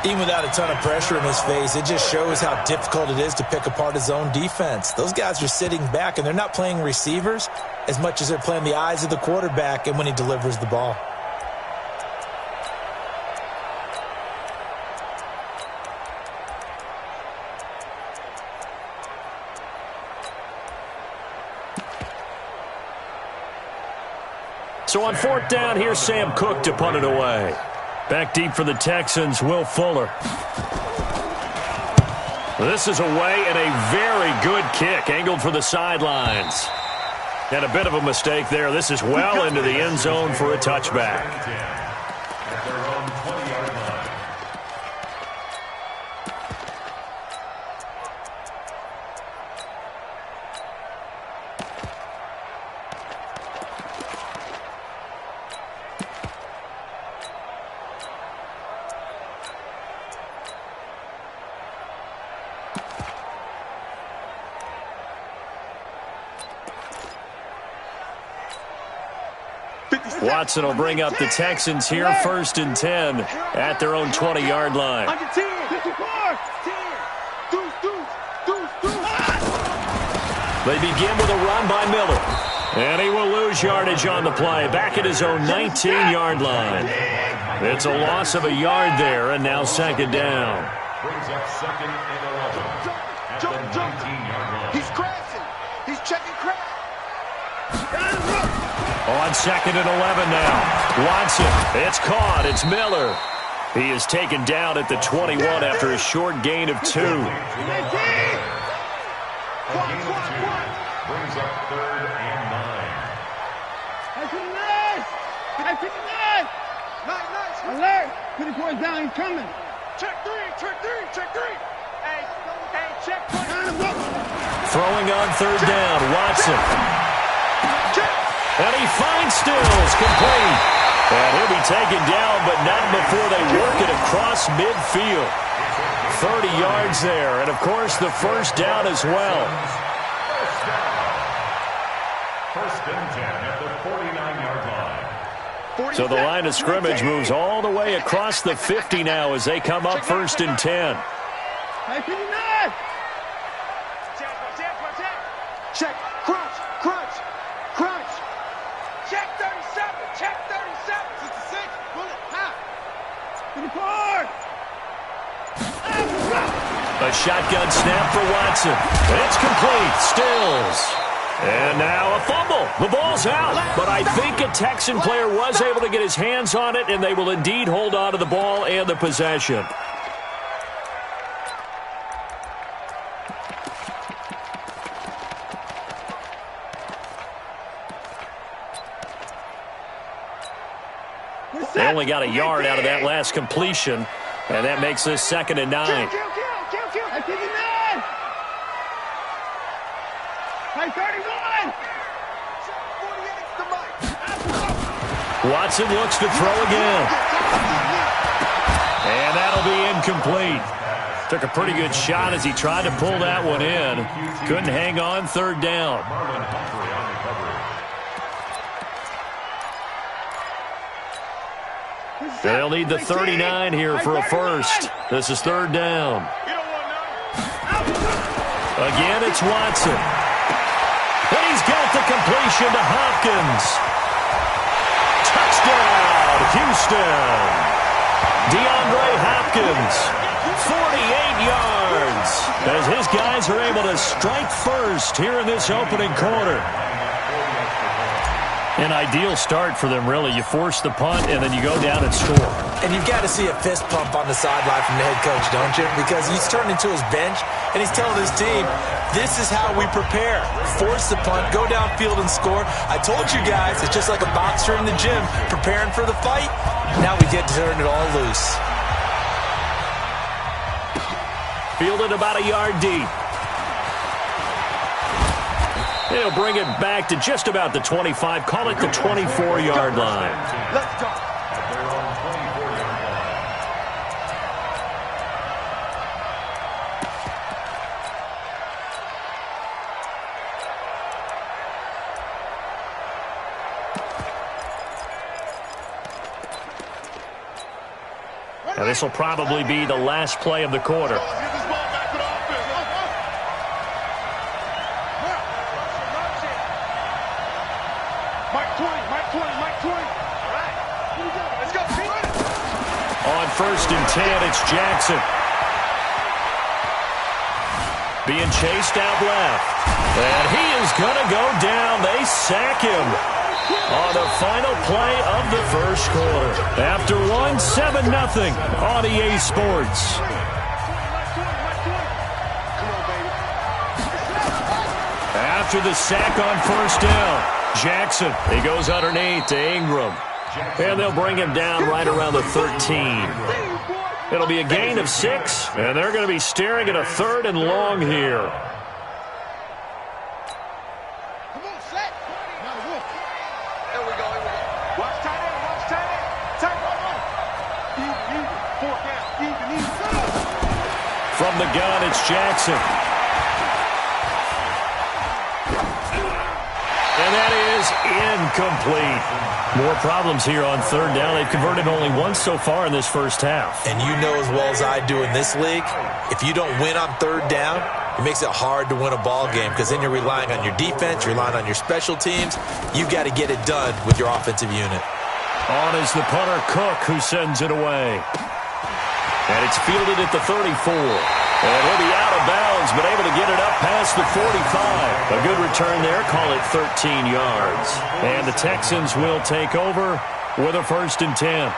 Even without a ton of pressure in his face, it just shows how difficult it is to pick apart his own defense. Those guys are sitting back, and they're not playing receivers as much as they're playing the eyes of the quarterback and when he delivers the ball. So on 4th down, here's Sam Cook to punt it away. Back deep for the Texans, Will Fuller. This is away and a very good kick, angled for the sidelines. And a bit of a mistake there. This is well into the end zone for a touchback. Watson will bring up the Texans here, 1st and 10 at their own 20-yard line. Under 10, 54, 10, deuce, deuce. They begin with a run by Miller. And he will lose yardage on the play, back at his own 19-yard line. It's a loss of a yard there, and now second down. Brings up second and 11 at the 19-yard line. He's crashing. He's checking crash. On second and 11 now. Watson, it's caught. It's Miller. He is taken down at the 21 after a short gain of 2. Brings up third and 9. Alert! 24 down, he's coming. Check three. Hey, check three. Throwing on third down, Watson. And he finds Stills, complete. And he'll be taken down, but not before they work it across midfield. 30 yards there, and of course the first down as well. First and 10 at the 49-yard line. So the line of scrimmage moves all the way across the 50 now as they come up first and 10. Check, crunch. Check 37. 66, bullet, high. To the board. A shotgun snap for Watson. It's complete. Stills. And now a fumble. The ball's out. But I think a Texan player was able to get his hands on it, and they will indeed hold on to the ball and the possession. They only got a yard out of that last completion, and that makes this second and 9. Kill. 31. Watson looks to throw again. And that'll be incomplete. Took a pretty good shot as he tried to pull that one in. Couldn't hang on third down. They'll need the 39 here for a first. This is third down. Again, it's Watson. And he's got the completion to Hopkins. Touchdown, Houston. DeAndre Hopkins, 48 yards, as his guys are able to strike first here in this opening quarter. An ideal start for them, really. You force the punt, and then you go down and score. And you've got to see a fist pump on the sideline from the head coach, don't you? Because he's turned into his bench, and he's telling his team, this is how we prepare. Force the punt, go downfield and score. I told you guys, it's just like a boxer in the gym preparing for the fight. Now we get to turn it all loose. Fielded about a yard deep. He'll bring it back to just about the 25. Call it the 24-yard line. Let's go. Now, this will probably be the last play of the quarter. On first and 10, it's Jackson. Being chased out left. And he is going to go down. They sack him on the final play of the first quarter. After one, 7-0 on EA Sports. After the sack on first down, Jackson, he goes underneath to Ingram. And they'll bring him down right around the 13. It'll be a gain of 6, and they're going to be staring at a third and long here. Come on, set. There we go. Watch tight end. Tight end. Fourth down. From the gun, it's Jackson. And that is incomplete. More problems here on third down. They've converted only once so far in this first half. And you know as well as I do in this league, if you don't win on third down, It makes it hard to win a ball game because then you're relying on your defense, you're relying on your special teams. You've got to get it done with your offensive unit. On is the punter, Cook, who sends it away. And it's fielded at the 34. And he'll be out of bounds, but able to get it up past the 45. A good return there, call it 13 yards. And the Texans will take over with a 1st and 10.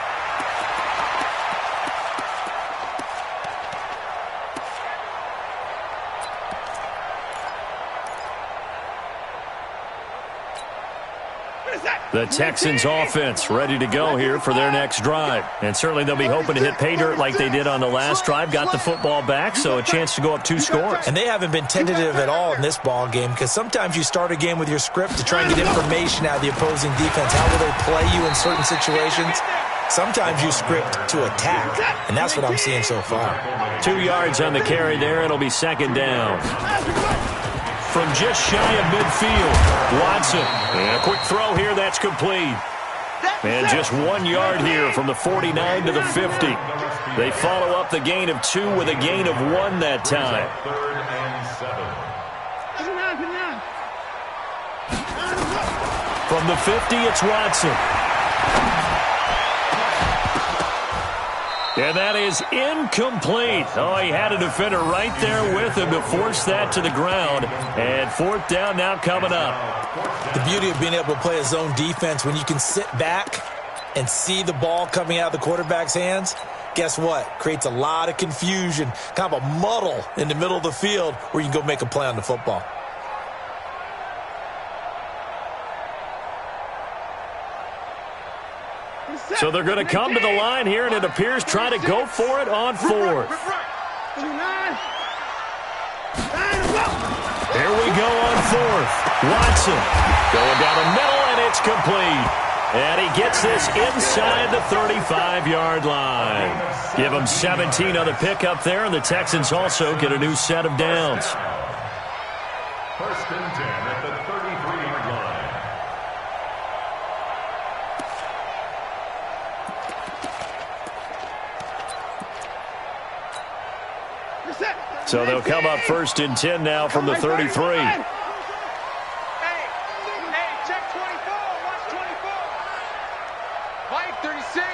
The Texans offense ready to go here for their next drive. And certainly they'll be hoping to hit pay dirt like they did on the last drive. Got the football back, so a chance to go up 2 scores. And they haven't been tentative at all in this ball game because sometimes you start a game with your script to try and get information out of the opposing defense. How will they play you in certain situations? Sometimes you script to attack, and that's what I'm seeing so far. 2 yards on the carry there. It'll be 2nd down. From just shy of midfield, Watson. And a quick throw here, that's complete. And just 1 yard here from the 49 to the 50. They follow up the gain of 2 with a gain of 1 that time. 3rd and 7. From the 50, it's Watson. And that is incomplete. Oh, he had a defender right there with him to force that to the ground. And 4th down now coming up. The beauty of being able to play a zone defense when you can sit back and see the ball coming out of the quarterback's hands, guess what? Creates a lot of confusion, kind of a muddle in the middle of the field where you can go make a play on the football. So they're going to come to the line here, and it appears try to go for it on 4th. Here we go on 4th. Watson going down the middle, and it's complete. And he gets this inside the 35-yard line. Give him 17 on the pickup there, and the Texans also get a new set of downs. 1st and 10 at the 33-yard line. So they'll come up 1st and 10 now from the 33. Hey, check 24. Watch 24. Mike 36.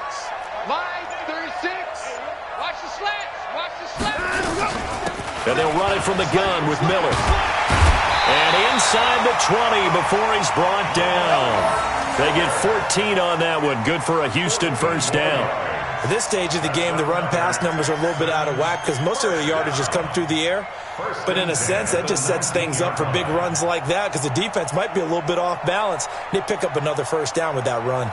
Mike 36. Watch the slants. Watch the slants. And they'll run it from the gun with Miller. And inside the 20 before he's brought down. They get 14 on that one. Good for a Houston 1st down. At this stage of the game, the run-pass numbers are a little bit out of whack because most of their yardage has come through the air. But in a sense, that just sets things up for big runs like that because the defense might be a little bit off balance. They pick up another 1st down with that run.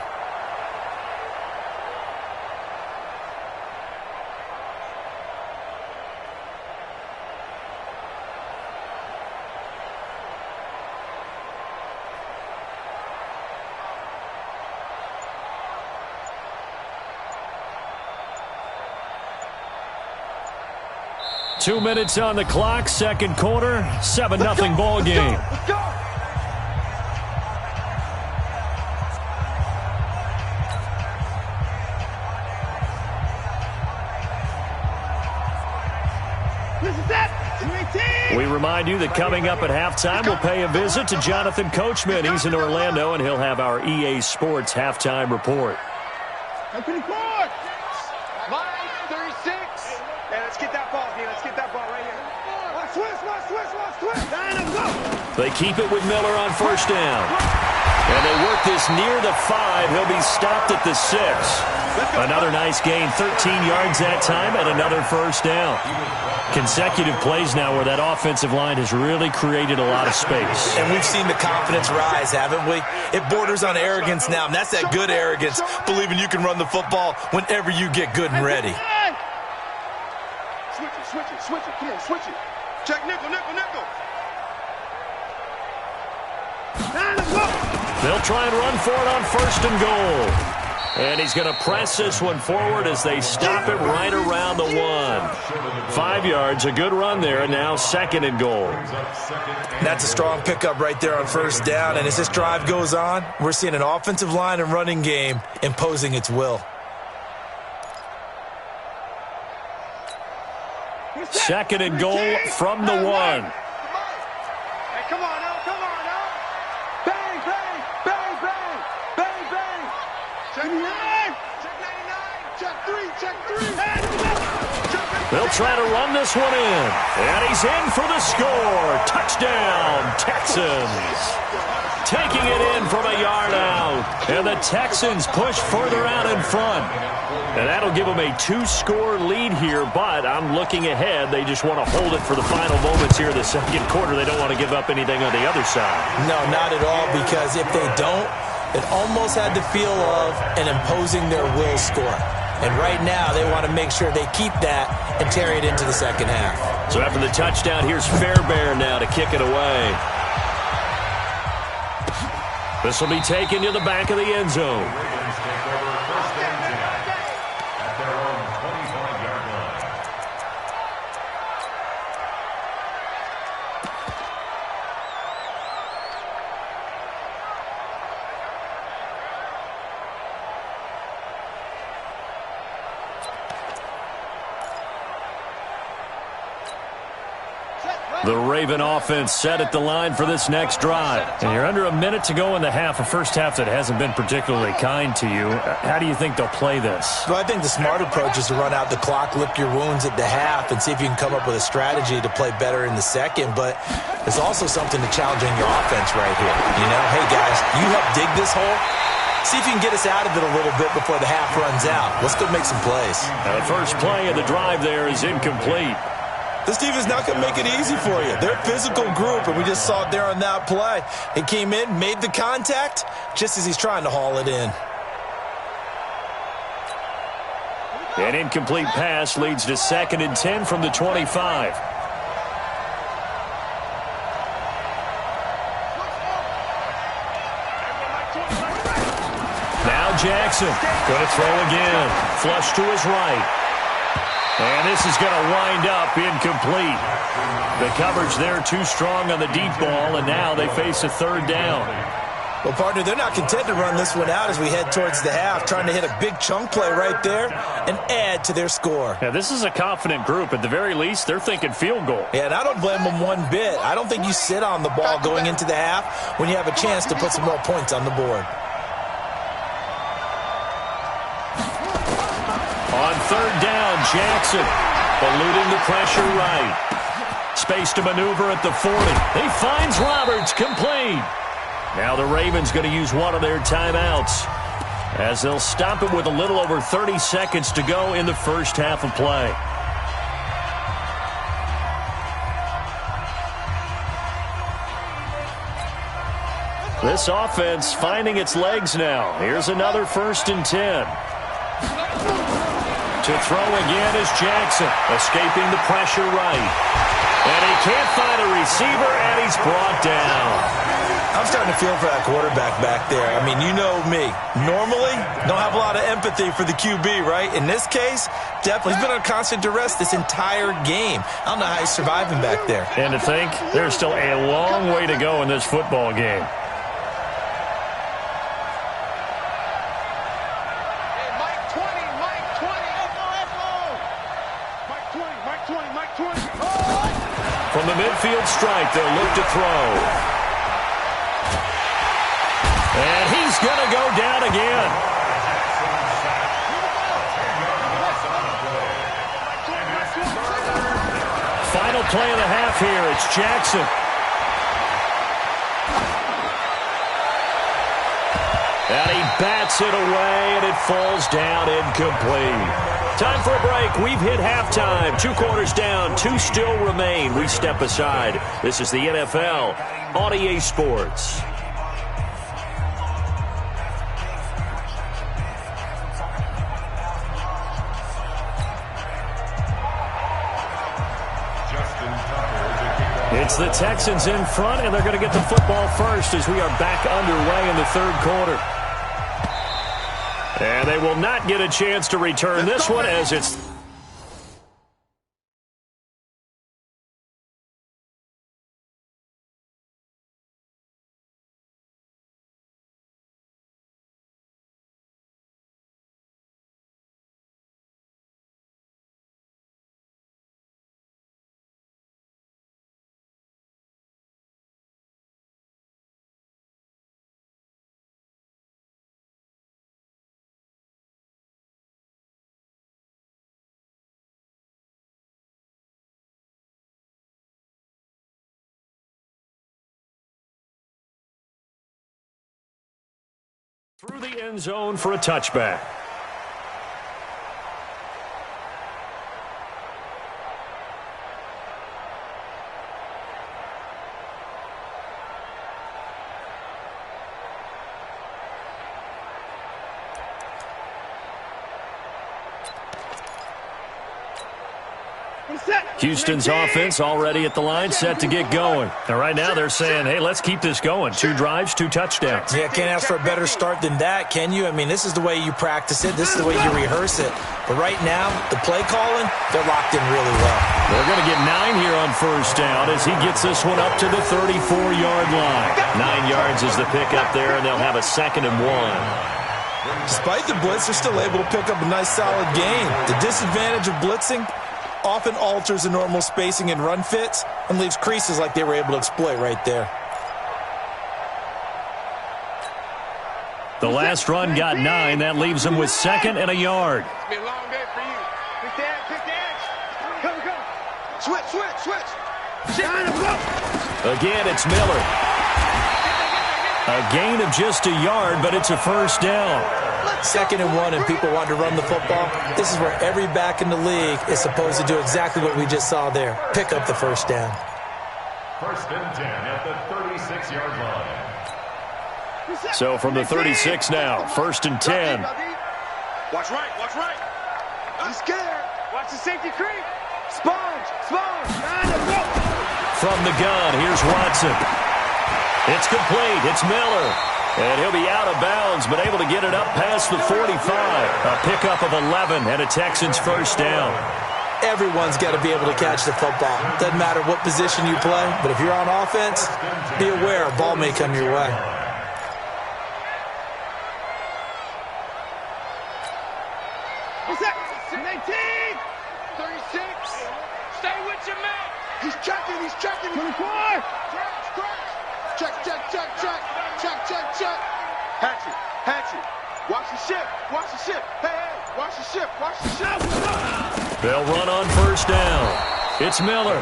Two minutes on the clock, 2nd quarter, 7-0 ball game. Let's go. We remind you that coming up at halftime, we'll pay a visit to Jonathan Coachman. He's in Orlando, and he'll have our EA Sports halftime report. They keep it with Miller on 1st down. And they work this near the 5. He'll be stopped at the 6. Another nice gain, 13 yards that time, and another 1st down. Consecutive plays now where that offensive line has really created a lot of space. And we've seen the confidence rise, haven't we? It borders on arrogance now, and that's that good arrogance, believing you can run the football whenever you get good and ready. Switch it. Come on, switch it. Check nickel. They'll try and run for it on 1st and goal. And he's going to press this one forward as they stop it right around the 1. 5 yards, a good run there, and now 2nd and goal. That's a strong pickup right there on 1st down, and as this drive goes on, we're seeing an offensive line and running game imposing its will. 2nd and goal from the 1. Hey, come on now, come on now. Bang, bang, bang, bang, bang, bang. Check 9, check 99, check 3, check 3. They'll try to run this one in. And he's in for the score. Touchdown, Texans. Taking it in from a yard out. And the Texans push further out in front. And that'll give them a 2-score lead here, but I'm looking ahead. They just want to hold it for the final moments here in the 2nd quarter. They don't want to give up anything on the other side. No, not at all, because if they don't, it almost had the feel of an imposing their will score. And right now, they want to make sure they keep that and carry it into the 2nd half. So after the touchdown, here's Fairbairn now to kick it away. This will be taken to the back of the end zone. The Raven offense set at the line for this next drive. And you're under a minute to go in the half, a first half that hasn't been particularly kind to you. How do you think they'll play this? Well, I think the smart approach is to run out the clock, lick your wounds at the half, and see if you can come up with a strategy to play better in the 2nd. But it's also something to challenge in your offense right here. You know, hey, guys, you help dig this hole. See if you can get us out of it a little bit before the half runs out. Let's go make some plays. Now, the first play of the drive there is incomplete. This team is not going to make it easy for you. They're a physical group, and we just saw it there on that play. He came in, made the contact, just as he's trying to haul it in. An incomplete pass leads to 2nd and 10 from the 25. Now Jackson going to throw again. Flush to his right. And this is going to wind up incomplete. The coverage there too strong on the deep ball, and now they face a 3rd down. Well, partner, they're not content to run this one out as we head towards the half, trying to hit a big chunk play right there and add to their score. Yeah, this is a confident group. At the very least, they're thinking field goal. Yeah, and I don't blame them one bit. I don't think you sit on the ball going into the half when you have a chance to put some more points on the board. On 3rd down, Jackson eluding the pressure right. Space to maneuver at the 40. He finds Roberts, complete. Now the Ravens going to use one of their timeouts as they'll stop it with a little over 30 seconds to go in the first half of play. This offense finding its legs now. Here's another 1st and 10. To throw again is Jackson, escaping the pressure right. And he can't find a receiver, and he's brought down. I'm starting to feel for that quarterback back there. I mean, you know me. Normally, don't have a lot of empathy for the QB, right? In this case, definitely. He's been on constant duress this entire game. I don't know how he's surviving back there. And to think, there's still a long way to go in this football game. From the midfield stripe, they'll look to throw. And he's going to go down again. Final play of the half here. It's Jackson. And he bats it away, and it falls down incomplete. Time for a break. We've hit halftime. 2 quarters down. 2 still remain. We step aside. This is the NFL on EA Sports. It's the Texans in front, and they're going to get the football first as we are back underway in the 3rd quarter. And they will not get a chance to return this one as it's Through the end zone for a touchback. Houston's offense already at the line, set to get going. And right now they're saying, hey, let's keep this going. 2 drives, 2 touchdowns. Yeah, can't ask for a better start than that, can you? I mean, this is the way you practice it. This is the way you rehearse it. But right now, the play calling, they're locked in really well. They're going to get 9 here on first down as he gets this one up to the 34-yard line. 9 yards is the pickup there, and they'll have a 2nd and 1. Despite the blitz, they're still able to pick up a nice, solid gain. The disadvantage of blitzing often alters the normal spacing and run fits and leaves creases like they were able to exploit right there. The last run got 9. That leaves them with 2nd and a yard. It's been a long day for you. Pick the edge. Go. Switch. Again, it's Miller. A gain of just a yard, but it's a first down. 2nd and 1 and people want to run the football. This is where every back in the league is supposed to do exactly what we just saw there. Pick up the first down. 1st and 10 at the 36-yard line. So from the 36 now, 1st and 10. Watch right. I'm scared. Watch the safety creep. Sponge. From the gun, here's Watson. It's complete. It's Miller. And he'll be out of bounds, but able to get it up past the 45. A pickup of 11 and a Texans first down. Everyone's got to be able to catch the football. Doesn't matter what position you play, but if you're on offense, be aware a ball may come your way. What's that? 19. 36. Stay with your man. He's checking. 24. Check. Hatchet. Watch the ship. Hey, watch the ship. They'll run on first down. It's Miller.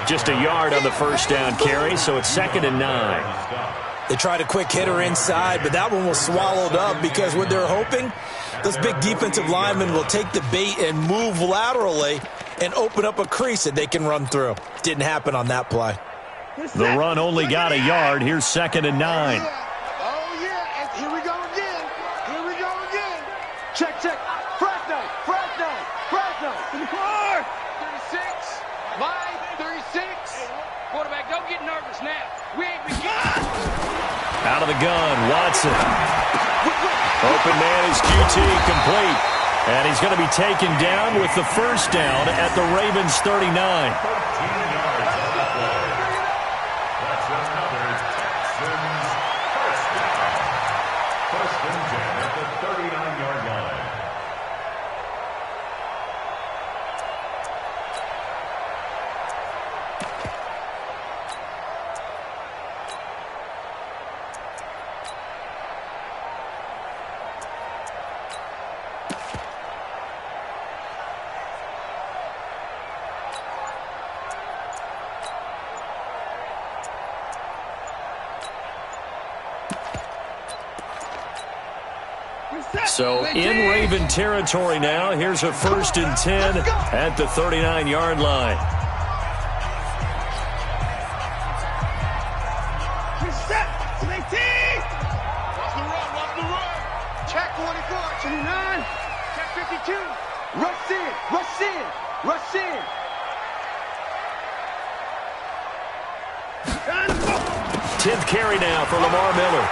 Just a yard on the first down carry, so it's 2nd and 9. They tried a quick hitter inside, but that one was swallowed up because what they're hoping, those big defensive linemen will take the bait and move laterally and open up a crease that they can run through. Didn't happen on that play. The run only got a yard. Here's 2nd and 9. Oh, yeah. Here we go again. Check. Fresno. 34. 36. Line. 36. Quarterback, don't get nervous now. We ain't beginning. Out of the gun, Watson. Open man is QT, complete. And he's going to be taken down with the first down at the Ravens 39. So in Raven territory now. Here's a 1st and 10 at the 39-yard line. Reset. 18. Watch the run. Check 24. 29. Check 52. Rush in. 10th carry now for Lamar Miller.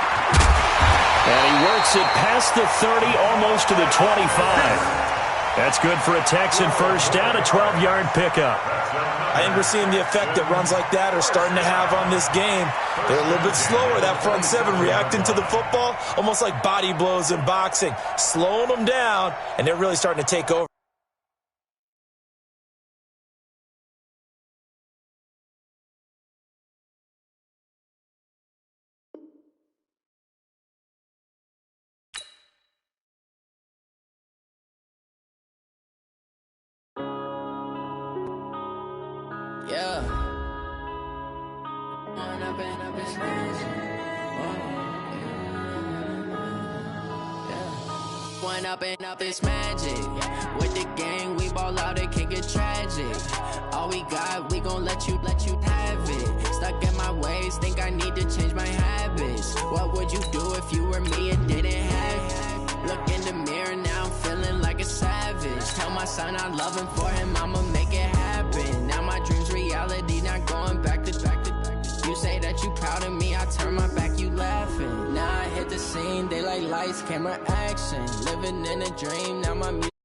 And he works it past the 30, almost to the 25. That's good for a Texan first down, a 12-yard pickup. I think we're seeing the effect that runs like that are starting to have on this game. They're a little bit slower, that front seven, reacting to the football, almost like body blows in boxing, slowing them down, and they're really starting to take over. Yeah. One up and up, it's magic. With the gang, we ball out, it can get tragic. All we got, we gon' let you have it. Stuck in my ways, think I need to change my habits. What would you do if you were me and didn't have it? Look in the mirror, now I'm feeling like a savage. Tell my son I love him, for him I'ma make it happen. Now my dream's reality, not going back to. You say that you proud of me, I turn my back, you laughing. Now I hit the scene, they like lights, camera, action. Living in a dream, now my music